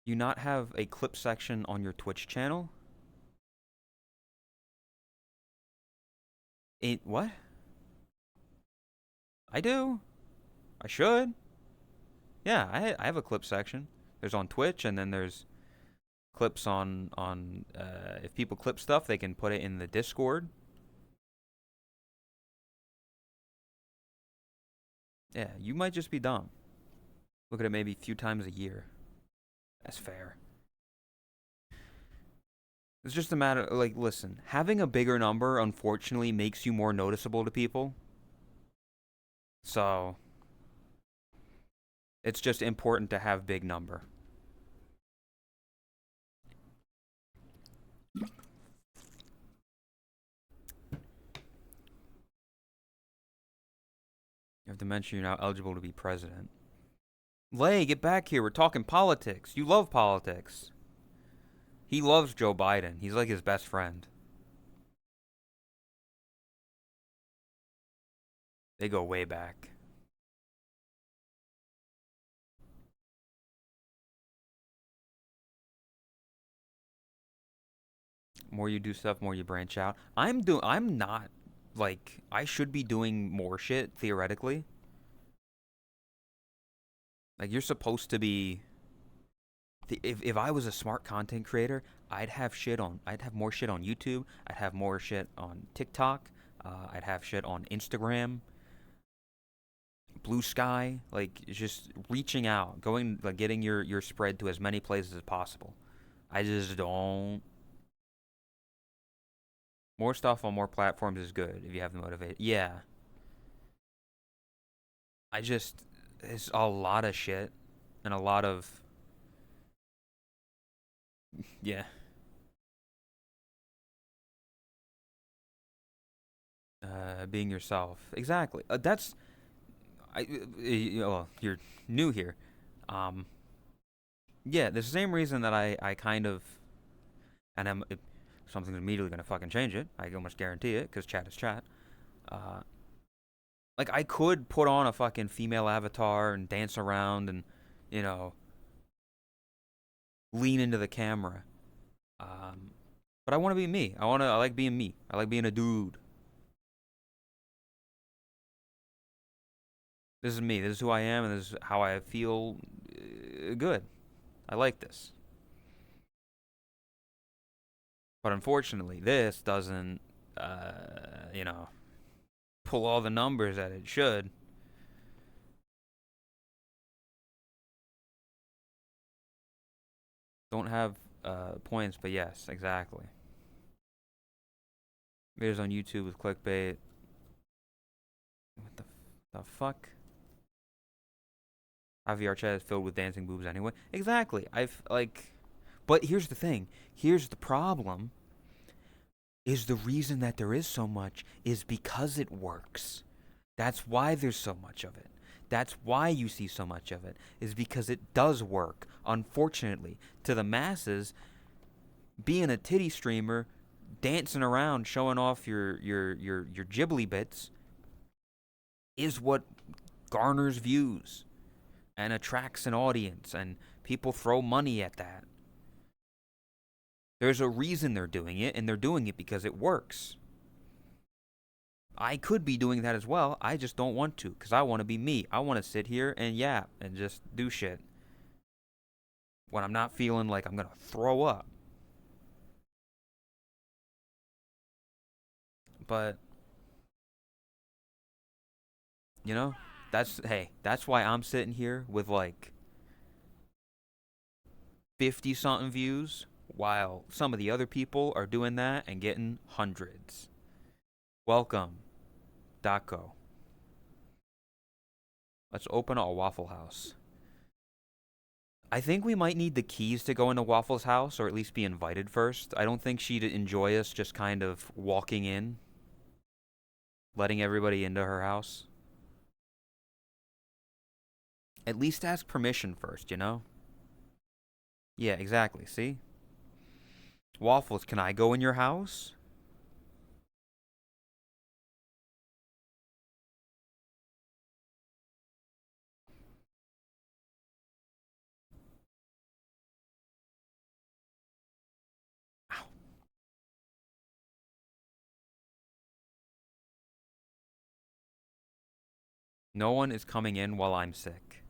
You not have a clip section on your Twitch channel? What? I do. I should. Yeah, I have a clip section. There's on Twitch, and then there's clips on if people clip stuff, they can put it in the Discord. Yeah, you might just be dumb. Look at it maybe a few times a year. That's fair. It's just a matter, like, listen, having a bigger number unfortunately makes you more noticeable to people. So, it's just important to have big number. You have to mention you're now eligible to be president. Lay, get back here. We're talking politics. You love politics. He loves Joe Biden. He's like his best friend. They go way back. More you do stuff, more you branch out. I'm not like I should be doing more shit theoretically. Like you're supposed to be if I was a smart content creator, I'd have more shit on YouTube, I'd have more shit on TikTok, I'd have shit on Instagram, Blue Sky, like just reaching out, going like getting your spread to as many places as possible. I just don't. More stuff on more platforms is good if you have the motivation. Yeah, I just it's a lot of shit and a lot of yeah. Being yourself. Exactly. That's well, you're new here. Um, yeah, the same reason that I kind of, and something's immediately gonna fucking change it. I almost guarantee it, because chat is chat. Uh, like I could put on a fucking female avatar and dance around and, you know, lean into the camera. Um, but I want to be me. I like being me. I like being a dude. This is me. This is who I am, and this is how I feel. Good. I like this. But unfortunately, this doesn't, you know, pull all the numbers that it should. Don't have points, but yes, exactly. Videos on YouTube with clickbait. What the fuck? IVR chat is filled with dancing boobs anyway. Exactly. I've like, but here's the thing. Here's the problem. Is the reason that there is so much is because it works. That's why there's so much of it. That's why you see so much of it, is because it does work. Unfortunately, to the masses, being a titty streamer, dancing around, showing off your ghibli bits, is what garners views and attracts an audience, and people throw money at that. There's a reason they're doing it, and they're doing it because it works. I could be doing that as well. I just don't want to because I want to be me. I want to sit here and yap and just do shit when I'm not feeling like I'm going to throw up. But, you know, that's why I'm sitting here with like 50 something views while some of the other people are doing that and getting hundreds. Welcome, Daco. Let's open a Waffle House. I think we might need the keys to go into Waffle's house, or at least be invited first. I don't think she'd enjoy us just kind of walking in, letting everybody into her house. At least ask permission first, you know? Yeah, exactly. See? Waffles, can I go in your house? No one is coming in while I'm sick.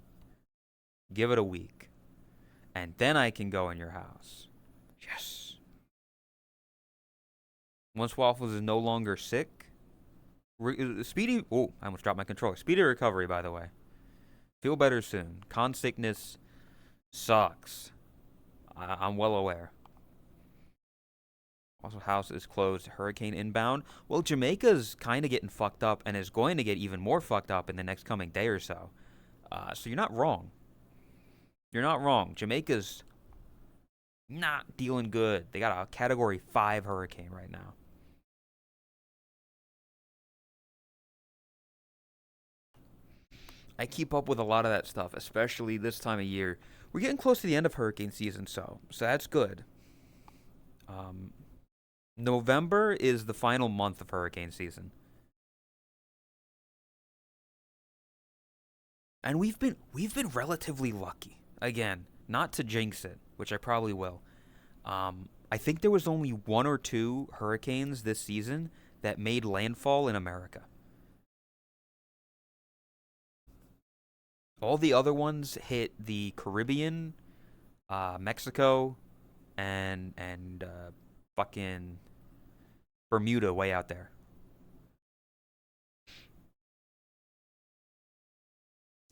Give it a week. And then I can go in your house. Yes. Once Waffles is no longer sick, speedy. Oh, I almost dropped my controller. Speedy recovery, by the way. Feel better soon. Con sickness sucks. I'm well aware. Also, house is closed. Hurricane inbound. Well, Jamaica's kind of getting fucked up and is going to get even more fucked up in the next coming day or so. So you're not wrong. You're not wrong. Jamaica's not dealing good. They got a Category 5 hurricane right now. I keep up with a lot of that stuff, especially this time of year. We're getting close to the end of hurricane season, so that's good. Um, November is the final month of hurricane season, and we've been relatively lucky. Again, not to jinx it, which I probably will. I think there was only one or two hurricanes this season that made landfall in America. All the other ones hit the Caribbean, Mexico, and fucking Bermuda way out there.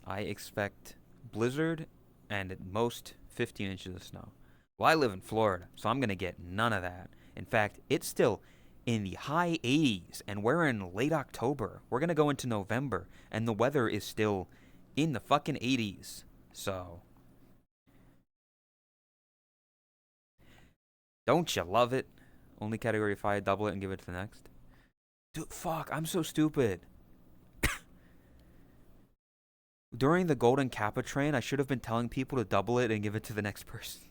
I expect blizzard and at most 15 inches of snow. Well, I live in Florida, so I'm going to get none of that. In fact, it's still in the high 80s, and we're in late October. We're going to go into November, and the weather is still in the fucking 80s. So, don't you love it? Only Category 5, double it and give it to the next. Dude, fuck, I'm so stupid. During the Golden Kappa train, I should have been telling people to double it and give it to the next person.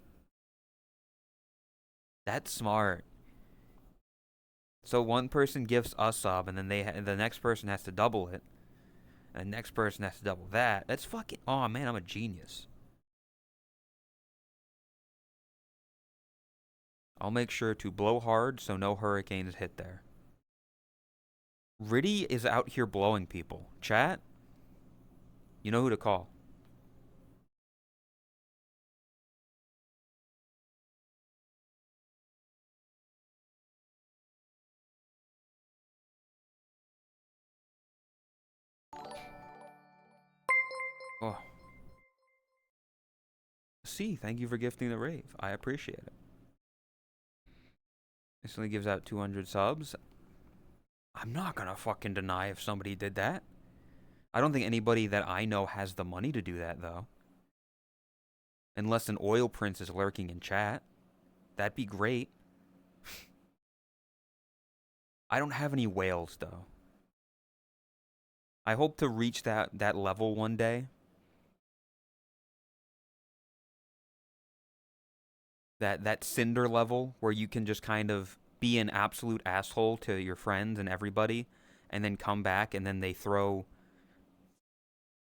That's smart. So one person gives a sub, and then the next person has to double it, and the next person has to double that. That's fucking. Oh man, I'm a genius. I'll make sure to blow hard so no hurricanes hit there. Riddy is out here blowing people. Chat, you know who to call. Oh, see, thank you for gifting the rave. I appreciate it. This only gives out 200 subs. I'm not gonna fucking deny if somebody did that. I don't think anybody that I know has the money to do that, though. Unless an oil prince is lurking in chat. That'd be great. I don't have any whales, though. I hope to reach that level one day. That cinder level where you can just kind of be an absolute asshole to your friends and everybody, and then come back and then they throw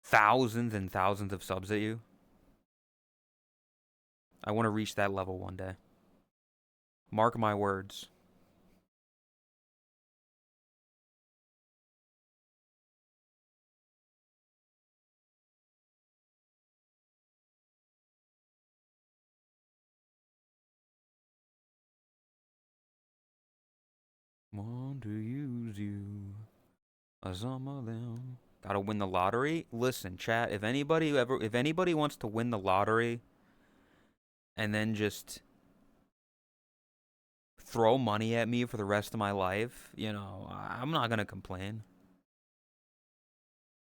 thousands and thousands of subs at you. I want to reach that level one day. Mark my words. Want to use you as some of them. Gotta win the lottery. Listen, chat. If anybody wants to win the lottery, and then just throw money at me for the rest of my life, I'm not gonna complain.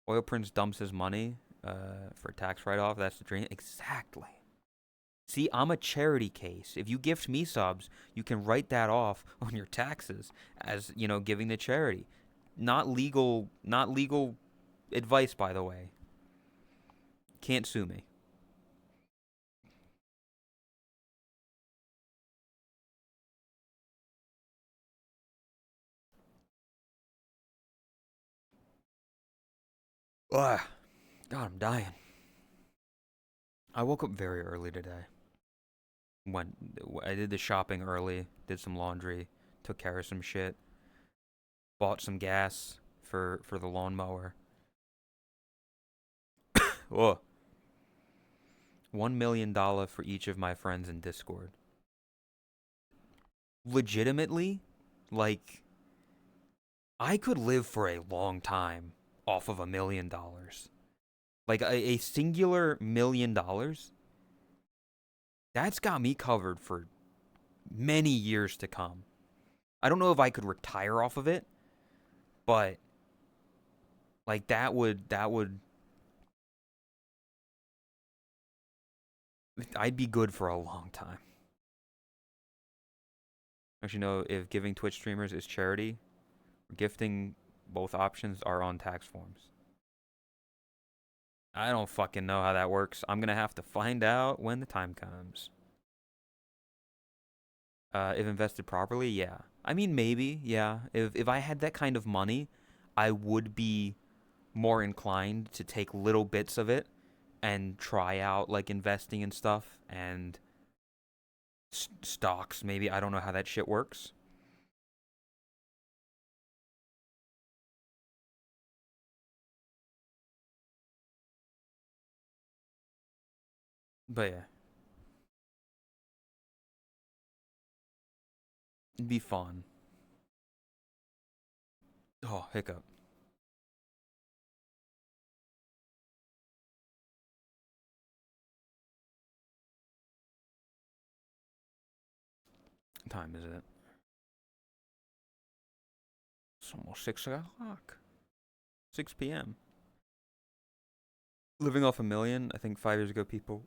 Oil Prince dumps his money for tax write-off. That's the dream. Exactly. See, I'm a charity case. If you gift me subs, you can write that off on your taxes as, giving to charity. Not legal advice, by the way. Can't sue me. Ugh. God, I'm dying. I woke up very early today. I did the shopping early, did some laundry, took care of some shit, bought some gas for the lawnmower. Whoa. $1 million for each of my friends in Discord. Legitimately, like, I could live for a long time off of $1 million. Like a singular $1 million. That's got me covered for many years to come. I don't know if I could retire off of it, but like that would I'd be good for a long time. Actually, no, if giving Twitch streamers is charity, gifting, both options are on tax forms. I don't fucking know how that works. I'm gonna have to find out when the time comes. If invested properly, yeah. I mean, maybe, yeah. If I had that kind of money, I would be more inclined to take little bits of it and try out like investing in stuff and stocks. Maybe I don't know how that shit works. But yeah, it'd be fun. Oh, hiccup. What time is it? It's almost 6 o'clock. 6 p.m. Living off $1 million. I think 5 years ago people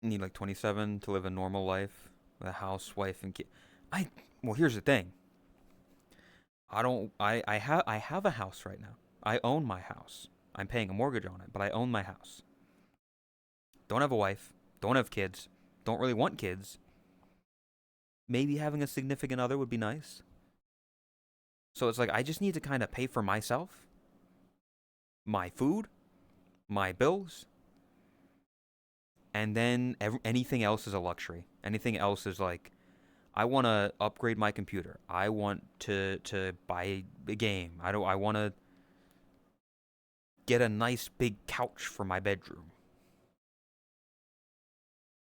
need like 27 to live a normal life with a house, wife, and kid. Well, here's the thing. I have a house right now. I own my house. I'm paying a mortgage on it, but I own my house. Don't have a wife. Don't have kids. Don't really want kids. Maybe having a significant other would be nice. So it's like I just need to kind of pay for myself, my food, my bills, and then anything else is a luxury. Anything else is like I want to upgrade my computer. I want to buy a game. I want to get a nice big couch for my bedroom.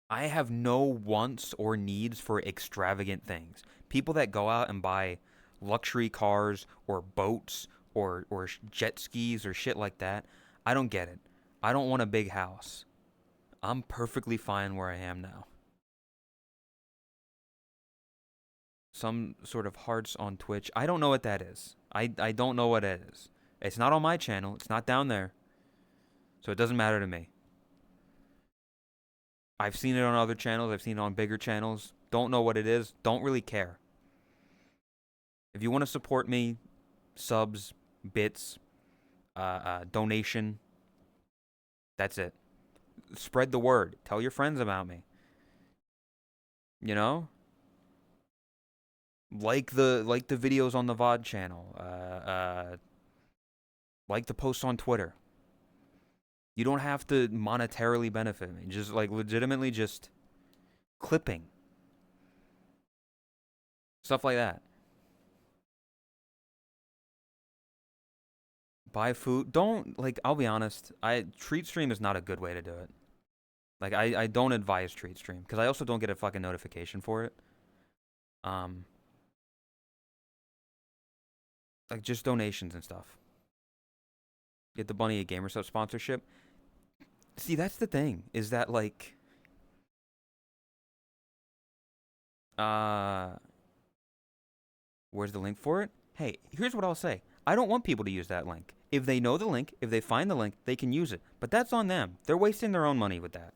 I have no wants or needs for extravagant things. People that go out and buy luxury cars or boats or jet skis or shit like that, I don't get it. I don't want a big house. I'm perfectly fine where I am now. Some sort of hearts on Twitch. I don't know what that is. I don't know what it is. It's not on my channel. It's not down there. So it doesn't matter to me. I've seen it on other channels. I've seen it on bigger channels. Don't know what it is. Don't really care. If you want to support me, subs, bits, donation, that's it. Spread the word. Tell your friends about me. You know? Like the videos on the VOD channel. Like the posts on Twitter. You don't have to monetarily benefit me. Just like legitimately just clipping. Stuff like that. Buy food. Don't like I'll be honest, treat stream is not a good way to do it. Like I don't advise treat stream because I also don't get a fucking notification for it. Um like just donations and stuff. Get the Bunny a GamerSub sponsorship. See, that's the thing, is that like where's the link for it? Hey, here's what I'll say. I don't want people to use that link. If they know the link, if they find the link, they can use it. But that's on them. They're wasting their own money with that.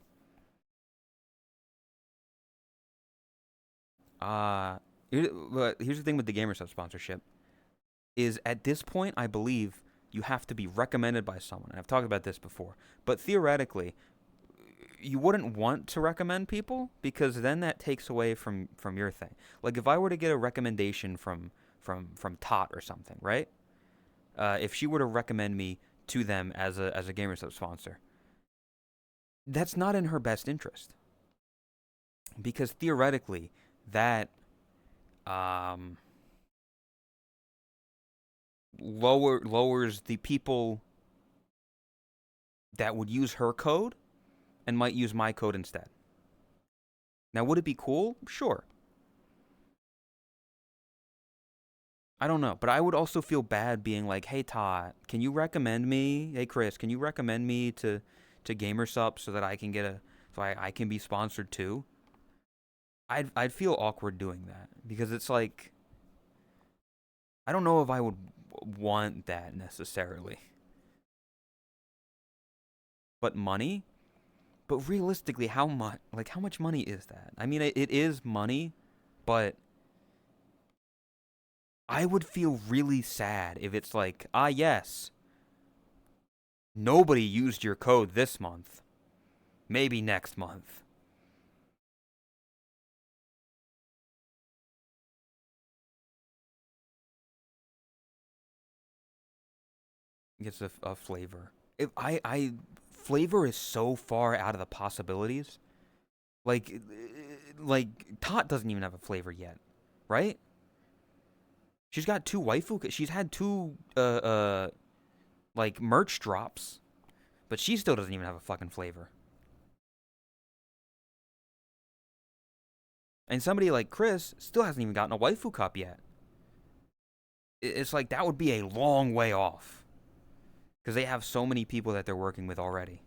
But here's the thing with the GamerSub sponsorship. Is at this point, I believe you have to be recommended by someone. And I've talked about this before. But theoretically, you wouldn't want to recommend people because then that takes away from your thing. Like if I were to get a recommendation from Tot or something, right? If she were to recommend me to them as a GamerSub sponsor, that's not in her best interest. Because theoretically, that lowers the people that would use her code and might use my code instead. Now, would it be cool? Sure. I don't know, but I would also feel bad being like, hey, Todd, can you recommend me? Hey, Chris, can you recommend me to GamerSup so that I can I can be sponsored too? I'd feel awkward doing that because it's like, I don't know if I would want that necessarily. But money? But realistically, how much? Like, how much money is that? I mean, it is money, but I would feel really sad if it's like, yes, nobody used your code this month. Maybe next month. It's a flavor. Flavor is so far out of the possibilities. Like, Tot doesn't even have a flavor yet, right? She's got 2 waifu. She's had 2 like merch drops, but she still doesn't even have a fucking flavor. And somebody like Chris still hasn't even gotten a waifu cup yet. It's like that would be a long way off because they have so many people that they're working with already.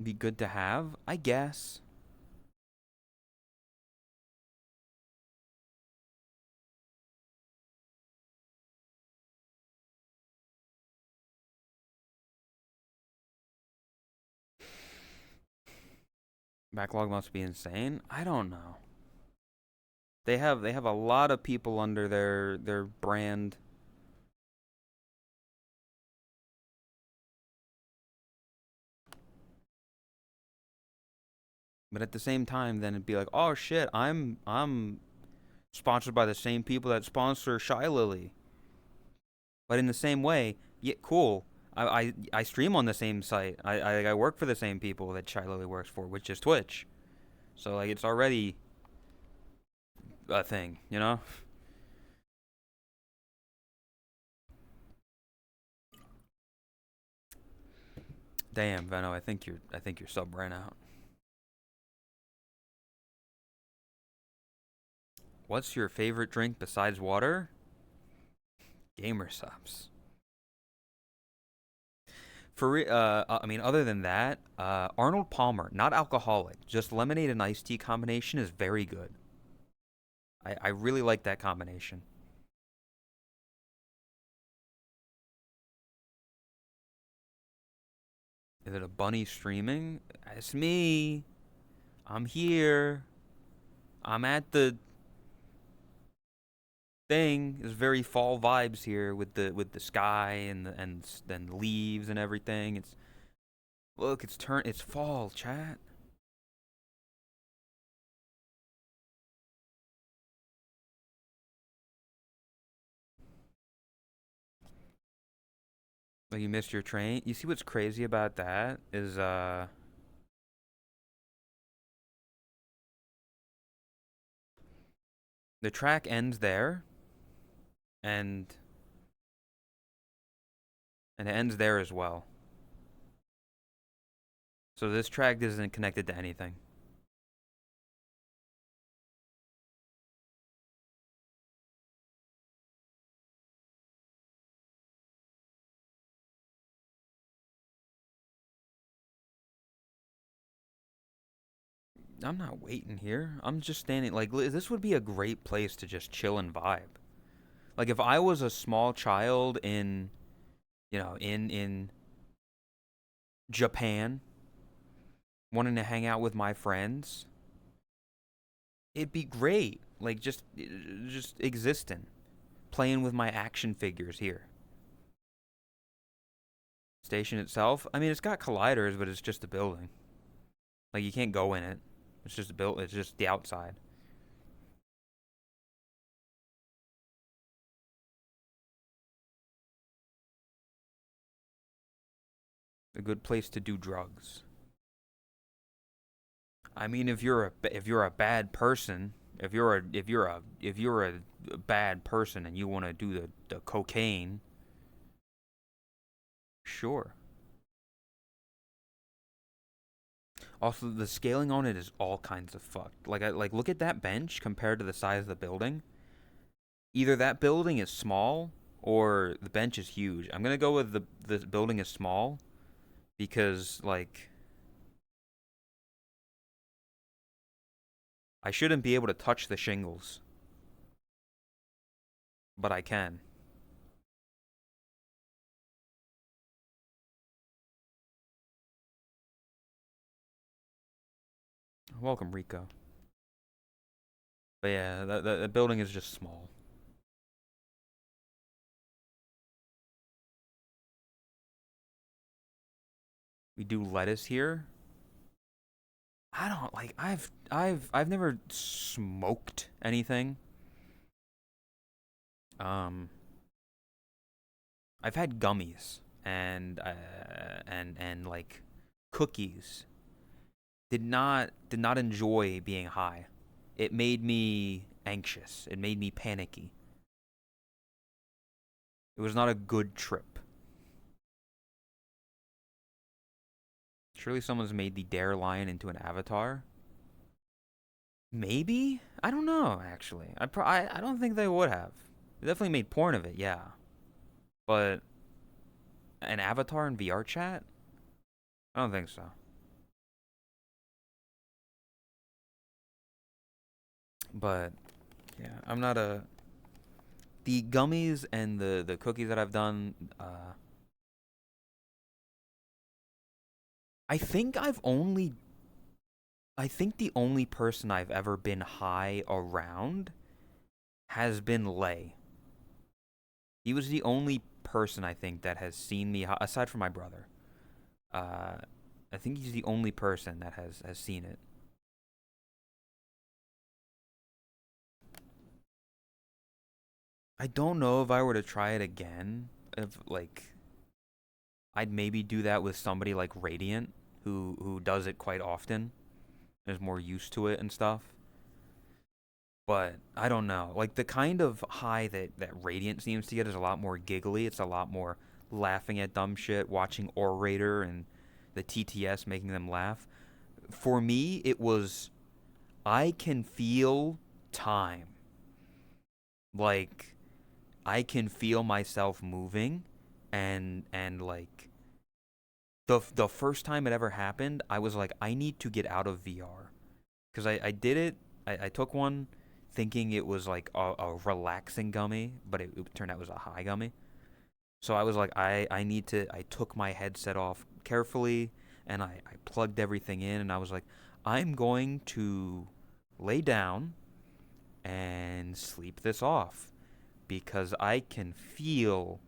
Be good to have, I guess. Backlog must be insane. I don't know. They have a lot of people under their brand. But at the same time, then it'd be like, oh shit, I'm sponsored by the same people that sponsor Shy Lily. But in the same way, yeah, cool. I stream on the same site. I work for the same people that Shy Lily works for, which is Twitch. So like it's already a thing, you know? Damn, Veno, I think your sub ran out. What's your favorite drink besides water? Gamer subs. I mean, other than that, Arnold Palmer, not alcoholic, just lemonade and iced tea combination is very good. I really like that combination. Is it a bunny streaming? It's me. I'm here. I'm at the thing. There's very fall vibes here with the sky and then leaves and everything. It's fall, chat. Like you missed your train. You see what's crazy about that is the track ends there and it ends there as well. So this track isn't connected to anything. I'm not waiting here. I'm just standing. Like this would be a great place to just chill and vibe. Like if I was a small child in, in Japan, wanting to hang out with my friends, it'd be great. Like just existing, playing with my action figures here. Station itself, I mean, it's got colliders, but it's just a building. Like you can't go in it. It's just a build. It's just the outside. A good place to do drugs. I mean, if you're a bad person, if you're a bad person and you want to do the cocaine, Sure. Also, the scaling on it is all kinds of fucked. Like look at that bench compared to the size of the building. Either that building is small or the bench is huge. I'm gonna go with the building is small because like I shouldn't be able to touch the shingles, but I can. Welcome, Rico. But yeah, the building is just small. We do lettuce here. I don't like I've never smoked anything. Um I've had gummies and like cookies. Did not enjoy being high. It made me anxious. It made me panicky. It was not a good trip. Surely someone's made the Dare Lion into an avatar. Maybe? I don't know, actually. I don't think they would have. They definitely made porn of it, yeah. But an avatar in VR chat? I don't think so. But yeah, I'm not a the gummies and the cookies that I've done. I think I think the only person I've ever been high around has been Lay. He was the only person I think that has seen me aside from my brother. Uh, I think he's the only person that has seen it. I don't know if I were to try it again. If like I'd maybe do that with somebody like Radiant, who does it quite often, is more used to it and stuff. But I don't know. Like the kind of high that Radiant seems to get is a lot more giggly. It's a lot more laughing at dumb shit, watching Orator and the TTS making them laugh. For me, it was I can feel time. Like I can feel myself moving and like the first time it ever happened, I was like, I need to get out of VR. Because I did it, I took one thinking it was like a relaxing gummy, but it turned out it was a high gummy. So I was like, I need to, I took my headset off carefully and I plugged everything in and I was like, I'm going to lay down and sleep this off because I can feel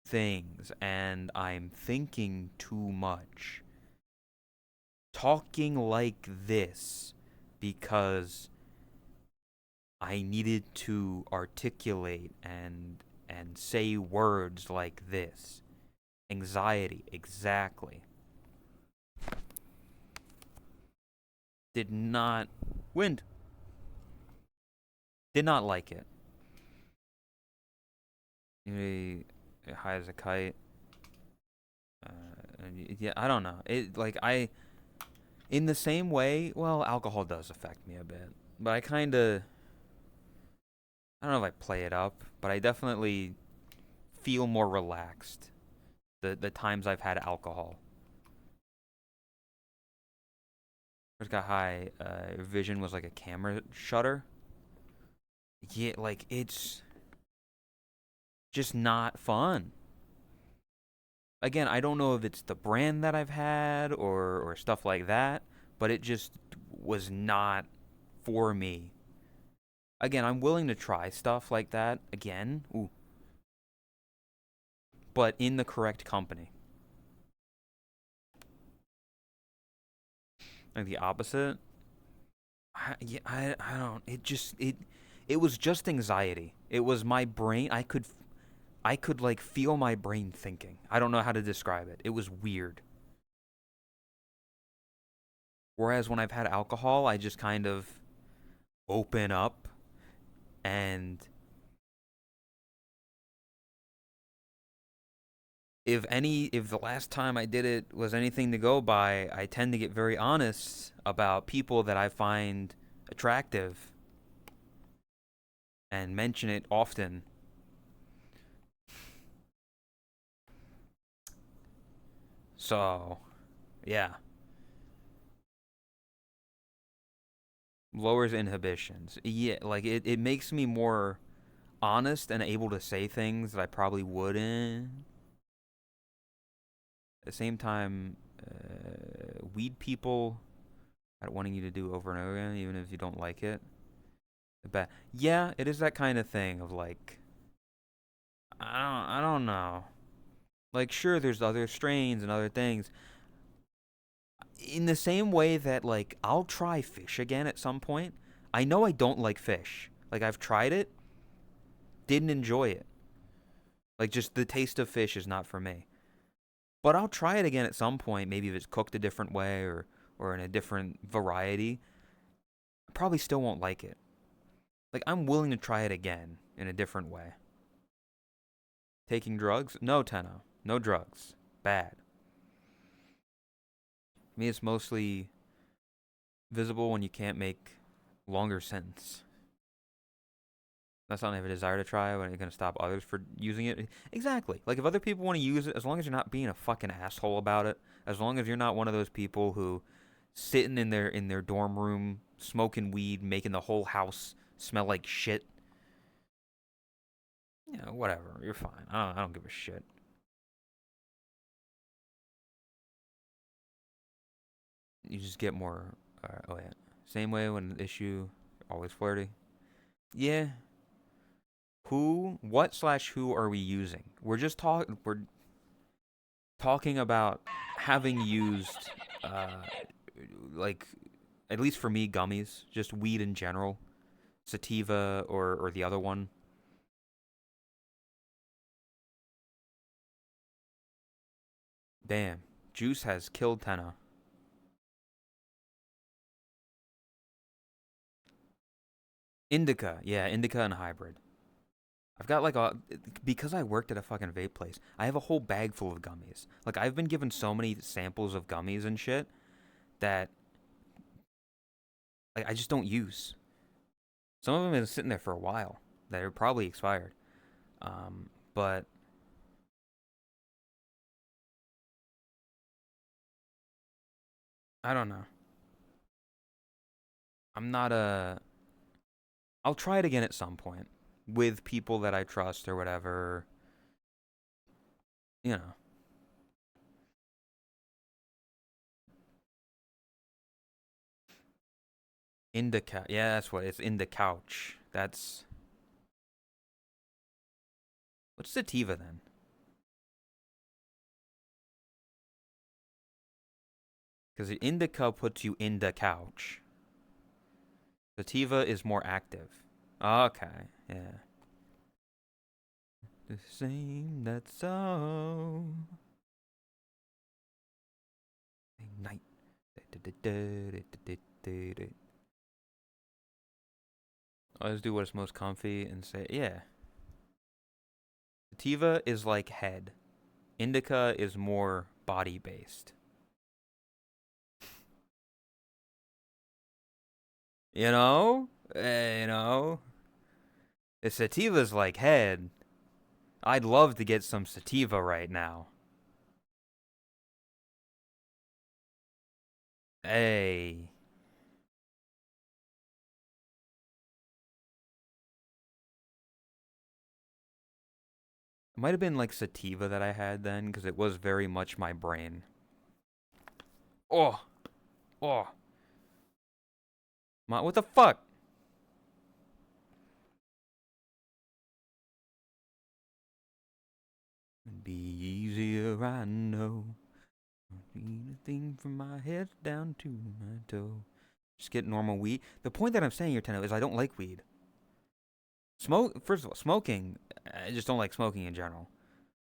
things and I'm thinking too much. Talking like this because I needed to articulate and say words like this. Anxiety, exactly. Did not wind. Did not like it. High as a kite. Yeah, I don't know. It like I in the same way. Well, alcohol does affect me a bit, but I don't know if I play it up, but I definitely feel more relaxed the times I've had alcohol. First got high. Vision was like a camera shutter. Yeah, like it's just not fun. Again, I don't know if it's the brand that I've had or stuff like that, but it just was not for me. Again, I'm willing to try stuff like that again, ooh, but in the correct company. Like the opposite. I don't. It was just anxiety. It was my brain. I could like feel my brain thinking. I don't know how to describe it. It was weird. Whereas when I've had alcohol, I just kind of open up and if the last time I did it was anything to go by, I tend to get very honest about people that I find attractive and mention it often. So, yeah, lowers inhibitions. Yeah, like it makes me more honest and able to say things that I probably wouldn't. At the same time, weed people wanting you to do over and over again, even if you don't like it. But yeah, it is that kind of thing of like, I don't know. Like, sure, there's other strains and other things. In the same way that like I'll try fish again at some point. I know I don't like fish. Like I've tried it, didn't enjoy it. Like just the taste of fish is not for me. But I'll try it again at some point, maybe if it's cooked a different way or in a different variety. I probably still won't like it. Like I'm willing to try it again in a different way. Taking drugs? No, Tenno. No drugs. Bad. I mean, it's mostly visible when you can't make longer sense. That's not have a desire to try when you're going to stop others for using it. Exactly. Like if other people want to use it, as long as you're not being a fucking asshole about it, as long as you're not one of those people who sitting in their dorm room smoking weed, making the whole house smell like shit. You know, whatever. You're fine. I don't give a shit. You just get more. Oh yeah. Same way when the issue always flirty. Yeah. What slash who are we using? We're talking about having used, uh, like, at least for me, gummies, just weed in general, sativa or the other one. Damn, juice has killed Tenna. Indica, yeah, indica and hybrid. I've got like because I worked at a fucking vape place. I have a whole bag full of gummies. Like I've been given so many samples of gummies and shit that like I just don't use. Some of them have been sitting there for a while. They're probably expired. But I don't know. I'm not a. I'll try it again at some point with people that I trust or whatever. You know, indica. Yeah, that's what it's in the couch. That's what's sativa then? Because the indica puts you in the couch. Sativa is more active. Okay, yeah. The same. That's all. Night. Always do what's most comfy and say, yeah. Sativa is like head. Indica is more body based. You know? You know? If sativa's like head, I'd love to get some sativa right now. Hey. It might have been like sativa that I had then, because it was very much my brain. Oh. Oh. What the fuck? It'd be easier, I know. Need a thing from my head down to my toe. Just get normal weed. The point that I'm saying here, Tenno, is I don't like weed. First of all, smoking, I just don't like smoking in general.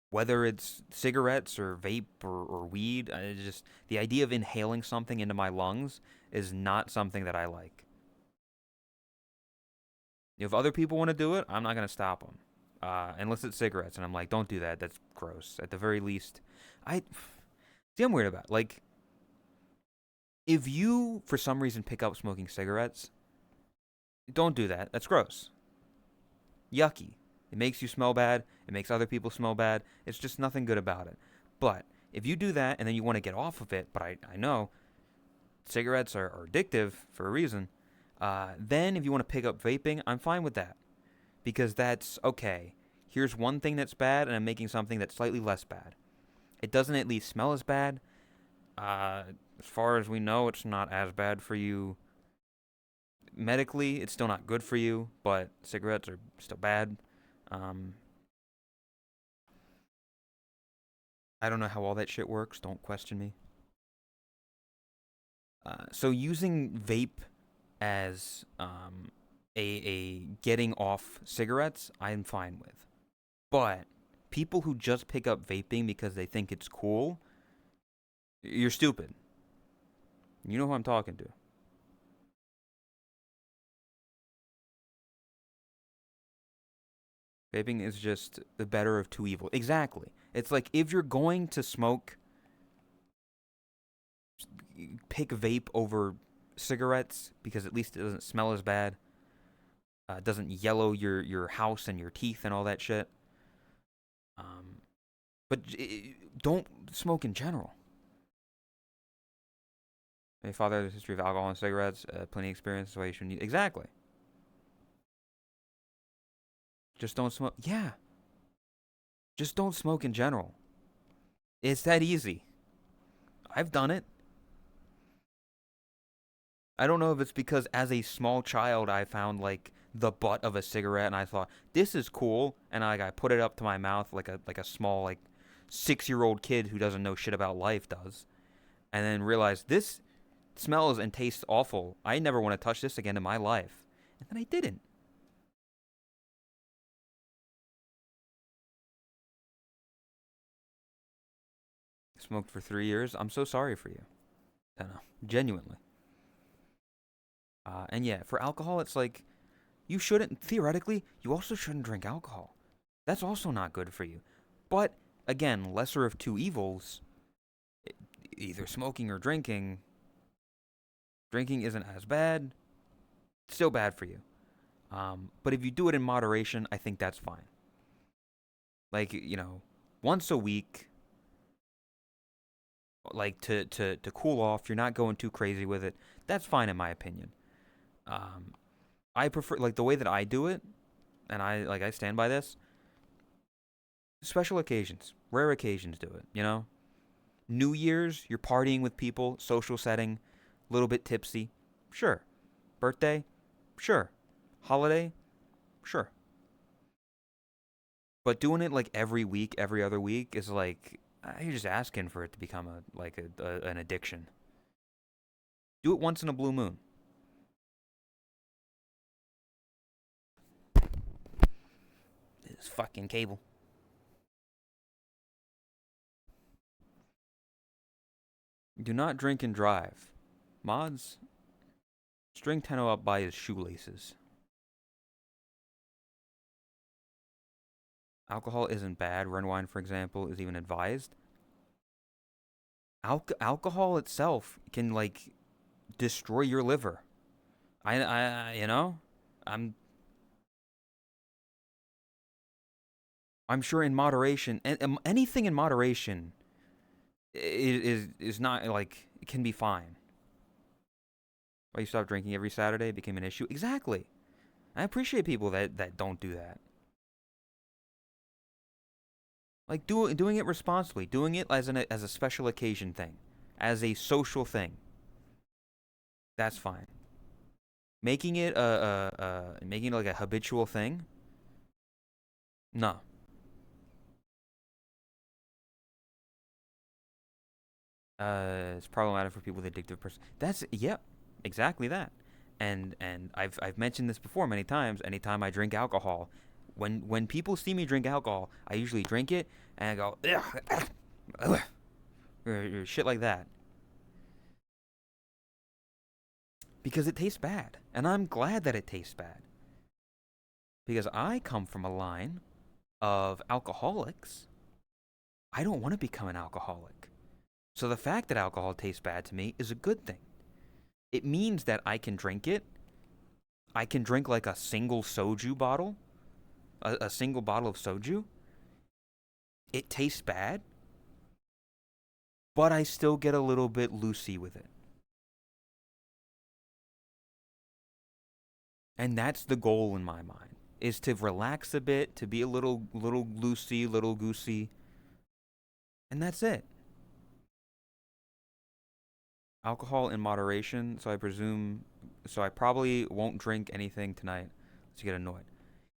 Whether it's cigarettes or vape or weed, the idea of inhaling something into my lungs is not something that I like. If other people want to do it, I'm not going to stop them. unless it's cigarettes, and I'm like, don't do that. That's gross. At the very least, I see. I'm weird about like if you for some reason pick up smoking cigarettes, don't do that. That's gross. Yucky. It makes you smell bad. It makes other people smell bad. It's just nothing good about it. But if you do that and then you want to get off of it, but I know cigarettes are addictive for a reason, then if you want to pick up vaping, I'm fine with that. Because that's, okay, here's one thing that's bad and I'm making something that's slightly less bad. It doesn't at least smell as bad. As far as we know, it's not as bad for you medically. It's still not good for you, but cigarettes are still bad. I don't know how all that shit works. Don't question me. So using vape as a getting off cigarettes, I'm fine with. But people who just pick up vaping because they think it's cool, you're stupid. You know who I'm talking to. Vaping is just the better of two evils. Exactly. It's like if you're going to smoke, pick vape over cigarettes because at least it doesn't smell as bad. It doesn't yellow your house and your teeth and all that shit. But don't smoke in general. My father has a history of alcohol and cigarettes, plenty of experience. That's why you shouldn't eat. Exactly. Just don't smoke. Yeah. Just don't smoke in general. It's that easy. I've done it. I don't know if it's because as a small child I found like the butt of a cigarette and I thought this is cool and I put it up to my mouth like a small like 6-year-old kid who doesn't know shit about life does, and then realized this smells and tastes awful. I never want to touch this again in my life, and then I didn't. Smoked for 3 years. I'm so sorry for you. I don't know, genuinely. And yeah, for alcohol, it's like you shouldn't, theoretically, you also shouldn't drink alcohol. That's also not good for you. But again, lesser of two evils, either smoking or drinking. Drinking isn't as bad, still bad for you. But if you do it in moderation, I think that's fine. Like, once a week, like to cool off, you're not going too crazy with it. That's fine in my opinion. I prefer like the way that I do it, and I stand by this. Special occasions, rare occasions do it. New Year's, you're partying with people, social setting, a little bit tipsy. Sure. Birthday? Sure. Holiday? Sure. But doing it like every week, every other week is like you're just asking for it to become an addiction. Do it once in a blue moon. This fucking cable. Do not drink and drive. Mods, string Tenno up by his shoelaces. Alcohol isn't bad. Red wine, for example, is even advised. Alcohol itself can like destroy your liver. I'm I'm sure in moderation, and anything in moderation is not like it can be fine. Why you stopped drinking every Saturday became an issue? Exactly. I appreciate people that don't do that. Like doing it responsibly, doing it as a special occasion thing, as a social thing. That's fine. Making it making it like a habitual thing. No. It's problematic for people with addictive person. That's exactly that. And I've mentioned this before many times. Anytime I drink alcohol, when people see me drink alcohol, I usually drink it and I go ugh, or shit like that because it tastes bad, and I'm glad that it tastes bad because I come from a line of alcoholics, I don't want to become an alcoholic. So the fact that alcohol tastes bad to me is a good thing. It means that I can drink it. I can drink like a single soju bottle, a single bottle of soju. It tastes bad, but I still get a little bit loosey with it. And that's the goal in my mind, is to relax a bit, to be a little loosey, little goosey, and that's it. Alcohol in moderation, so I probably won't drink anything tonight unless you get annoyed.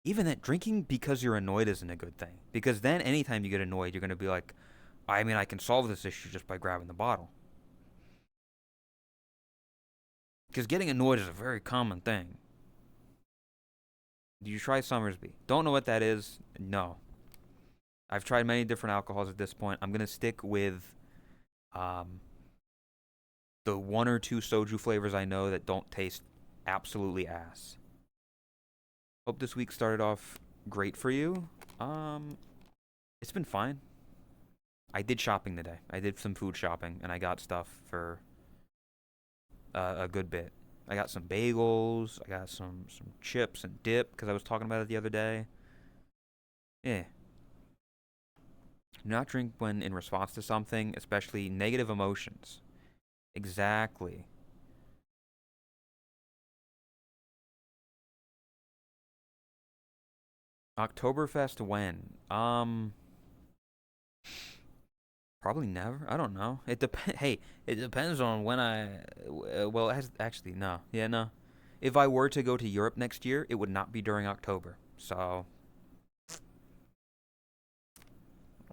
Even that, drinking because you're annoyed isn't a good thing. Because then anytime you get annoyed, you're going to be like, I mean, I can solve this issue just by grabbing the bottle. Because getting annoyed is a very common thing. Do you try Summersby? Don't know what that is? No. I've tried many different alcohols at this point. I'm going to stick with um, the one or two soju flavors I know that don't taste absolutely ass. Hope this week started off great for you. It's been fine. I did shopping today. I did some food shopping, and I got stuff for a good bit. I got some bagels. I got some chips and dip because I was talking about it the other day. Yeah. Do not drink when in response to something, especially negative emotions. Exactly. Oktoberfest when? Probably never. I don't know. It depends. Hey, it depends on when I. Well, it has actually no. Yeah, no. If I were to go to Europe next year, it would not be during October. So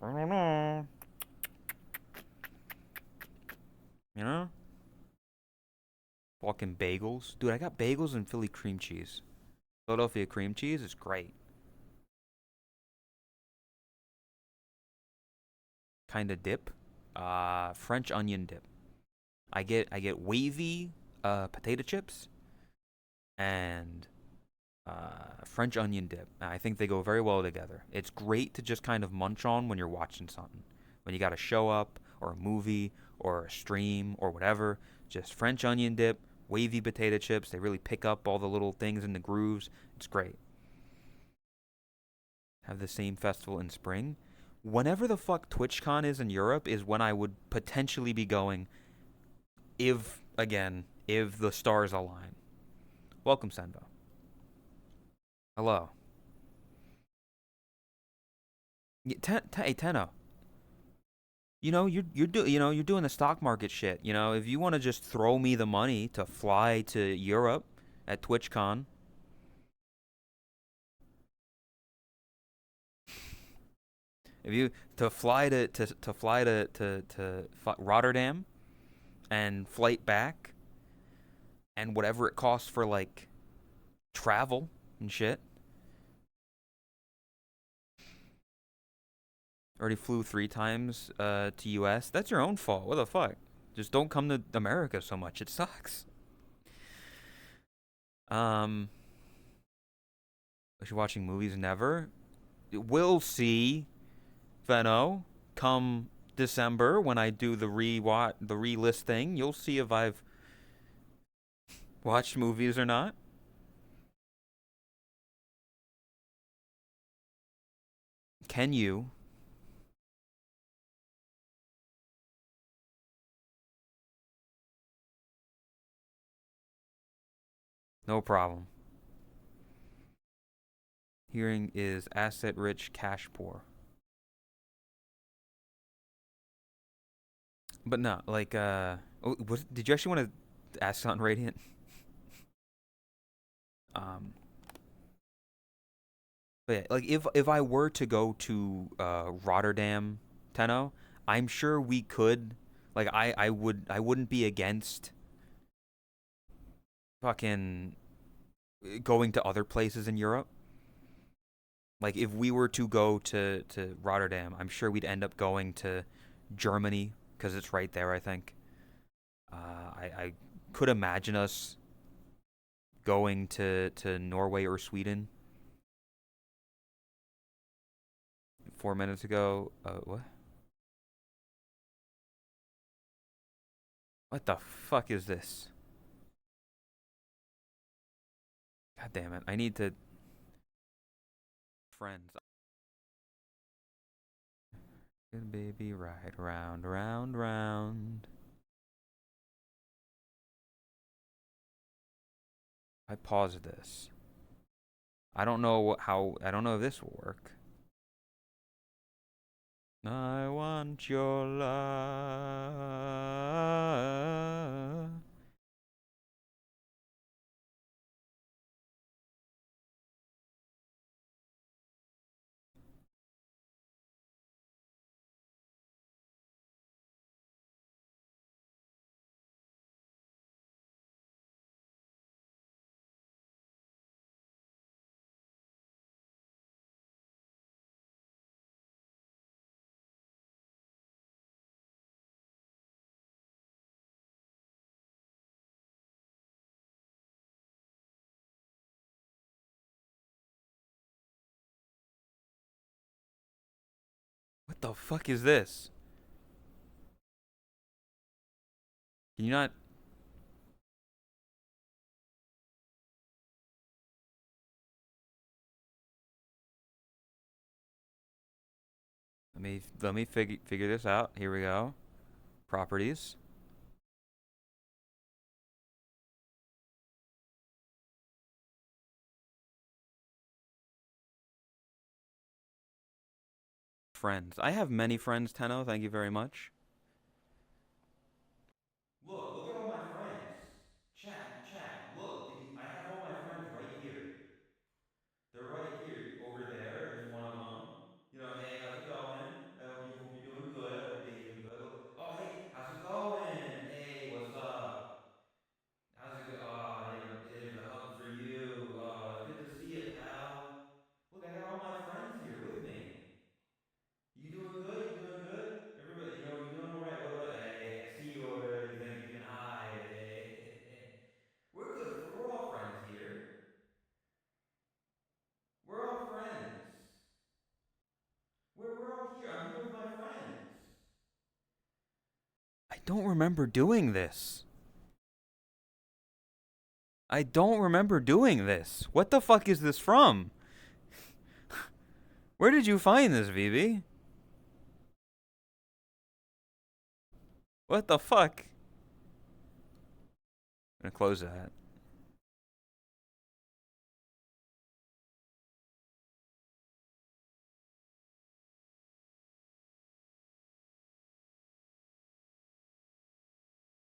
I don't know. You know, fucking bagels, dude. I got bagels and Philly cream cheese. Philadelphia cream cheese is great. Kind of dip. French onion dip. I get wavy potato chips and French onion dip. I think they go very well together. It's great to just kind of munch on when you're watching something. When you got a show up or a movie or a stream or whatever, just French onion dip, wavy potato chips. They really pick up all the little things in the grooves. It's great. Have the same festival in spring. Whenever the fuck TwitchCon is in Europe is when I would potentially be going if, again, if the stars align. Welcome, Senvo. Hello. Hey, Tenno. You're doing the stock market shit. If you want to just throw me the money to fly to Europe at TwitchCon, if you to fly to Rotterdam and flight back and whatever it costs for like travel and shit. Already flew 3 times to US. That's your own fault. What the fuck? Just don't come to America so much. It sucks. Um, was you watching movies? Never. We'll see. Veno, come December when I do the relist thing, you'll see if I've watched movies or not. Can you? No problem. Hearing is asset rich, cash poor. But no, like, did you actually want to ask something, Radiant? Um, but yeah, like, if I were to go to Rotterdam, Tenno, I'm sure we could. Like, I wouldn't be against fucking going to other places in Europe. Like, if we were to go to Rotterdam, I'm sure we'd end up going to Germany because it's right there. I think. I could imagine us going to Norway or Sweden. 4 minutes ago. What? What the fuck is this? God damn it. I need to... Friends. Good baby, ride round, round, round. I paused this. I don't know I don't know if this will work. I want your love. What the fuck is this? Can you not... Let me figure this out. Here we go. Properties. Friends. I have many friends, Tenno. Thank you very much. Look at all my friends. Chat. Look, I have all my friends right here. They're right here. Over there, there's one of them. You know, hey, how's it going? Hope you're doing good. I hope your day's been good. Look, oh, hey, how's it going? Hey, what's up? How's it go? Oh, here's a hug for you. Oh, it's good to see you, pal. Look, I got all my friends here with me. You doing good? You doing good? Everybody, you doing all right? What? Hey, I see you over there. You think you can hide? Hey, we're good. We're all friends here. We're all friends. We're all here. I'm here with my friends. I don't remember doing this. I don't remember doing this. What the fuck is this from? Where did you find this, VB? What the fuck? I'm gonna close that.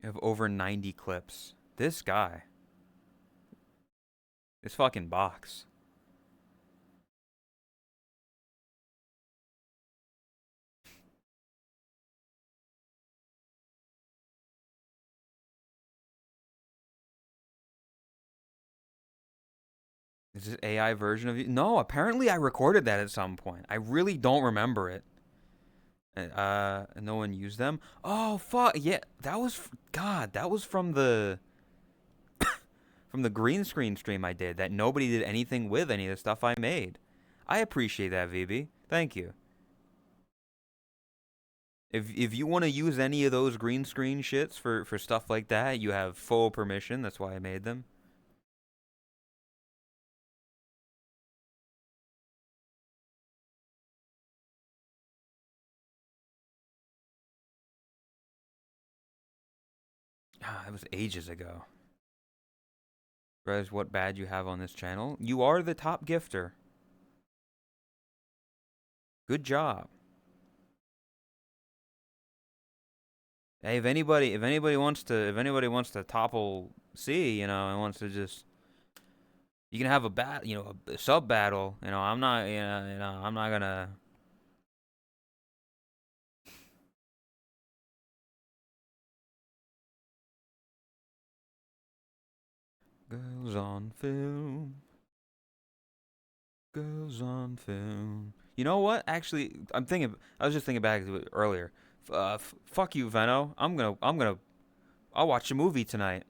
You have over 90 clips. This guy. This fucking box. Is this AI version of you? No, apparently I recorded that at some point. I really don't remember it. No one used them. Oh fuck, yeah, that was God. That was from the green screen stream I did. That nobody did anything with any of the stuff I made. I appreciate that, VB. Thank you. If you want to use any of those green screen shits for stuff like that, you have full permission. That's why I made them. Ah, it was ages ago. Realize what badge you have on this channel. You are the top gifter. Good job. Hey, if anybody wants to topple C, and wants to just, you can have a sub battle. I'm not, I'm not gonna. Girls on film. Girls on film. You know what? Actually, I was just thinking back to it earlier. Fuck you, Veno. I'll watch a movie tonight.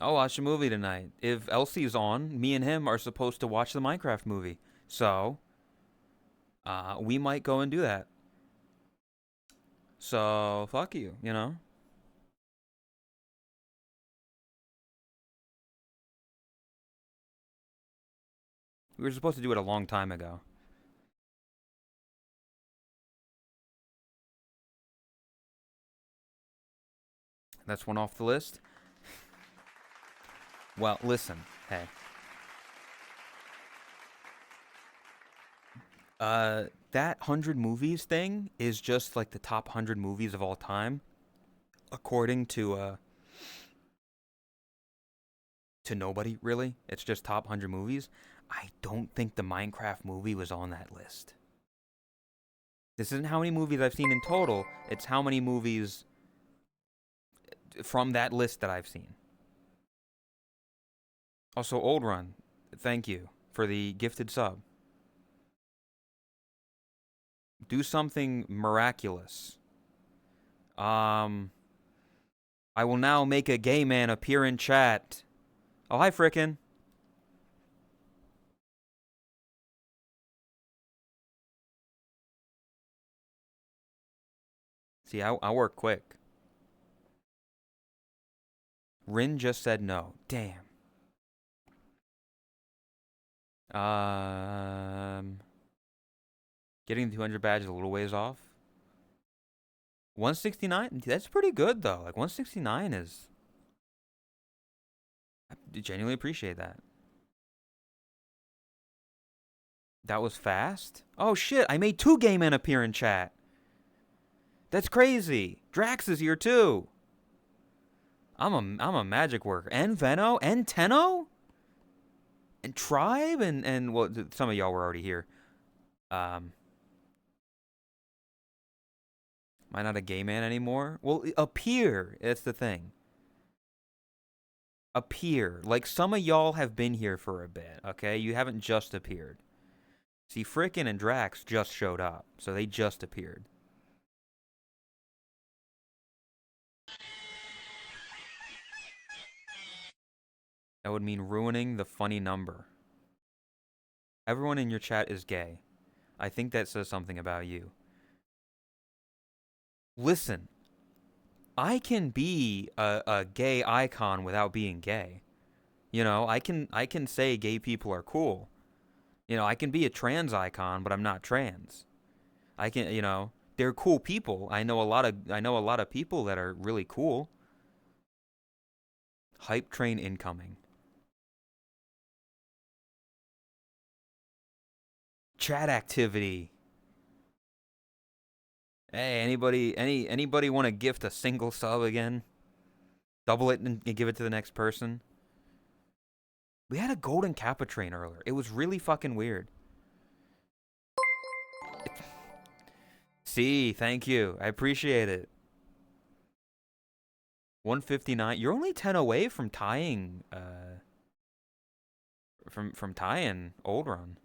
I'll watch a movie tonight. If Elsie's on, me and him are supposed to watch the Minecraft movie. So, we might go and do that. So, fuck you, you know? We were supposed to do it a long time ago. That's one off the list. Well, listen, hey. That 100 movies thing is just like the top 100 movies of all time, according to nobody, really. It's just top 100 movies. I don't think the Minecraft movie was on that list. This isn't how many movies I've seen in total, it's how many movies from that list that I've seen. Also, Old Run, thank you for the gifted sub. Do something miraculous. I will now make a gay man appear in chat. Oh, hi, frickin'. See, I work quick. Rin just said no. Damn. Getting the 200 badge is a little ways off. 169? That's pretty good, though. Like, 169 is... I genuinely appreciate that. That was fast? Oh, shit. I made 2 gay men appear in chat. That's crazy. Drax is here, too. I'm a magic worker. And Veno? And Tenno? And Tribe? And well, some of y'all were already here. Am I not a gay man anymore? Well, appear. That's the thing. Appear. Like, some of y'all have been here for a bit, okay? You haven't just appeared. See, Frickin' and Drax just showed up, so they just appeared. That would mean ruining the funny number. Everyone in your chat is gay. I think that says something about you. Listen, I can be a gay icon without being gay. You know, I can say gay people are cool. You know, I can be a trans icon, but I'm not trans. I can, you know, they're cool people. I know a lot of people that are really cool. Hype train incoming. Chat activity. Hey, anybody want to gift a single sub again? Double it and give it to the next person. We had a golden kappa train earlier. It was really fucking weird. See, thank you. I appreciate it. 159. You're only 10 away from tying from tying Old Run.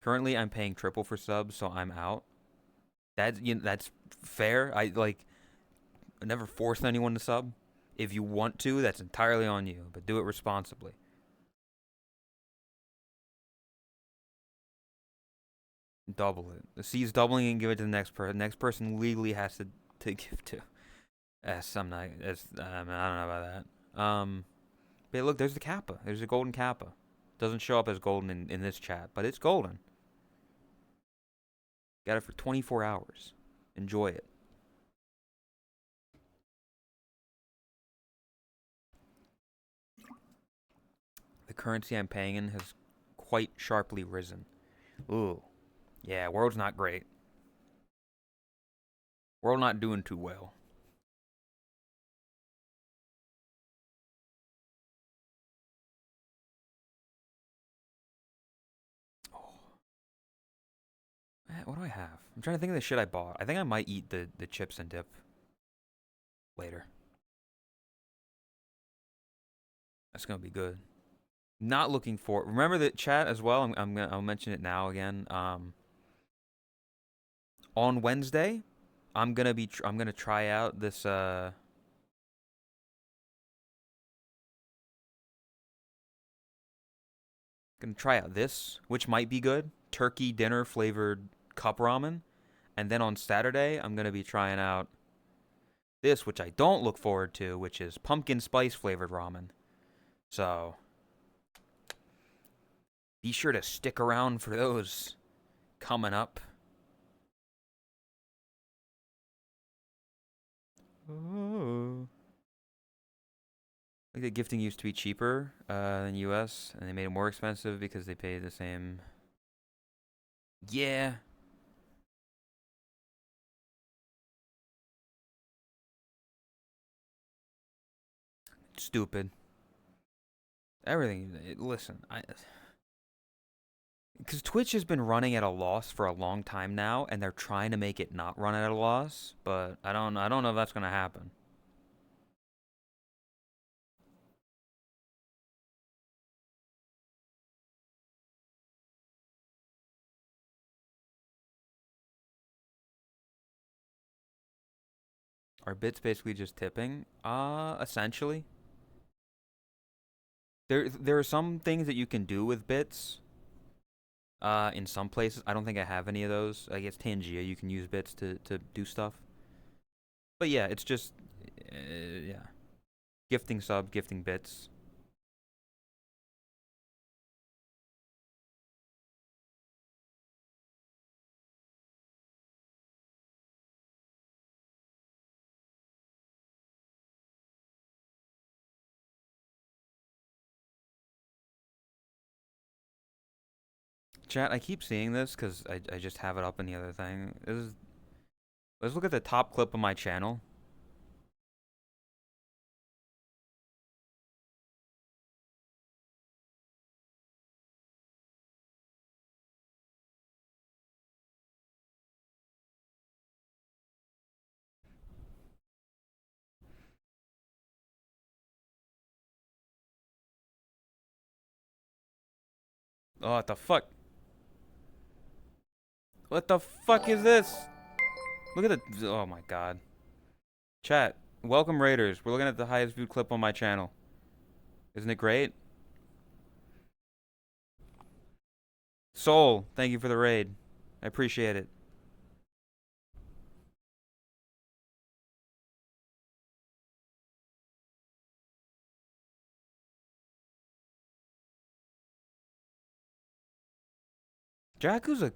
Currently, I'm paying triple for subs, so I'm out. That's fair. I never forced anyone to sub. If you want to, that's entirely on you, but do it responsibly. Double it. The C's doubling and give it to the next person. Next person legally has to give to. I'm not. I don't know about that. But look, there's the kappa. There's a golden kappa. Doesn't show up as golden in this chat, but it's golden. Got it for 24 hours. Enjoy it. The currency I'm paying in has quite sharply risen. Ooh. Yeah, world's not great. World not doing too well. What do I have? I'm trying to think of the shit I bought. I think I might eat the chips and dip later. That's gonna be good. Not looking for. Remember the chat as well. I'll mention it now again. On Wednesday, I'm gonna try out this gonna try out this, which might be good. Turkey dinner flavored cup ramen. And then on Saturday, I'm gonna be trying out this, which I don't look forward to, which is pumpkin spice flavored ramen. So be sure to stick around for those coming up. Oh. Like the gifting used to be cheaper than US, and they made it more expensive because they pay the same. Yeah. Stupid. Everything. Listen, because Twitch has been running at a loss for a long time now, and they're trying to make it not run at a loss. But I don't know if that's gonna happen. Are bits basically just tipping? Essentially. There are some things that you can do with bits. In some places, I don't think I have any of those. I guess Tangia, you can use bits to do stuff. But yeah, it's just yeah, gifting sub, gifting bits. Chat, I keep seeing this because I just have it up in the other thing. Let's look at the top clip of my channel. Oh, what the fuck? What the fuck is this? Look at the. Oh my god. Chat, welcome Raiders. We're looking at the highest viewed clip on my channel. Isn't it great? Soul, thank you for the raid. I appreciate it. Jakku's a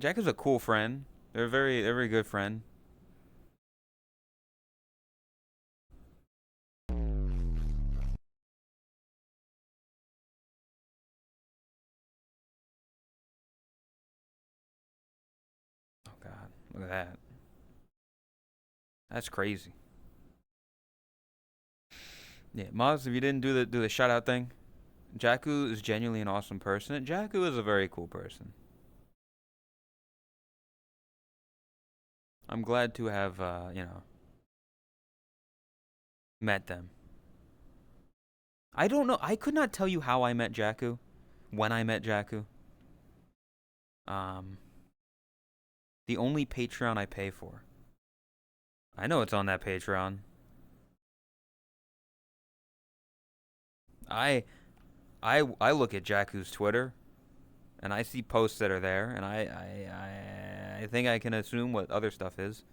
Jakku's a cool friend. They're a very good friend. Oh god, look at that. That's crazy. Yeah, Moz, if you didn't do the shout out thing, Jakku is genuinely an awesome person. Jakku is a very cool person. I'm glad to have met them. I don't know. I could not tell you how I met Jakku, when I met Jakku. Um, the only Patreon I pay for. I know it's on that Patreon. I I look at Jakku's Twitter, and I see posts that are there, and I think I can assume what other stuff is.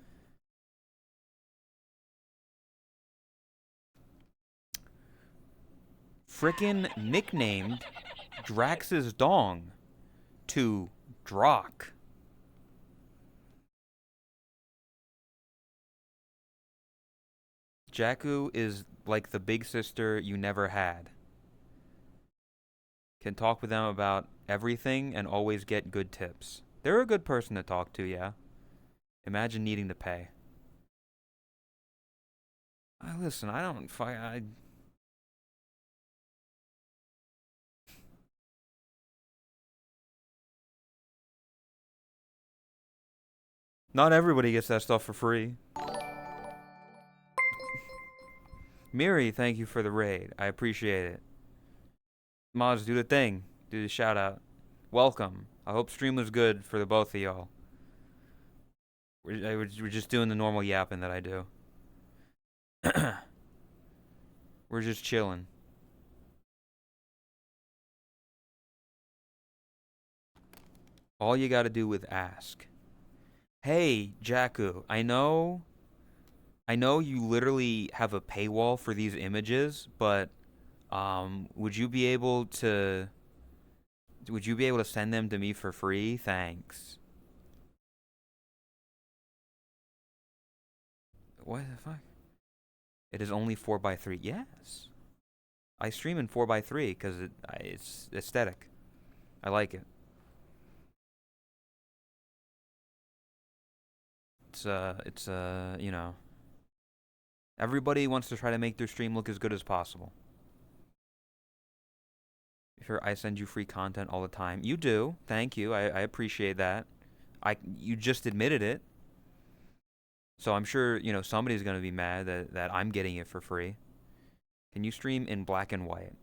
Frickin' nicknamed Drax's Dong to Drock. Jakku is like the big sister you never had. Can talk with them about everything and always get good tips. They're a good person to talk to, yeah. Imagine needing to pay. Listen, I don't I Not everybody gets that stuff for free. Miri, thank you for the raid. I appreciate it. Moz, do the thing. Do the shout out. Welcome. I hope stream was good for the both of y'all. We're just doing the normal yapping that I do. We're just chilling. All you got to do with ask. Hey, Jakku, I know you literally have a paywall for these images, but would you be able to send them to me for free? Thanks. What the fuck? It is only 4:3. Yes. I stream in 4:3 because it's aesthetic. I like it. You know, everybody wants to try to make their stream look as good as possible. If I send you free content all the time. You do. Thank you. I appreciate that. You just admitted it. So I'm sure, you know, somebody's going to be mad that I'm getting it for free. Can you stream in black and white?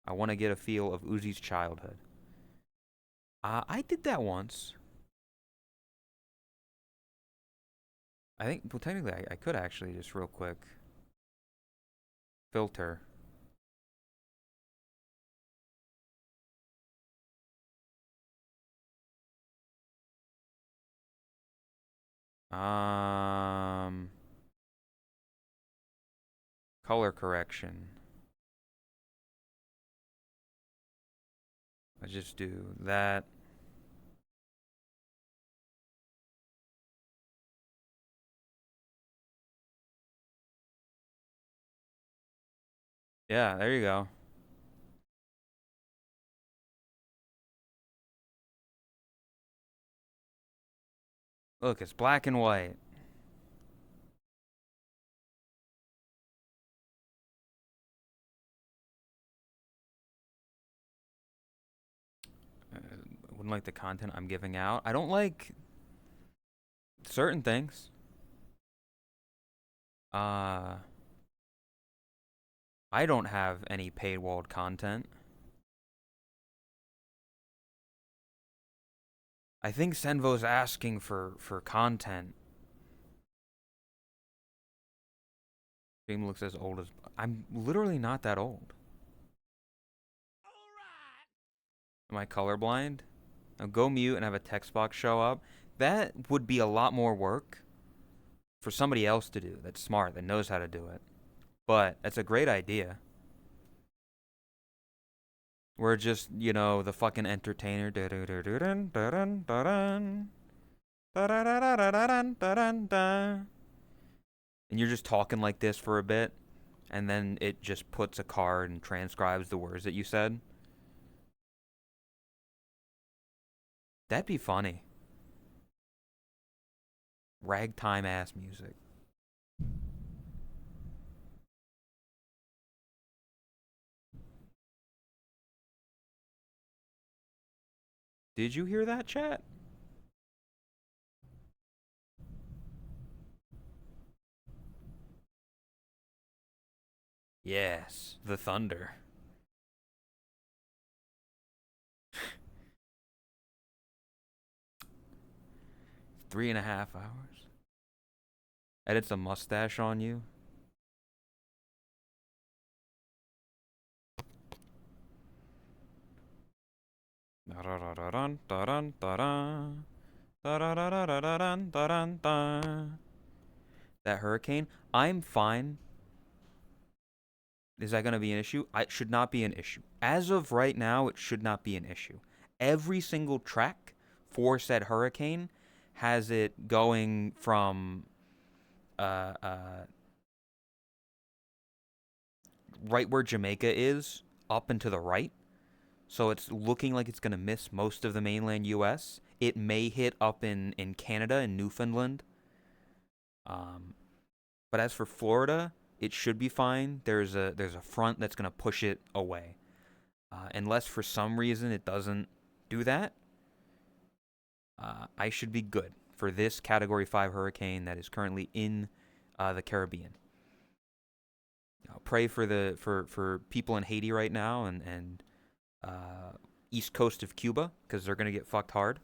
I want to get a feel of Uzi's childhood. I did that once. I think, well, technically, I could actually just real quick filter. Um, Color correction. I just do that. Yeah, there you go. Look, it's black and white. Wouldn't like the content I'm giving out. I don't like certain things. I don't have any paywalled content. I think Senvo's asking for content. Stream looks as old as I'm literally not that old. Am I colorblind? Now go mute and have a text box show up. That would be a lot more work for somebody else to do that's smart, that knows how to do it. But that's a great idea. We're just, you know, the fucking entertainer. And you're just talking like this for a bit, and then it just puts a card and transcribes the words that you said. That'd be funny. Ragtime ass music. Did you hear that, chat? Yes, the thunder. 3.5 hours. Edits a mustache on you. That hurricane, I'm fine. Is that going to be an issue? It should not be an issue. As of right now, it should not be an issue. Every single track for said hurricane has it going from uh, uh, right where Jamaica is up and to the right. So it's looking like it's going to miss most of the mainland U.S. It may hit up in Canada and Newfoundland. But as for Florida, it should be fine. There's a front that's going to push it away. Unless for some reason it doesn't do that, I should be good for this Category 5 hurricane that is currently in the Caribbean. Pray for people in Haiti right now and east coast of Cuba, because they're going to get fucked hard.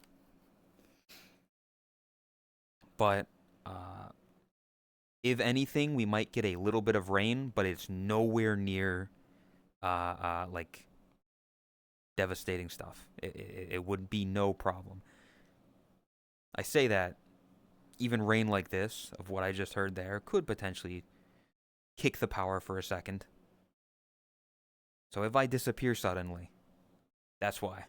But uh, if anything, we might get a little bit of rain, but it's nowhere near like devastating stuff. It would be no problem. I say that even rain like this, of what I just heard there, could potentially kick the power for a second. So if I disappear suddenly, that's why.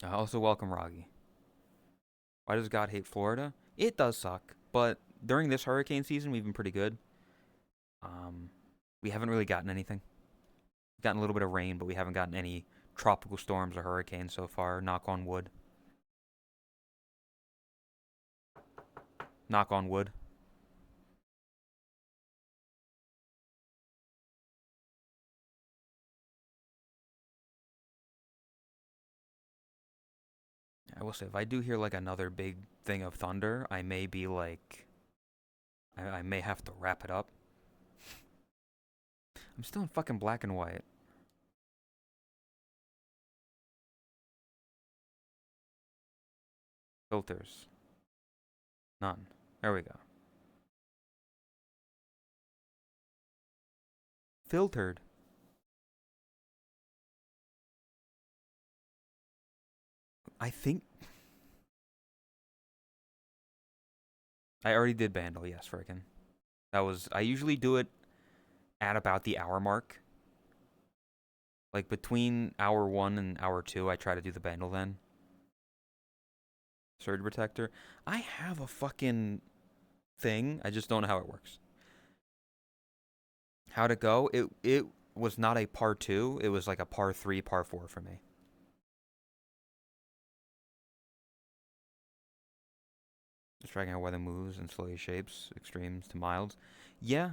I also welcome Roggy. Why does God hate Florida? It does suck, but during this hurricane season, we've been pretty good. Um, we haven't really gotten anything. We've gotten a little bit of rain, but we haven't gotten any tropical storms or hurricanes so far. Knock on wood. Knock on wood. I will say, if I do hear like another big thing of thunder, I may be like, I may have to wrap it up. I'm still in fucking black and white. Filters. None. There we go. Filtered. I think I already did Bandle, yes, frickin'. That was, I usually do it at about the hour mark. Like between hour 1 and hour 2, I try to do the Bandle then. Surge protector. I have a fucking thing. I just don't know how it works. How'd it go? It was not a par 2. It was like a par 3, par 4 for me. Just tracking how weather moves and slowly shapes, extremes to milds. Yeah.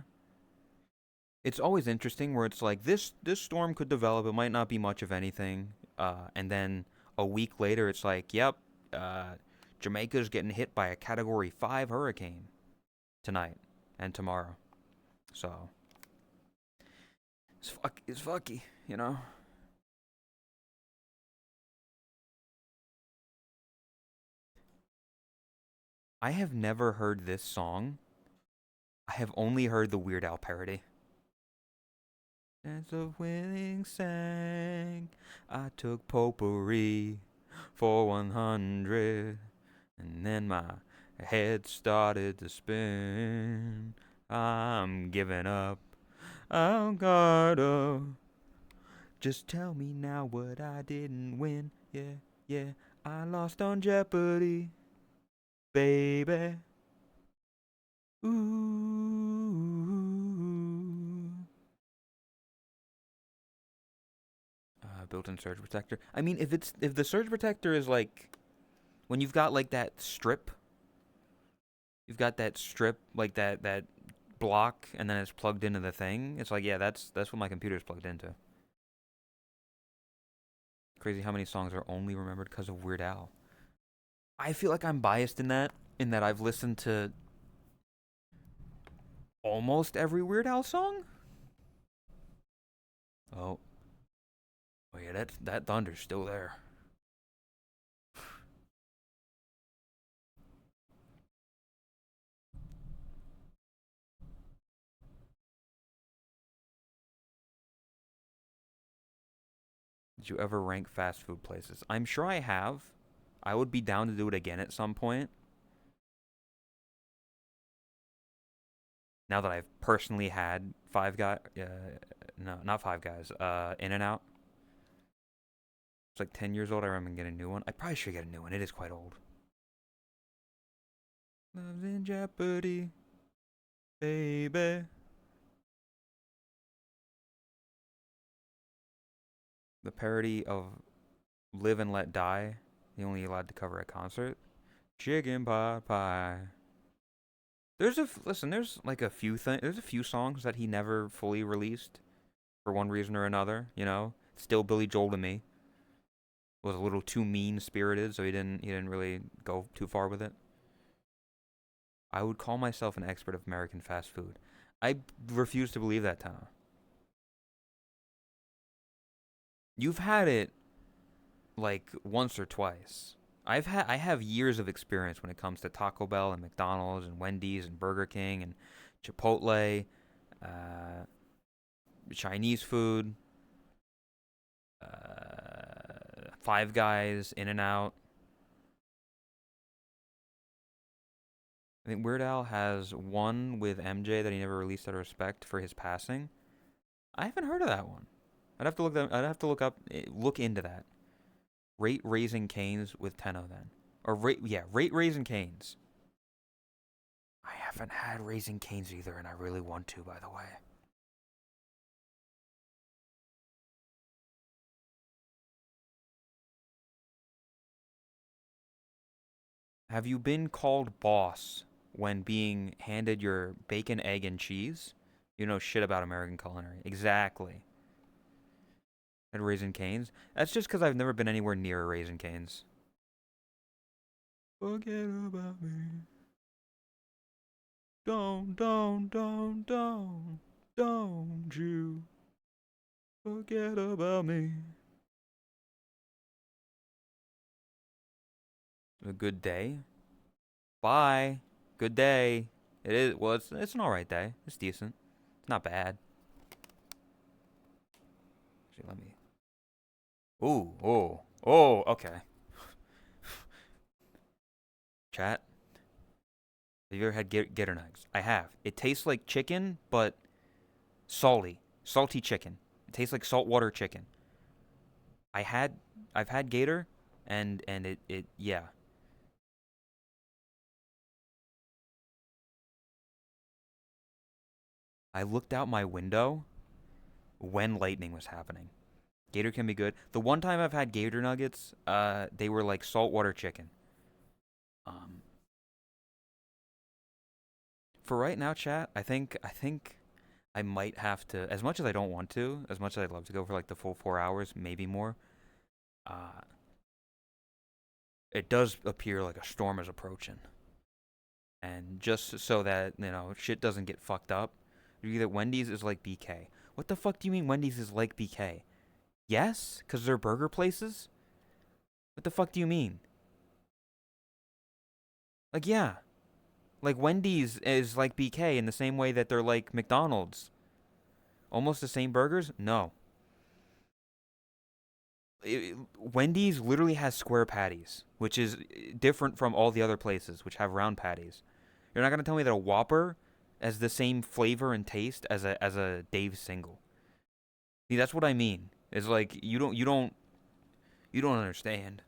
It's always interesting where it's like this storm could develop. It might not be much of anything. And then a week later, it's like, yep, Jamaica's getting hit by a Category 5 hurricane tonight and tomorrow. So it's fucky, you know. I have never heard this song. I have only heard the Weird Al parody. As the winning sang, I took potpourri for 100, and then my head started to spin. I'm giving up. I'll guard up. Just tell me now what I didn't win. Yeah, yeah, I lost on Jeopardy, baby. Ooh. Built-in surge protector. I mean, if the surge protector is like when you've got like that strip, you've got that strip like that block, and then it's plugged into the thing. It's like, yeah, that's what my computer's plugged into. Crazy how many songs are only remembered because of Weird Al. I feel like I'm biased in that I've listened to almost every Weird Al song. Oh, oh yeah, that thunder's still there. Did you ever rank fast food places? I'm sure I have. I would be down to do it again at some point. Now that I've personally had Five Guys, no, not Five Guys, In and Out. It's like 10 years old. I remember getting a new one. I probably should get a new one. It is quite old. Love's in jeopardy, baby. The parody of Live and Let Die, the only allowed to cover at concert. Chicken pot pie. Listen. There's like a few things. There's a few songs that he never fully released for one reason or another. You know, still Billy Joel to me. Was a little too mean spirited, so he didn't really go too far with it. I would call myself an expert of American fast food. I refuse to believe that, Tana. You've had it like once or twice. I have years of experience when it comes to Taco Bell and McDonald's and Wendy's and Burger King and Chipotle, uh, Chinese food, Five Guys, In and Out. I think Weird Al has one with MJ that he never released out of respect for his passing. I haven't heard of that one. I'd have to look into that. Rate Raising Canes with Tenno then, or rate Raising Canes. I haven't had Raising Canes either, and I really want to. By the way, have you been called boss when being handed your bacon, egg, and cheese? You know shit about American culinary. Exactly. At Raising Canes. That's just because I've never been anywhere near Raising Canes. Forget about me. Don't you forget about me. A good day. Bye. Good day. It is. Well, it's an alright day. It's decent. It's not bad. Actually, let me. Ooh. Oh. Okay. Chat. Have you ever had Gator nugs? I have. It tastes like chicken, but salty chicken. It tastes like saltwater chicken. I had. I've had Gator, and it yeah. I looked out my window when lightning was happening. Gator can be good. The one time I've had Gator nuggets, they were like saltwater chicken. Um, for right now, chat, I think I might have to. As much as I don't want to, as much as I'd love to go for like the full 4 hours, maybe more. Uh, it does appear like a storm is approaching, and just so that shit doesn't get fucked up, either Wendy's is like BK. What the fuck do you mean Wendy's is like BK? Yes, because they're burger places. What the fuck do you mean? Like, yeah. Like, Wendy's is like BK in the same way that they're like McDonald's. Almost the same burgers? No. Wendy's literally has square patties, which is different from all the other places, which have round patties. You're not going to tell me that a Whopper has the same flavor and taste as a Dave's single. See, that's what I mean. It's like you don't understand.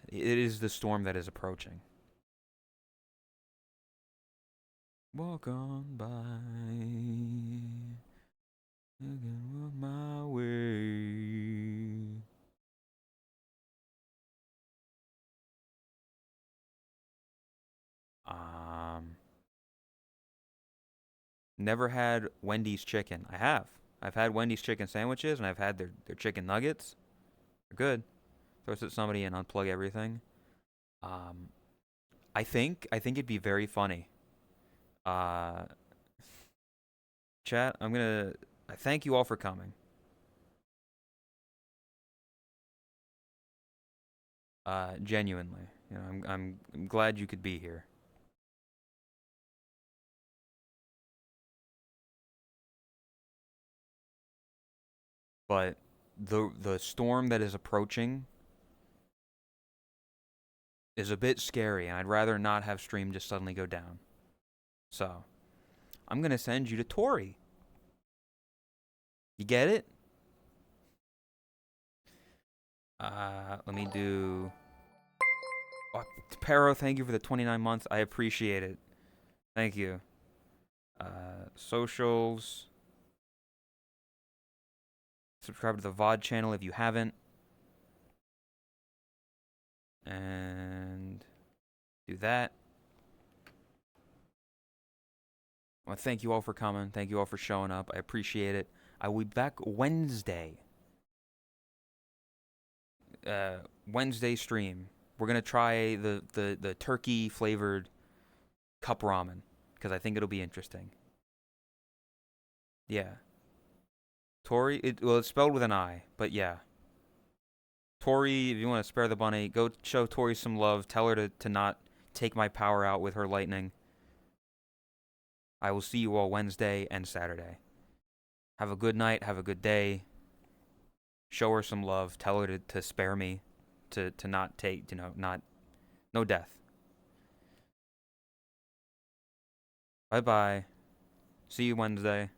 It is the storm that is approaching. Walk on by, again my way. Um, Never had Wendy's chicken. I have. I've had Wendy's chicken sandwiches, and I've had their chicken nuggets. They're good. Throw it at somebody and unplug everything. Um, I think it'd be very funny. Uh, Chat. I thank you all for coming. Genuinely, I'm glad you could be here. But the storm that is approaching is a bit scary, and I'd rather not have stream just suddenly go down. So I'm gonna send you to Tori. You get it? Let me do. Oh, Pero, thank you for the 29 months. I appreciate it. Thank you. Socials. Subscribe to the VOD channel if you haven't. And do that. I want to thank you all for coming. Thank you all for showing up. I appreciate it. I will be back Wednesday. Wednesday stream. We're gonna try the turkey flavored cup ramen because I think it'll be interesting. Yeah. Tori, it's spelled with an I, but yeah. Tori, if you want to spare the bunny, go show Tori some love. Tell her to not take my power out with her lightning. I will see you all Wednesday and Saturday. Have a good night. Have a good day. Show her some love. Tell her to spare me. To not take, no death. Bye bye. See you Wednesday.